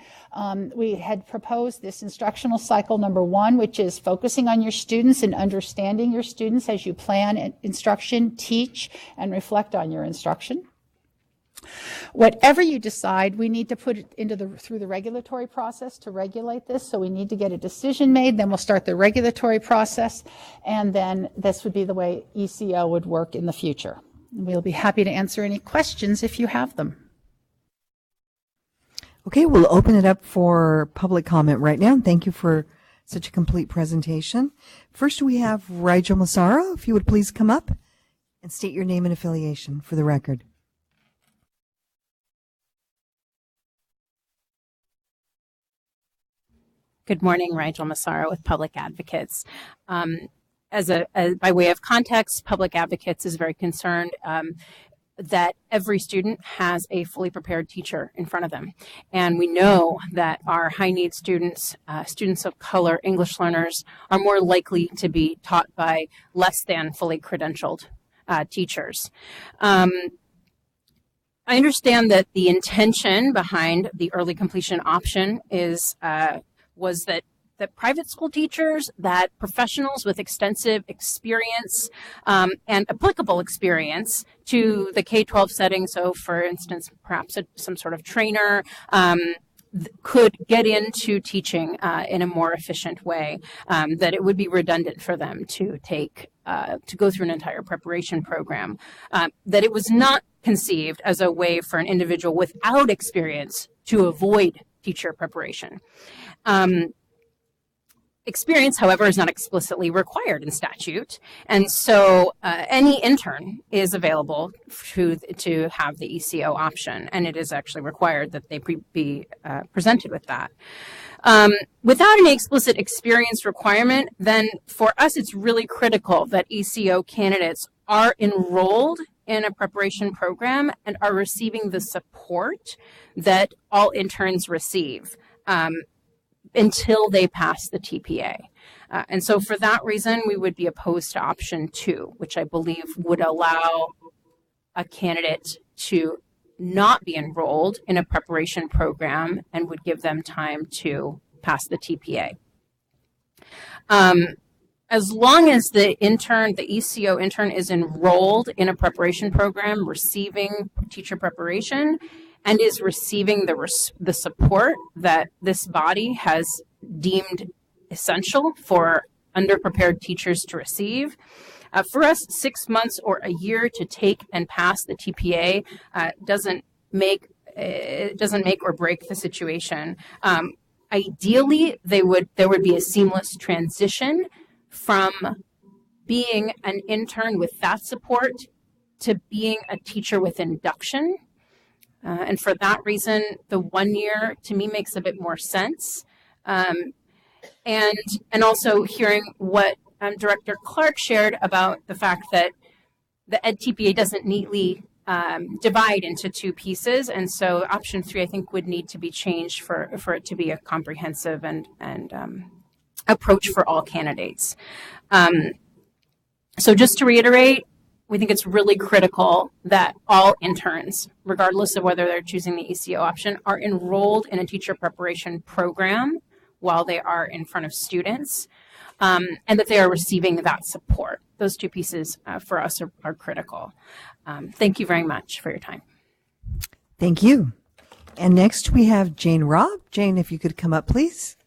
We had proposed this instructional cycle number 1, which is focusing on your students and understanding your students as you plan instruction, teach, and reflect on your instruction. Whatever you decide, we need to put it through the regulatory process to regulate this. So we need to get a decision made, then we'll start the regulatory process, and then this would be the way ECO would work in the future. We'll be happy to answer any questions if you have them. Okay, we'll open it up for public comment right now. Thank you for such a complete presentation. First, we have Rigel Massaro. If you would please come up and state your name and affiliation for the record. Good morning, Rigel Massaro with Public Advocates. By way of context, Public Advocates is very concerned that every student has a fully prepared teacher in front of them. And we know that our high need students, students of color, English learners, are more likely to be taught by less than fully credentialed teachers. I understand that the intention behind the early completion option was that private school teachers, that professionals with extensive experience and applicable experience to the K-12 setting, so for instance, perhaps some sort of trainer, could get into teaching in a more efficient way, that it would be redundant for them to go through an entire preparation program, that it was not conceived as a way for an individual without experience to avoid teacher preparation. Experience, however, is not explicitly required in statute, and so any intern is available to have the ECO option, and it is actually required that they be presented with that. Without any explicit experience requirement, then for us it's really critical that ECO candidates are enrolled in a preparation program and are receiving the support that all interns receive until they pass the TPA. And so for that reason, we would be opposed to option 2, which I believe would allow a candidate to not be enrolled in a preparation program and would give them time to pass the TPA. As long as the ECO intern is enrolled in a preparation program, receiving teacher preparation, and is receiving the support that this body has deemed essential for underprepared teachers to receive. For us, 6 months or a year to take and pass the TPA doesn't make or break the situation. Ideally, there would be a seamless transition from being an intern with that support to being a teacher with induction. And for that reason, the 1 year to me makes a bit more sense. And also hearing what Director Clark shared about the fact that the Ed TPA doesn't neatly divide into 2 pieces. And so option 3, I think, would need to be changed for it to be a comprehensive and approach for all candidates. So just to reiterate, we think it's really critical that all interns, regardless of whether they're choosing the ECO option, are enrolled in a teacher preparation program while they are in front of students, and that they are receiving that support. Those 2 pieces for us are critical. Thank you very much for your time. Thank you. And next we have Jane Robb. Jane, if you could come up, please.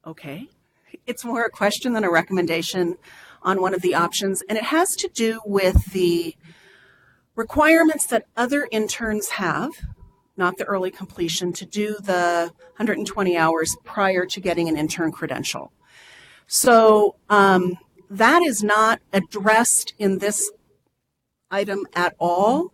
Okay. It's more a question than a recommendation on one of the options, and it has to do with the requirements that other interns have, not the early completion, to do the 120 hours prior to getting an intern credential. So that is not addressed in this item at all,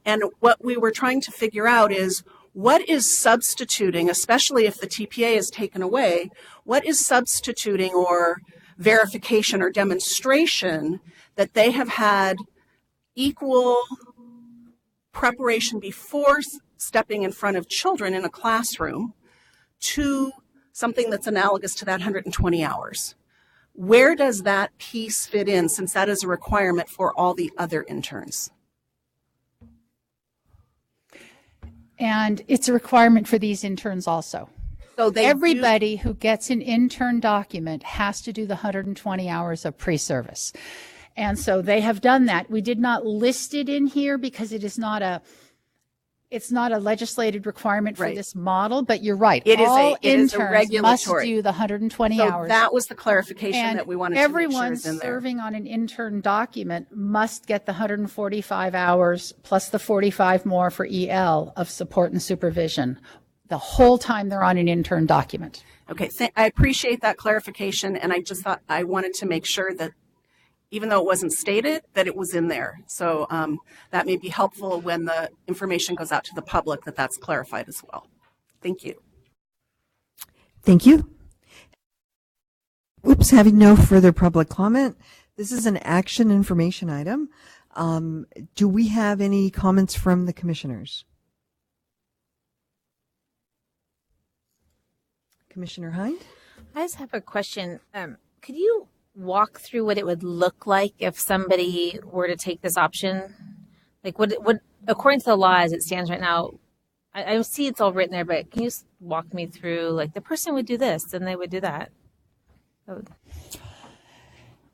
and what we were trying to figure out is what is substituting, especially if the TPA is taken away, what is substituting or verification or demonstration that they have had equal preparation before stepping in front of children in a classroom to something that's analogous to that 120 hours? Where does that piece fit in, since that is a requirement for all the other interns? And it's a requirement for these interns also. So everybody who gets an intern document has to do the 120 hours of pre-service. And so they have done that. We did not list it in here because it is not It's not a legislated requirement for Right. this model, but you're right. It is All it is a interns regulatory. must do the 120 So hours. that was the clarification and that we wanted to make sure everyone is in there. serving on an intern document must get the 145 hours plus the 45 more for EL of support and supervision the whole time they're on an intern document. Okay, I appreciate that clarification, and I just thought I wanted to make sure that even though it wasn't stated, that it was in there. So that may be helpful when the information goes out to the public, that that's clarified as well. Thank you. Thank you. Oops, having no further public comment, this is an action information item. Do we have any comments from the commissioners? Commissioner Hind? I just have a question. Could you walk through what it would look like if somebody were to take this option? Like, what according to the law as it stands right now, I see it's all written there, but can you just walk me through, like, the person would do this and they would do that?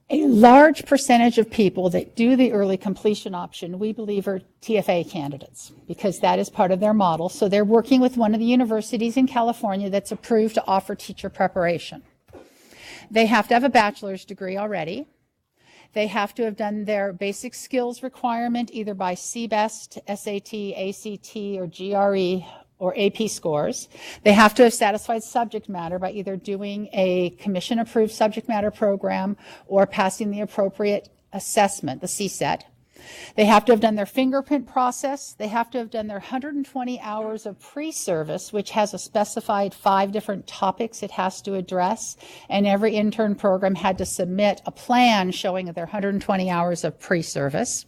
A large percentage of people that do the early completion option, we believe, are TFA candidates because that is part of their model. So they're working with one of the universities in California that's approved to offer teacher preparation. They have to have a bachelor's degree already. They have to have done their basic skills requirement either by CBEST, SAT, ACT, or GRE, or AP scores. They have to have satisfied subject matter by either doing a commission-approved subject matter program or passing the appropriate assessment, the CSET. They have to have done their fingerprint process. They have to have done their 120 hours of pre-service, which has a specified 5 different topics it has to address. And every intern program had to submit a plan showing their 120 hours of pre-service.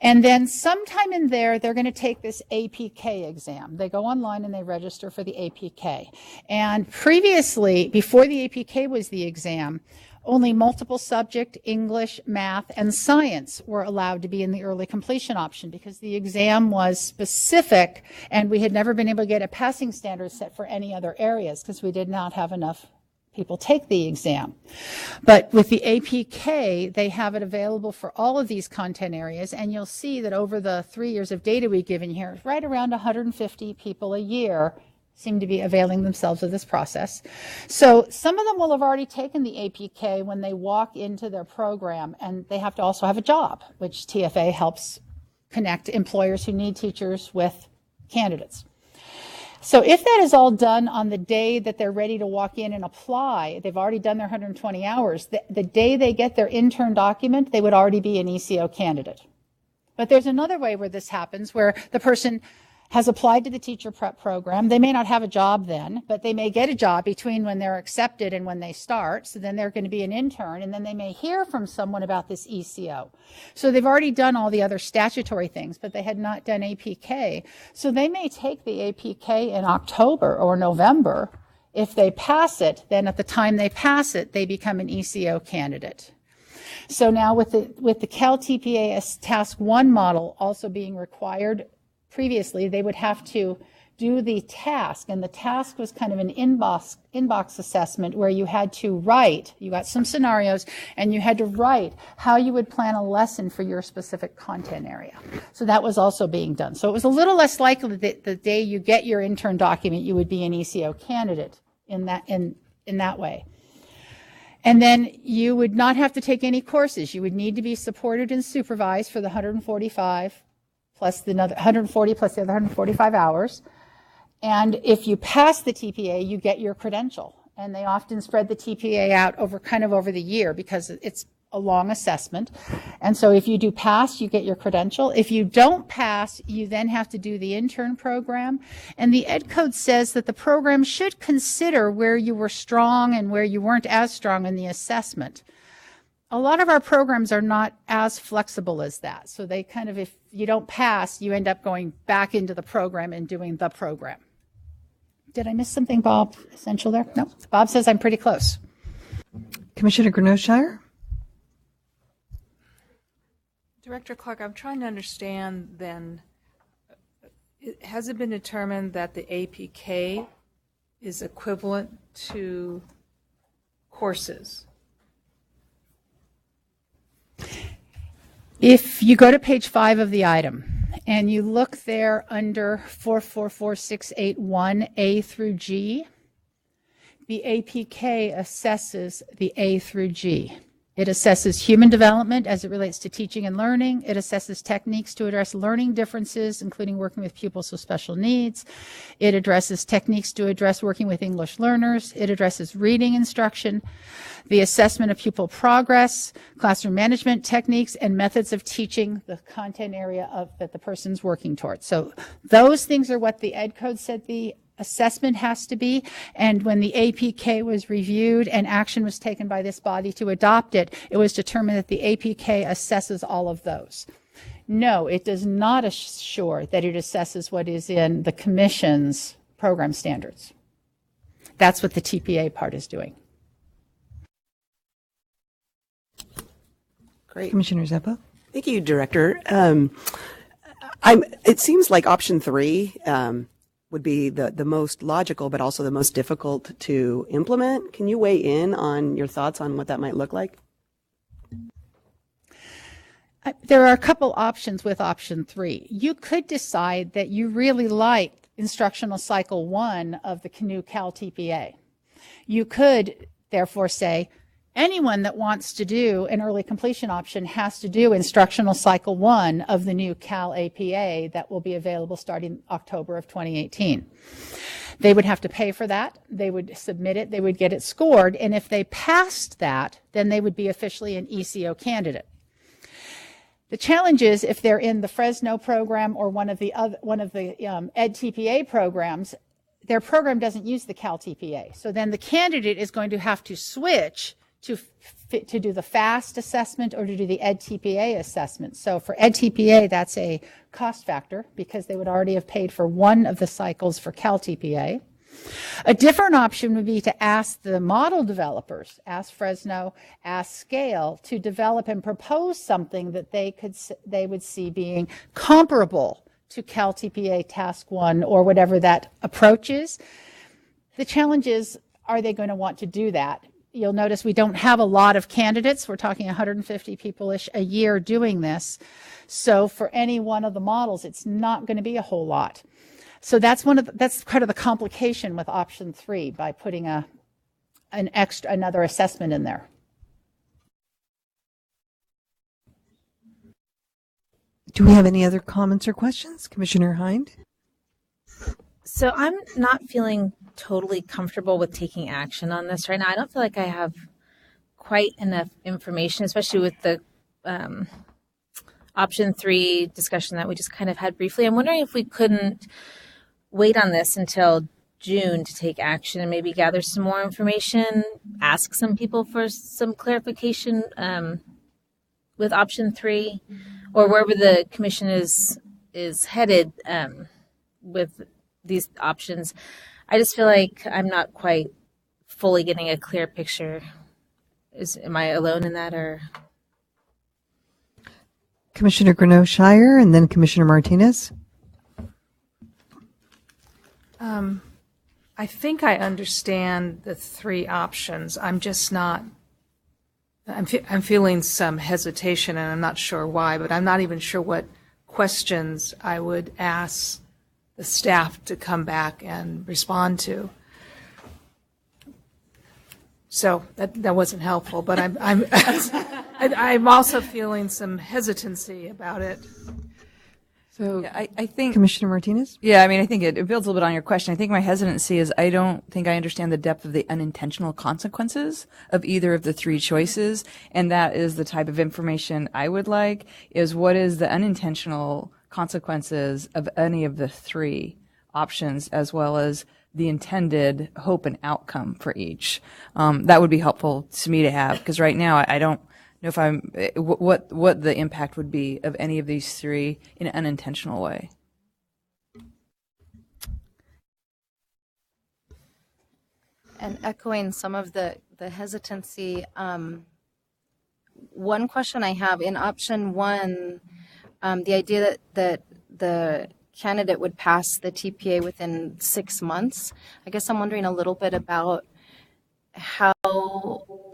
And then sometime in there, they're going to take this APK exam. They go online and they register for the APK. And previously, before the APK was the exam, only multiple subject, English, math, and science were allowed to be in the early completion option because the exam was specific and we had never been able to get a passing standard set for any other areas because we did not have enough people take the exam. But with the APK, they have it available for all of these content areas, and you'll see that over the 3 years of data we've given here, right around 150 people a year seem to be availing themselves of this process. So some of them will have already taken the APK when they walk into their program, and they have to also have a job, which TFA helps connect employers who need teachers with candidates. So if that is all done on the day that they're ready to walk in and apply, they've already done their 120 hours, the day they get their intern document, they would already be an ECO candidate. But there's another way where this happens, where the person has applied to the teacher prep program. They may not have a job then, but they may get a job between when they're accepted and when they start. So then they're going to be an intern, and then they may hear from someone about this ECO. So they've already done all the other statutory things, but they had not done APK. So they may take the APK in October or November. If they pass it, then at the time they pass it, they become an ECO candidate. So now with the Cal TPA Task 1 model also being required, previously, they would have to do the task, and the task was kind of an inbox assessment where you had to write, you got some scenarios, and you had to write how you would plan a lesson for your specific content area. So that was also being done. So it was a little less likely that the day you get your intern document, you would be an ECO candidate in that way. And then you would not have to take any courses. You would need to be supported and supervised for the 145 plus the other 140 plus the other 145 hours. And if you pass the TPA, you get your credential. And they often spread the TPA out over the year because it's a long assessment. And so if you do pass, you get your credential. If you don't pass, you then have to do the intern program. And the Ed Code says that the program should consider where you were strong and where you weren't as strong in the assessment. A lot of our programs are not as flexible as that. So they kind of, if you don't pass, you end up going back into the program and doing the program. Did I miss something, Bob? Essential there? No. Bob says I'm pretty close. Commissioner Grenoshire? Director Clark, I'm trying to understand then, has it been determined that the APK is equivalent to courses? If you go to page 5 of the item, and you look there under 444681A through G, the APK assesses the A through G. It assesses human development as it relates to teaching and learning. It assesses techniques to address learning differences, including working with pupils with special needs. It addresses techniques to address working with English learners. It addresses reading instruction, the assessment of pupil progress, classroom management techniques, and methods of teaching the content area that the person's working towards. So those things are what the Ed Code said the assessment has to be, and when the APK was reviewed and action was taken by this body to adopt it, it was determined that the APK assesses all of those. No, it does not assure that it assesses what is in the Commission's program standards. That's what the TPA part is doing. Great. Commissioner Zeppo? Thank you, Director. It seems like option 3 would be the most logical, but also the most difficult to implement. Can you weigh in on your thoughts on what that might look like? There are a couple options with option 3. You could decide that you really like instructional cycle 1 of the Canoe Cal TPA. You could therefore say, anyone that wants to do an early completion option has to do instructional cycle 1 of the new Cal APA that will be available starting October of 2018. They would have to pay for that. They would submit it. They would get it scored. And if they passed that, then they would be officially an ECO candidate. The challenge is if they're in the Fresno program or one of the Ed TPA programs, their program doesn't use the Cal TPA. So then the candidate is going to have to switch to do the FAST assessment or to do the Ed TPA assessment. So for Ed TPA, that's a cost factor because they would already have paid for one of the cycles for Cal TPA. A different option would be to ask the model developers, ask Fresno, ask Scale, to develop and propose something that they would see being comparable to Cal TPA Task 1 or whatever that approach is. The challenge is, are they going to want to do that? You'll notice we don't have a lot of candidates. We're talking 150 people-ish a year doing this. So for any one of the models, it's not going to be a whole lot. So that's kind of the complication with option 3 by putting another assessment in there. Do we have any other comments or questions? Commissioner Hind? So I'm not feeling totally comfortable with taking action on this right now. I don't feel like I have quite enough information, especially with the option 3 discussion that we just kind of had briefly. I'm wondering if we couldn't wait on this until June to take action and maybe gather some more information, ask some people for some clarification with option 3 or wherever the commission is headed with these options. I just feel like I'm not quite fully getting a clear picture. Am I alone in that, or? Commissioner Greneau-Shire and then Commissioner Martinez. I think I understand the 3 options. I'm just not. I'm feeling some hesitation, and I'm not sure why. But I'm not even sure what questions I would ask the staff to come back and respond to. So that wasn't helpful, but I'm also feeling some hesitancy about it. So yeah, I think Commissioner Martinez? Yeah, I mean, I think it builds a little bit on your question. I think my hesitancy is I don't think I understand the depth of the unintentional consequences of either of the 3 choices, and that is the type of information I would like, is what is the unintentional consequences of any of the 3 options, as well as the intended hope and outcome for each. That would be helpful to me to have, because right now I don't know if what the impact would be of any of these 3 in an unintentional way. And echoing some of the hesitancy, one question I have in option 1, the idea that the candidate would pass the TPA within 6 months. I guess I'm wondering a little bit about how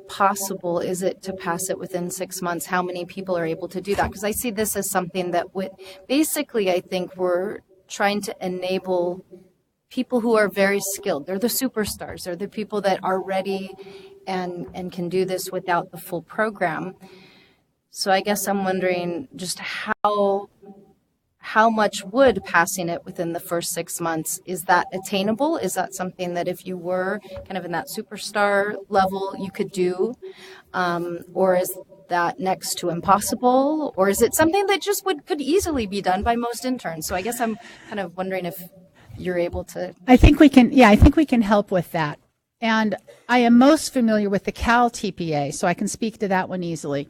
possible is it to pass it within 6 months? How many people are able to do that? Because I see this as something that would basically, I think we're trying to enable people who are very skilled. They're the superstars. They're the people that are ready and can do this without the full program. So I guess I'm wondering just how much would passing it within the first 6 months, is that attainable? Is that something that if you were kind of in that superstar level, you could do? Or is that next to impossible? Or is it something that just could easily be done by most interns? So I guess I'm kind of wondering if you're able to. I think we can help with that. And I am most familiar with the Cal TPA, so I can speak to that one easily.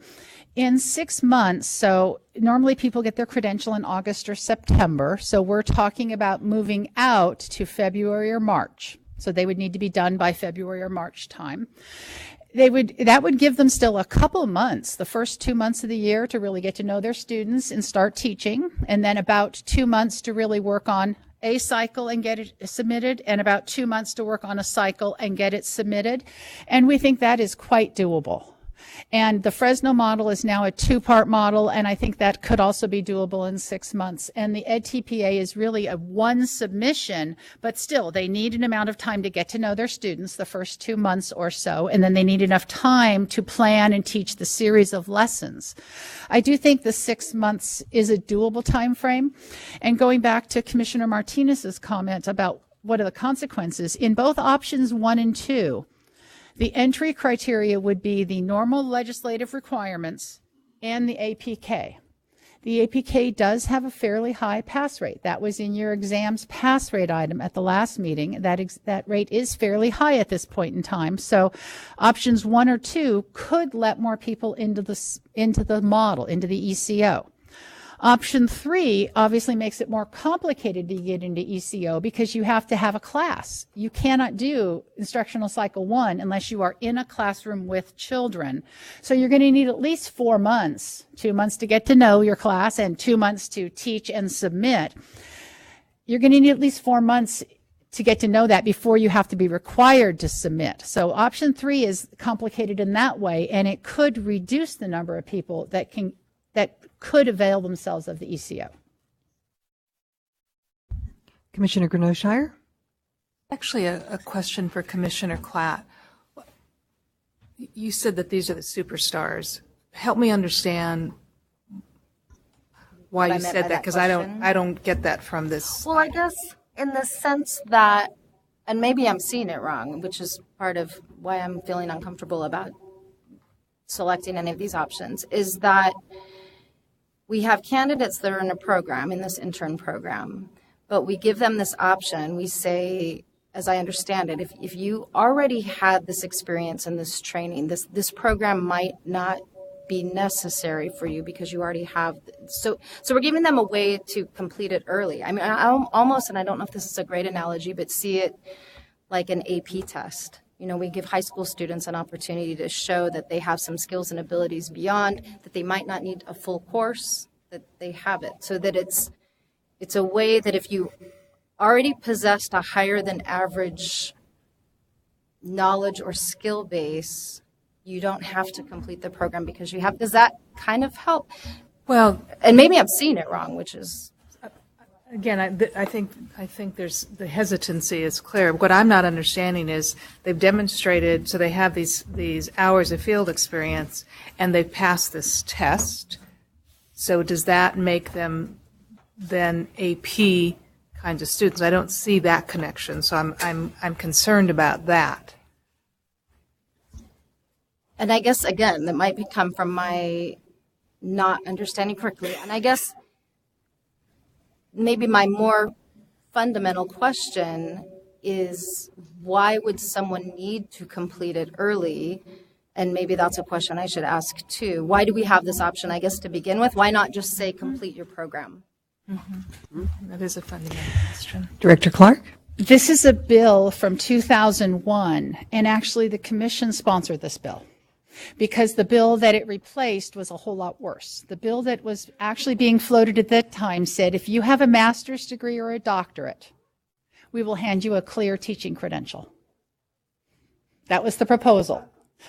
In 6 months, so normally people get their credential in August or September, so we're talking about moving out to February or March. So they would need to be done by February or March time. That would give them still a couple months, the first 2 months of the year, to really get to know their students and start teaching, and then about 2 months to really work on a cycle and get it submitted, and about 2 months to work on a cycle and get it submitted. And we think that is quite doable. And the Fresno model is now a 2-part model, and I think that could also be doable in 6 months. And the EdTPA is really a one submission, but still they need an amount of time to get to know their students the first 2 months or so, and then they need enough time to plan and teach the series of lessons. I do think the 6 months is a doable time frame. And going back to Commissioner Martinez's comment about what are the consequences, in both options 1 and 2, the entry criteria would be the normal legislative requirements and the APK. The APK does have a fairly high pass rate. That was in your exams pass rate item at the last meeting. That rate is fairly high at this point in time. So options 1 or 2 could let more people into the model, into the ECO. Option 3 obviously makes it more complicated to get into ECO because you have to have a class. You cannot do instructional cycle 1 unless you are in a classroom with children. So you're going to need at least 4 months, 2 months to get to know your class and 2 months to teach and submit. You're going to need at least 4 months to get to know that before you have to be required to submit. So option 3 is complicated in that way, and it could reduce the number of people that could avail themselves of the ECO. Commissioner Grenoshire? Actually, a question for Commissioner Klatt. You said that these are the superstars. Help me understand why you said that, because I don't get that from this. Well, I guess in the sense that, and maybe I'm seeing it wrong, which is part of why I'm feeling uncomfortable about selecting any of these options, is that we have candidates that are in a program, in this intern program, but we give them this option. We say, as I understand it, if you already had this experience and this training, this program might not be necessary for you because you already have. So we're giving them a way to complete it early. I mean, I almost, and I don't know if this is a great analogy, but see it like an AP test. You know, we give high school students an opportunity to show that they have some skills and abilities beyond, that they might not need a full course, that they have it. So that it's a way that if you already possessed a higher than average knowledge or skill base, you don't have to complete the program because you have. Does that kind of help? Well, and maybe I'm seeing it wrong, which is. Again, I think there's the hesitancy is clear. What I'm not understanding is they've demonstrated, so they have these hours of field experience, and they've passed this test. So does that make them then AP kinds of students? I don't see that connection, so I'm concerned about that. And I guess again, that might come from my not understanding correctly, and I guess. Maybe my more fundamental question is, why would someone need to complete it early? And maybe that's a question I should ask too. Why do we have this option, I guess, to begin with? Why not just say complete your program? Mm-hmm. That is a fundamental question. Director Clark? This is a bill from 2001, and actually the commission sponsored this bill, because the bill that it replaced was a whole lot worse. The bill that was actually being floated at that time said, if you have a master's degree or a doctorate, we will hand you a clear teaching credential. That was the proposal.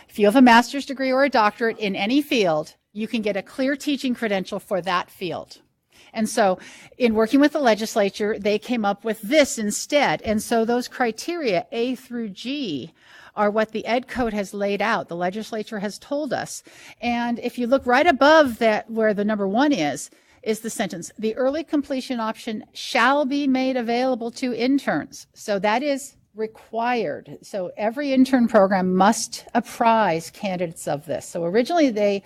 If you have a master's degree or a doctorate in any field, you can get a clear teaching credential for that field. And so in working with the legislature, they came up with this instead. And so those criteria, A through G, are what the Ed Code has laid out. The legislature has told us. And if you look right above that, where the number 1 is the sentence, the early completion option shall be made available to interns. So that is required. So every intern program must apprise candidates of this. So originally they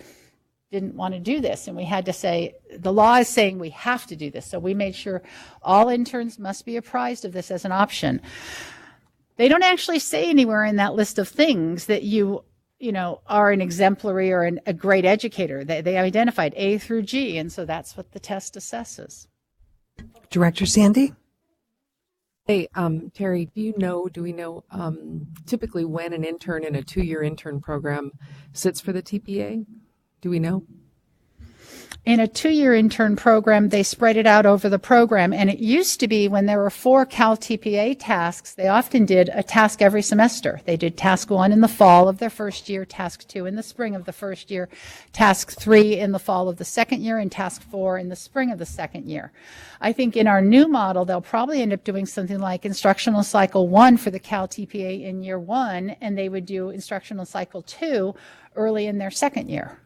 didn't want to do this, and we had to say, the law is saying we have to do this. So we made sure all interns must be apprised of this as an option. They don't actually say anywhere in that list of things that you are an exemplary or a great educator. They identified A through G, and so that's what the test assesses. Director Sandy? Hey, Terry, do we know typically when an intern in a 2-year intern program sits for the TPA? Do we know? In a 2-year intern program, they spread it out over the program. And it used to be when there were 4 Cal TPA tasks, they often did a task every semester. They did task 1 in the fall of their first year, task 2 in the spring of the first year, task 3 in the fall of the second year, and task 4 in the spring of the second year. I think in our new model, they'll probably end up doing something like instructional cycle 1 for the Cal TPA in year 1, and they would do instructional cycle 2 early in their second year.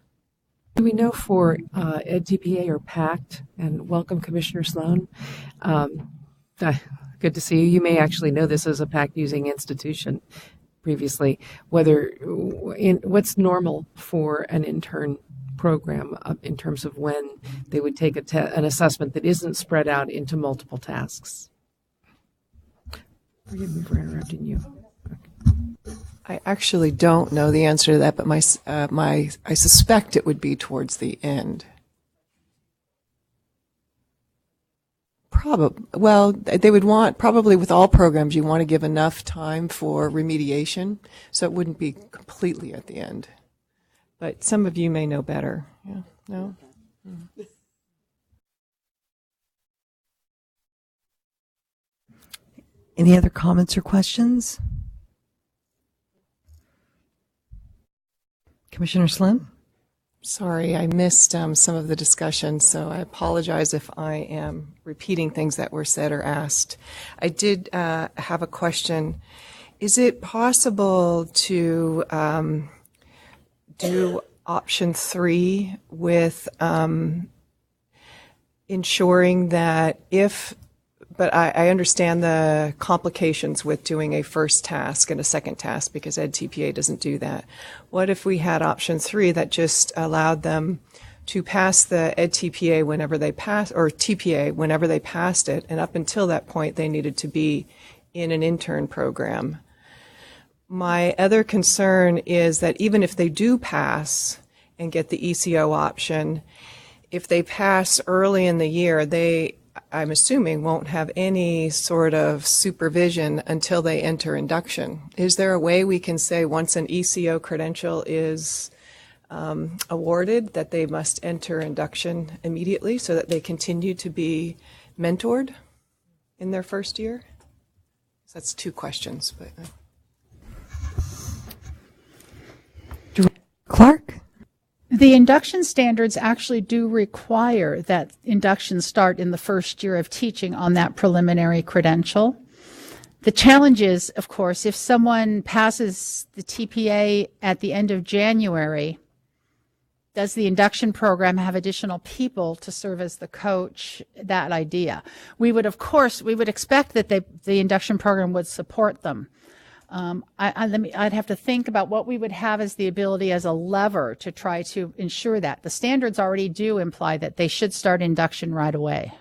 Do we know for Ed TPA or PACT, and welcome Commissioner Sloan. Good to see you. You may actually know this as a PACT using institution previously, what's normal for an intern program in terms of when they would take an assessment that isn't spread out into multiple tasks. Forgive me for interrupting you. I actually don't know the answer to that, but I suspect it would be towards the end. Well, they would want, probably with all programs, you want to give enough time for remediation, so it wouldn't be completely at the end. But some of you may know better. Yeah, no? Any other comments or questions? Commissioner Slim? Sorry, I missed some of the discussion, so I apologize if I am repeating things that were said or asked. I did have a question. Is it possible to do option 3 with ensuring that but I understand the complications with doing a first task and a second task because Ed TPA doesn't do that. What if we had option 3 that just allowed them to pass the Ed TPA whenever they pass, or TPA whenever they passed it, and up until that point they needed to be in an intern program? My other concern is that even if they do pass and get the ECO option, if they pass early in the year, I'm assuming, won't have any sort of supervision until they enter induction. Is there a way we can say once an ECO credential is awarded that they must enter induction immediately so that they continue to be mentored in their first year? So that's 2 questions. But Clark? The induction standards actually do require that induction start in the first year of teaching on that preliminary credential. The challenge is, of course, if someone passes the TPA at the end of January, does the induction program have additional people to serve as the coach? That idea. We would expect that the induction program would support them. I'd have to think about what we would have as the ability as a lever to try to ensure that. The standards already do imply that they should start induction right away.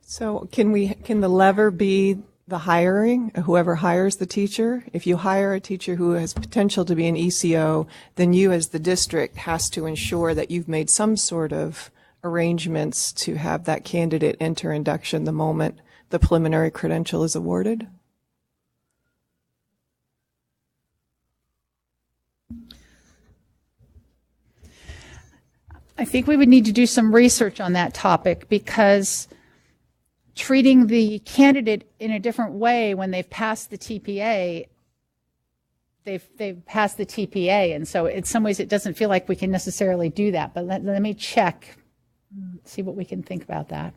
So can the lever be the hiring, whoever hires the teacher? If you hire a teacher who has potential to be an ECO, then you as the district has to ensure that you've made some sort of arrangements to have that candidate enter induction the moment the preliminary credential is awarded? I think we would need to do some research on that topic, because treating the candidate in a different way when they've passed the TPA they've passed the TPA, and so in some ways it doesn't feel like we can necessarily do that. But let me check, see what we can think about that.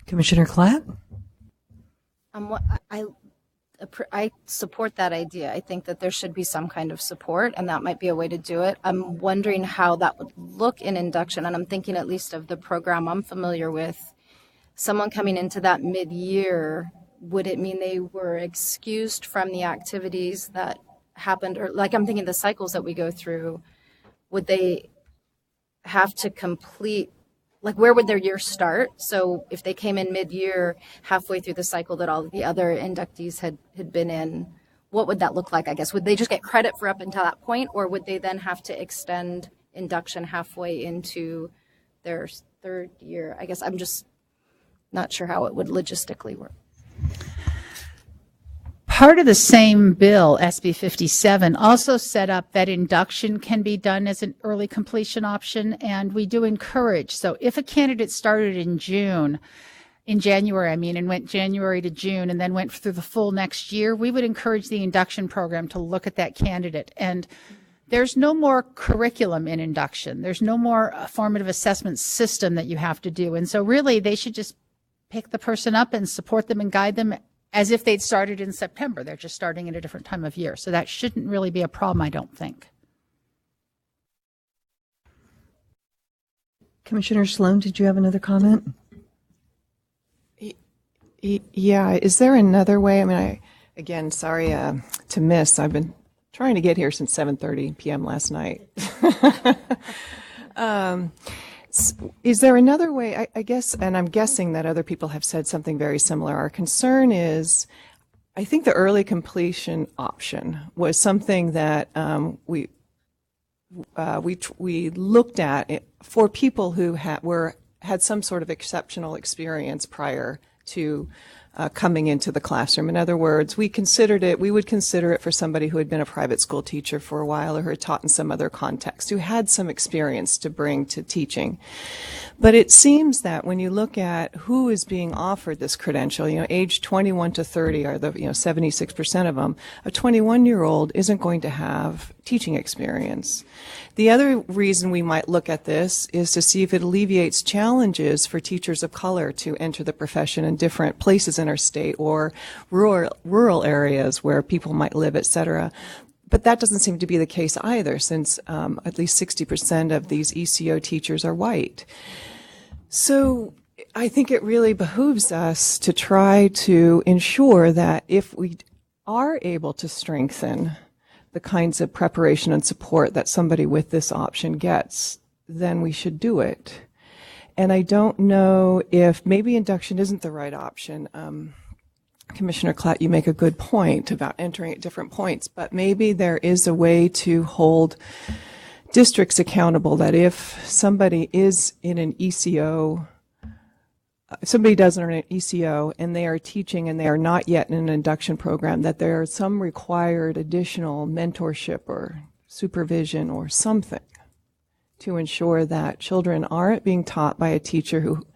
Commissioner Klatt? I support that idea. I think that there should be some kind of support, and that might be a way to do it. I'm wondering how that would look in induction, and I'm thinking at least of the program I'm familiar with. Someone coming into that mid-year, would it mean they were excused from the activities that happened? Or like I'm thinking the cycles that we go through, would they have to complete, like where would their year start? So if they came in mid-year, halfway through the cycle that all of the other inductees had been in, what would that look like, I guess? Would they just get credit for up until that point, or would they then have to extend induction halfway into their third year? I guess I'm just not sure how it would logistically work. Part of the same bill, SB 57, also set up that induction can be done as an early completion option, and we do encourage. So if a candidate started in January, and went January to June and then went through the full next year, we would encourage the induction program to look at that candidate. And there's no more curriculum in induction. There's no more formative assessment system that you have to do. And so really they should just pick the person up and support them and guide them as if they'd started in September. They're just starting at a different time of year. So that shouldn't really be a problem, I don't think. Commissioner Sloan, did you have another comment? Yeah, is there another way? Again, sorry to miss. I've been trying to get here since 7:30 p.m. last night. Is there another way? I guess, and I'm guessing that other people have said something very similar. Our concern is, I think the early completion option was something that we looked at for people who had some sort of exceptional experience prior to coming into the classroom. In other words, we would consider it for somebody who had been a private school teacher for a while or who had taught in some other context, who had some experience to bring to teaching. But it seems that when you look at who is being offered this credential, age 21 to 30 are the 76% of them. A 21-year-old isn't going to have teaching experience. The other reason we might look at this is to see if it alleviates challenges for teachers of color to enter the profession in different places in our state or rural areas where people might live, et cetera. But that doesn't seem to be the case either, since at least 60% of these ECO teachers are white. So I think it really behooves us to try to ensure that if we are able to strengthen the kinds of preparation and support that somebody with this option gets, then we should do it. And I don't know if maybe induction isn't the right option. Commissioner Klatt, you make a good point about entering at different points, but maybe there is a way to hold districts accountable that if somebody is in an ECO, if somebody does earn an ECO and they are teaching and they are not yet in an induction program, that there is some required additional mentorship or supervision or something to ensure that children aren't being taught by a teacher who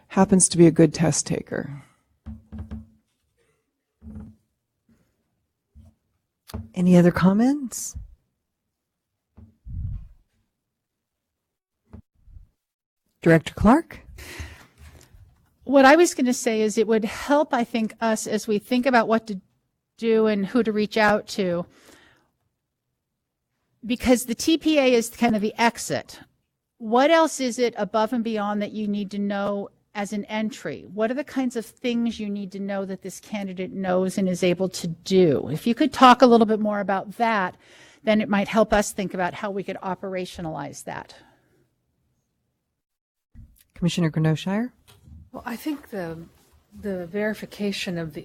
happens to be a good test taker. Any other comments? Director Clark? What I was going to say is it would help, I think, us as we think about what to do and who to reach out to, because the TPA is kind of the exit. What else is it above and beyond that you need to know as an entry? What are the kinds of things you need to know that this candidate knows and is able to do? If you could talk a little bit more about that, then it might help us think about how we could operationalize that. Commissioner Grenoshire? Well, I think the verification of the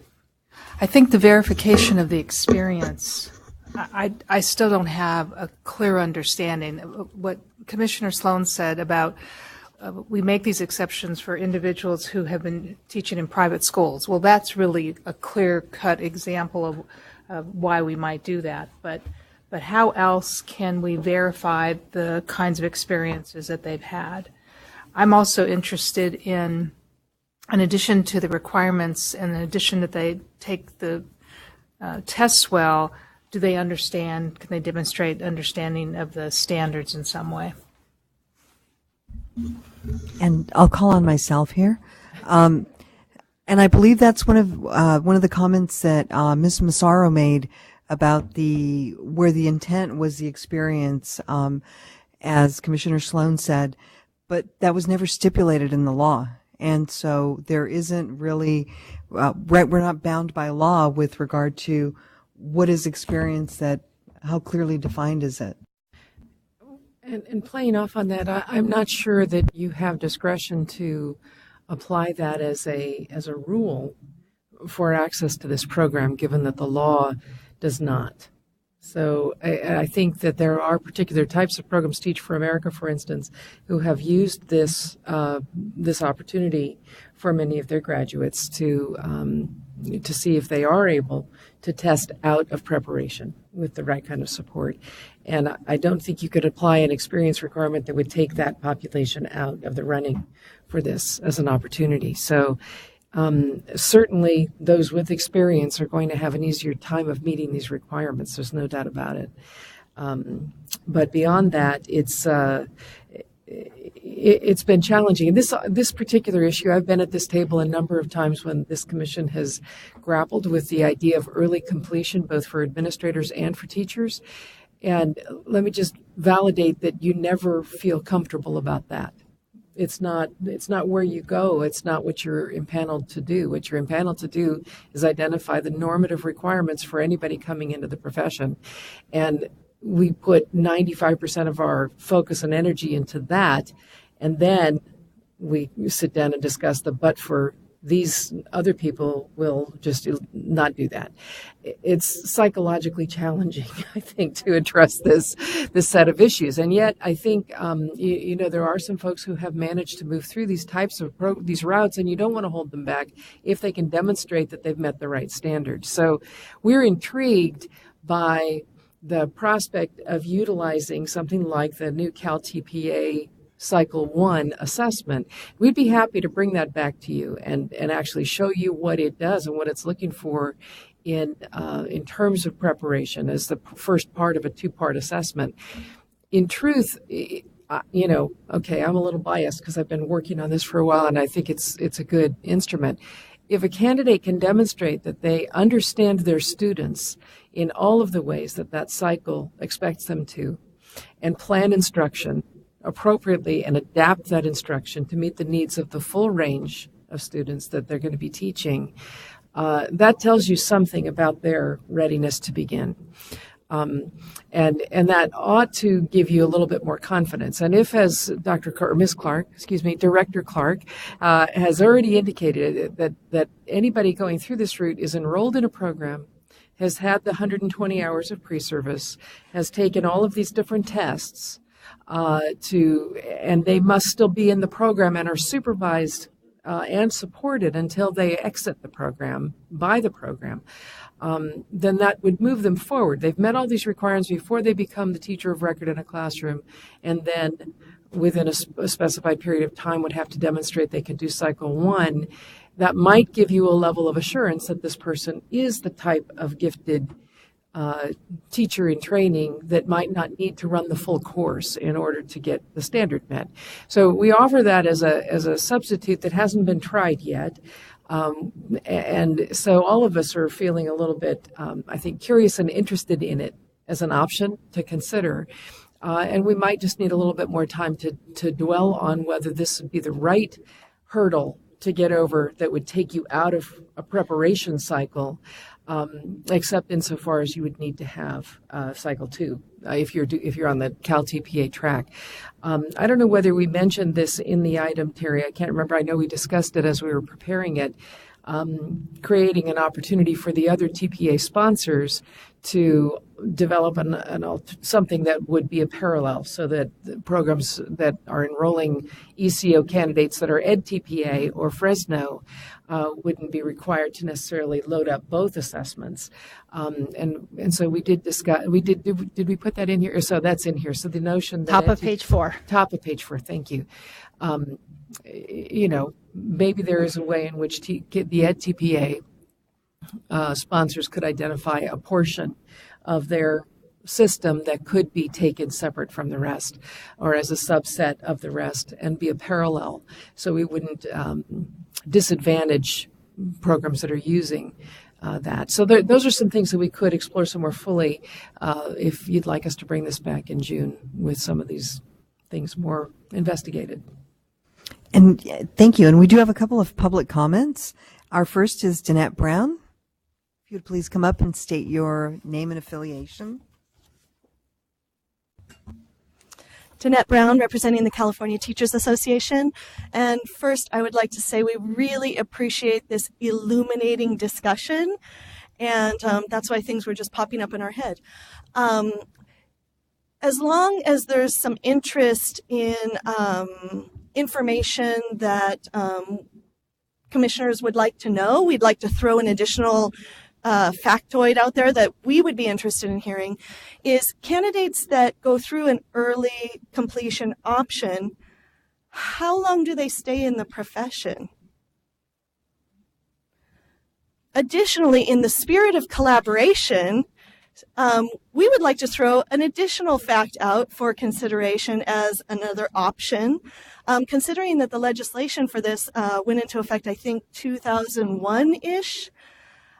experience, I still don't have a clear understanding. What Commissioner Sloan said about we make these exceptions for individuals who have been teaching in private schools. Well, that's really a clear-cut example of why we might do that. But how else can we verify the kinds of experiences that they've had? I'm also interested in addition to the requirements and in addition that they take the tests well, do they understand? Can they demonstrate understanding of the standards in some way? And I'll call on myself here. And I believe that's one of the comments that Ms. Massaro made about where the intent was the experience, as Commissioner Sloan said, but that was never stipulated in the law. And so there isn't really, we're not bound by law with regard to what is experience, that how clearly defined is it? And playing off on that, I'm not sure that you have discretion to apply that as a rule for access to this program, given that the law does not. So I think that there are particular types of programs, Teach for America, for instance, who have used this opportunity for many of their graduates to see if they are able to test out of preparation with the right kind of support. And I don't think you could apply an experience requirement that would take that population out of the running for this as an opportunity. So certainly those with experience are going to have an easier time of meeting these requirements. There's no doubt about it. But beyond that, it's been challenging. This particular issue, I've been at this table a number of times when this commission has grappled with the idea of early completion, both for administrators and for teachers. And let me just validate that you never feel comfortable about that. It's not where you go. It's not what you're impaneled to do. What you're impaneled to do is identify the normative requirements for anybody coming into the profession. And we put 95% of our focus and energy into that. And then we sit down and discuss but for these other people will just not do that. It's psychologically challenging, I think, to address this set of issues. And yet, I think, there are some folks who have managed to move through these types of these routes, and you don't want to hold them back if they can demonstrate that they've met the right standards. So we're intrigued by the prospect of utilizing something like the new Cal TPA Cycle 1 assessment. We'd be happy to bring that back to you and actually show you what it does and what it's looking for in terms of preparation as the first part of a two-part assessment. In truth, okay, I'm a little biased because I've been working on this for a while, and I think it's a good instrument. If a candidate can demonstrate that they understand their students in all of the ways that cycle expects them to, and plan instruction appropriately and adapt that instruction to meet the needs of the full range of students that they're going to be teaching, that tells you something about their readiness to begin. And that ought to give you a little bit more confidence. And if, as Director Clark has already indicated that anybody going through this route is enrolled in a program, has had the 120 hours of pre-service, has taken all of these different tests, and they must still be in the program and are supervised and supported until they exit the program, by the program, then that would move them forward. They've met all these requirements before they become the teacher of record in a classroom, and then within a specified period of time would have to demonstrate they can do Cycle 1. That might give you a level of assurance that this person is the type of gifted teacher in training that might not need to run the full course in order to get the standard met. So we offer that as a substitute that hasn't been tried yet. And so all of us are feeling a little bit, I think, curious and interested in it as an option to consider. And we might just need a little bit more time to dwell on whether this would be the right hurdle to get over that would take you out of a preparation cycle, except insofar as you would need to have Cycle 2 if you're on the Cal TPA track. I don't know whether we mentioned this in the item, Terry. I can't remember. I know we discussed it as we were preparing it, creating an opportunity for the other TPA sponsors to develop something that would be a parallel, so that the programs that are enrolling ECO candidates that are EdTPA or Fresno wouldn't be required to necessarily load up both assessments. And so we did discuss. Did we put that in here? So that's in here. So the notion that top of page 4. Top of page 4. Thank you. Maybe there is a way in which the EdTPA sponsors could identify a portion of their system that could be taken separate from the rest or as a subset of the rest and be a parallel. So we wouldn't disadvantage programs that are using that. So those are some things that we could explore some more fully if you'd like us to bring this back in June with some of these things more investigated. And thank you. And we do have a couple of public comments. Our first is Danette Brown. If you would please come up and state your name and affiliation. Danette Brown, representing the California Teachers Association. And first, I would like to say we really appreciate this illuminating discussion. And that's why things were just popping up in our head. As long as there's some interest in information that commissioners would like to know, we'd like to throw an additional factoid out there that we would be interested in hearing is candidates that go through an early completion option, how long do they stay in the profession? Additionally, in the spirit of collaboration, we would like to throw an additional fact out for consideration as another option, considering that the legislation for this went into effect, I think, 2001-ish.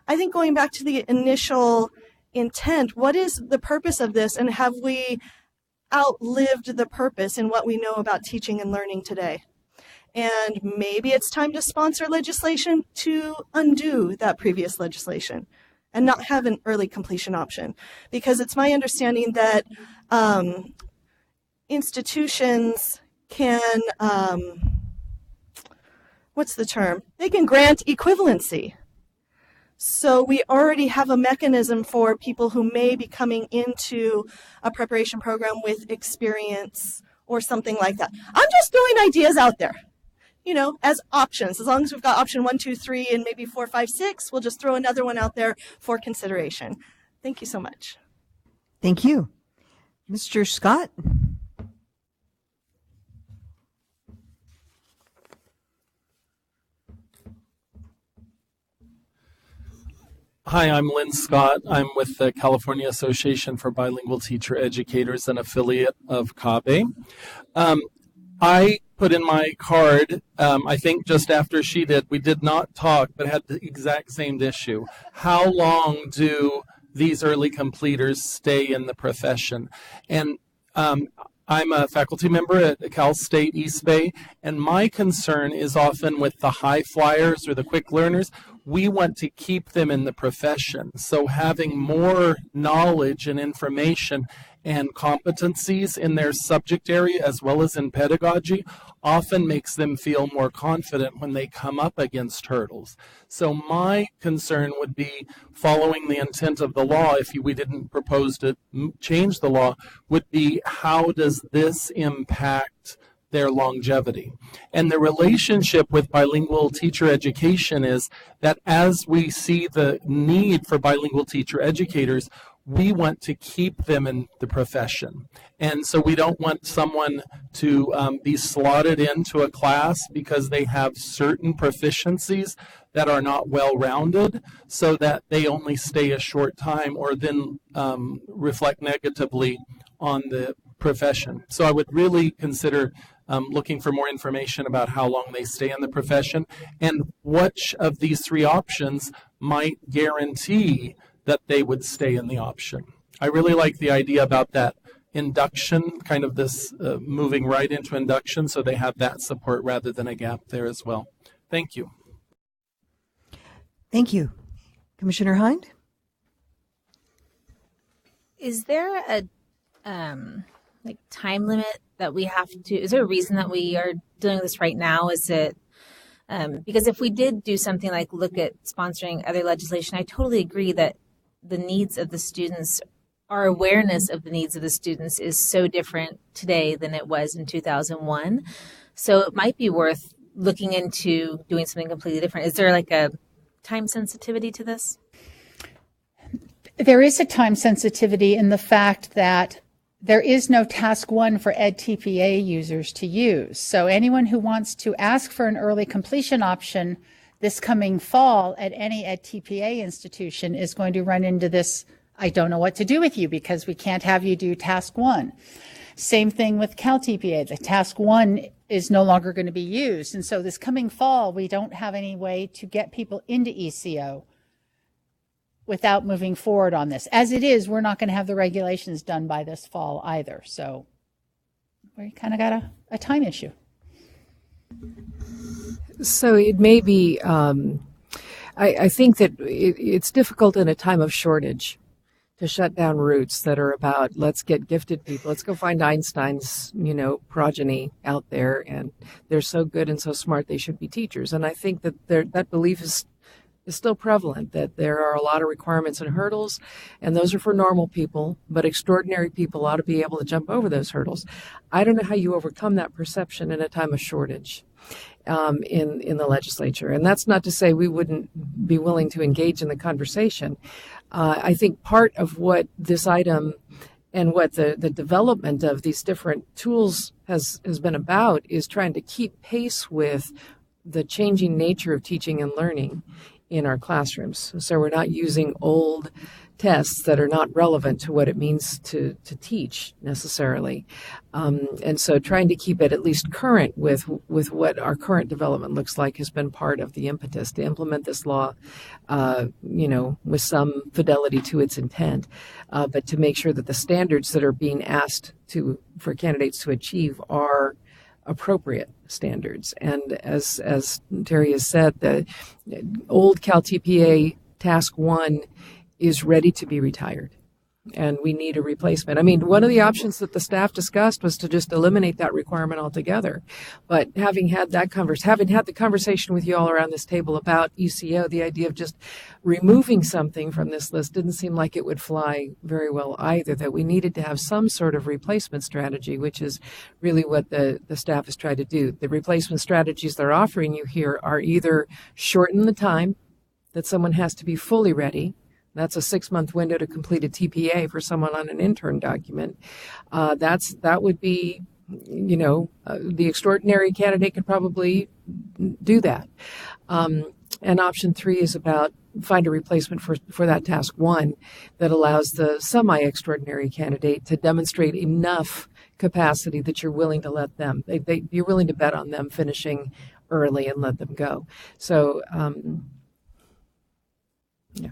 I think going back to the initial intent, what is the purpose of this, and have we outlived the purpose in what we know about teaching and learning today? And maybe it's time to sponsor legislation to undo that previous legislation and not have an early completion option. Because it's my understanding that institutions can, what's the term? They can grant equivalency. So we already have a mechanism for people who may be coming into a preparation program with experience or something like that. I'm just throwing ideas out there, you know, as options. As long as we've got option 1, 2, 3, and maybe 4, 5, 6, we'll just throw another one out there for consideration. Thank you so much. Thank you. Mr. Scott? Hi, I'm Lynn Scott. I'm with the California Association for Bilingual Teacher Educators, an affiliate of CABE. I put in my card, I think just after she did, we did not talk, but had the exact same issue. How long do these early completers stay in the profession? And I'm a faculty member at Cal State East Bay, and my concern is often with the high flyers or the quick learners. We want to keep them in the profession. So having more knowledge and information and competencies in their subject area as well as in pedagogy often makes them feel more confident when they come up against hurdles. So my concern would be, following the intent of the law, if we didn't propose to change the law, would be how does this impact their longevity? And the relationship with bilingual teacher education is that as we see the need for bilingual teacher educators, we want to keep them in the profession. And so we don't want someone to be slotted into a class because they have certain proficiencies that are not well-rounded, so that they only stay a short time or then reflect negatively on the profession. So I would really consider looking for more information about how long they stay in the profession and which of these three options might guarantee that they would stay in the option. I really like the idea about that induction, kind of this moving right into induction, so they have that support rather than a gap there as well. Thank you. Thank you. Commissioner Hind? Is there a time limit that we have to, is there a reason that we are doing this right now? Is it, because if we did do something like look at sponsoring other legislation, I totally agree that the needs of the students, our awareness of the needs of the students is so different today than it was in 2001. So it might be worth looking into doing something completely different. Is there like a time sensitivity to this? There is a time sensitivity in the fact that there is no task one for EdTPA users to use. So anyone who wants to ask for an early completion option, this coming fall at any TPA institution is going to run into this, I don't know what to do with you because we can't have you do task 1. Same thing with Cal TPA. The task 1 is no longer going to be used. And so this coming fall, we don't have any way to get people into ECO without moving forward on this. As it is, we're not going to have the regulations done by this fall either. So we kind of got a time issue. So it may be, I think that it's difficult in a time of shortage to shut down routes that are about, let's get gifted people. Let's go find Einstein's, progeny out there, and they're so good and so smart they should be teachers. And I think that that belief is still prevalent, that there are a lot of requirements and hurdles, and those are for normal people, but extraordinary people ought to be able to jump over those hurdles. I don't know how you overcome that perception in a time of shortage in the legislature. And that's not to say we wouldn't be willing to engage in the conversation. I think part of what this item and what the development of these different tools has been about is trying to keep pace with the changing nature of teaching and learning in our classrooms. So we're not using old tests that are not relevant to what it means to teach necessarily. And so trying to keep it at least current with what our current development looks like has been part of the impetus to implement this law, with some fidelity to its intent, but to make sure that the standards that are being asked for candidates to achieve are appropriate standards. And as Terry has said, the old Cal TPA Task 1 is ready to be retired, and we need a replacement. I mean, one of the options that the staff discussed was to just eliminate that requirement altogether. But having had the conversation with you all around this table about ECO, the idea of just removing something from this list didn't seem like it would fly very well either, that we needed to have some sort of replacement strategy, which is really what the staff has tried to do. The replacement strategies they're offering you here are either shorten the time that someone has to be fully ready. That's a 6-month window to complete a TPA for someone on an intern document. That would be, the extraordinary candidate could probably do that. And option 3 is about find a replacement for that task 1 that allows the semi-extraordinary candidate to demonstrate enough capacity that you're willing to let them, you're willing to bet on them finishing early and let them go. So, yeah.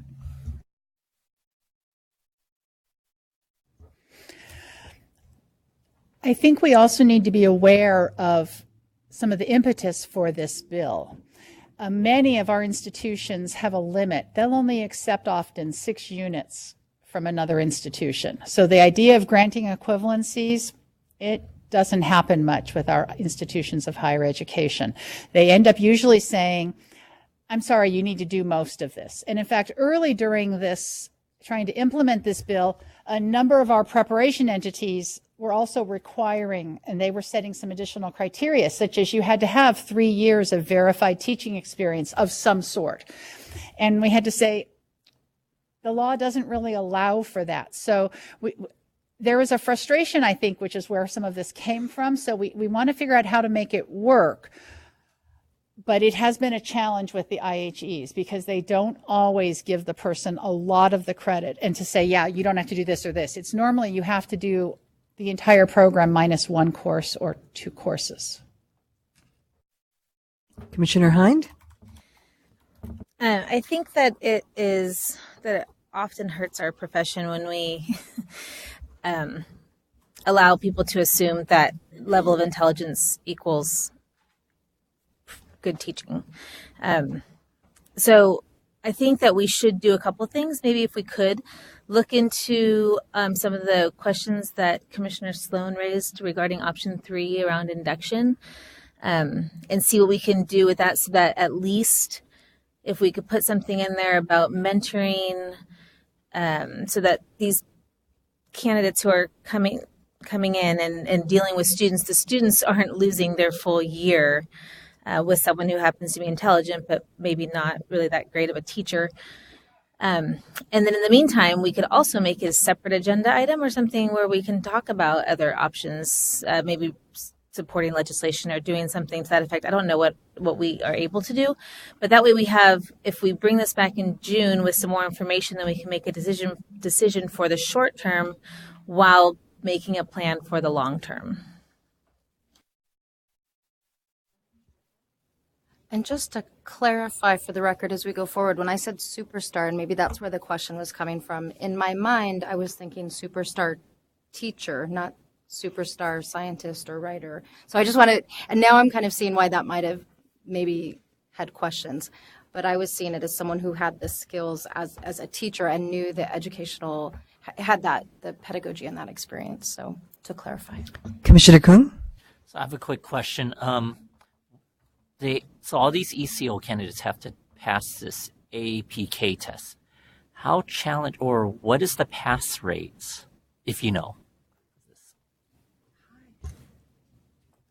I think we also need to be aware of some of the impetus for this bill. Many of our institutions have a limit. They'll only accept often 6 units from another institution. So the idea of granting equivalencies, it doesn't happen much with our institutions of higher education. They end up usually saying, I'm sorry, you need to do most of this. And in fact, early during this, trying to implement this bill, a number of our preparation entities were also requiring, and they were setting some additional criteria, such as you had to have 3 years of verified teaching experience of some sort. And we had to say, the law doesn't really allow for that. So there was a frustration, I think, which is where some of this came from. So we want to figure out how to make it work. But it has been a challenge with the IHEs because they don't always give the person a lot of the credit and to say, yeah, you don't have to do this or this. It's normally you have to do the entire program minus 1 course or 2 courses. Commissioner Hind? I think that it often hurts our profession when we allow people to assume that level of intelligence equals good teaching. So I think that we should do a couple of things. Maybe if we could look into some of the questions that Commissioner Sloan raised regarding option 3 around induction, and see what we can do with that, so that at least if we could put something in there about mentoring, so that these candidates who are coming in and dealing with students, the students aren't losing their full year with someone who happens to be intelligent, but maybe not really that great of a teacher. And then in the meantime, we could also make it a separate agenda item or something where we can talk about other options, maybe supporting legislation or doing something to that effect. I don't know what we are able to do, but that way we have, if we bring this back in June with some more information, then we can make a decision for the short term while making a plan for the long term. And just to clarify for the record as we go forward, when I said superstar, and maybe that's where the question was coming from, in my mind, I was thinking superstar teacher, not superstar scientist or writer. So I just wanted, and now I'm kind of seeing why that might have maybe had questions, but I was seeing it as someone who had the skills as a teacher and knew the educational, had the pedagogy and that experience. So to clarify. Commissioner Kung? So I have a quick question. So all these ECO candidates have to pass this APK test. How challenge, or what is the pass rates, if you know?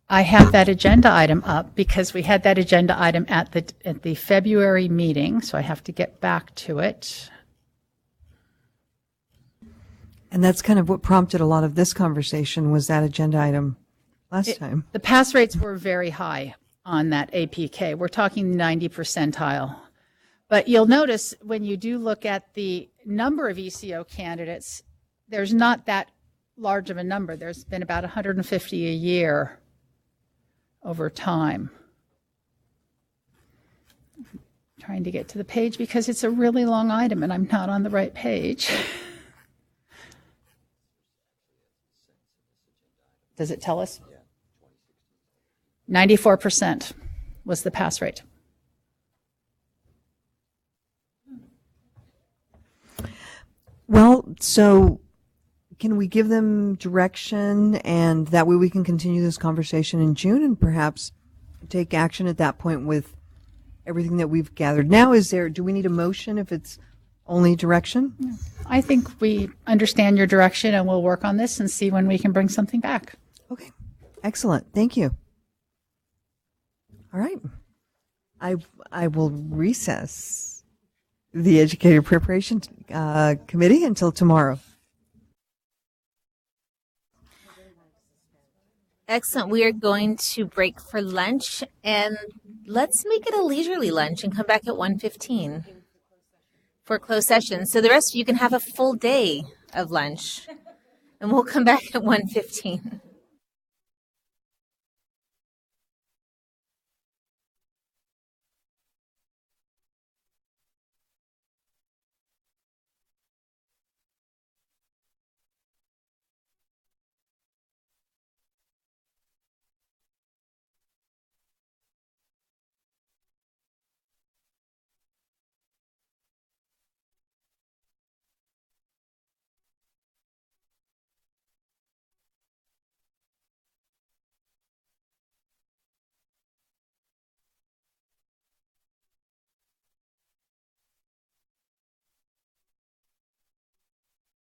I have that agenda item up because we had that agenda item at the February meeting, so I have to get back to it. And that's kind of what prompted a lot of this conversation, was that agenda item last time. The pass rates were very high on that APK. We're talking 90 percentile. But you'll notice when you do look at the number of ECO candidates, there's not that large of a number. There's been about 150 a year over time. I'm trying to get to the page because it's a really long item and I'm not on the right page. Does it tell us? 94% was the pass rate. Well, so can we give them direction, and that way we can continue this conversation in June and perhaps take action at that point with everything that we've gathered? Now, do we need a motion if it's only direction? Yeah. I think we understand your direction and we'll work on this and see when we can bring something back. Okay. Excellent. Thank you. All right. I will recess the Educator Preparation Committee until tomorrow. Excellent. We are going to break for lunch, and let's make it a leisurely lunch and come back at 1:15 for closed session. So the rest of you can have a full day of lunch, and we'll come back at 1:15.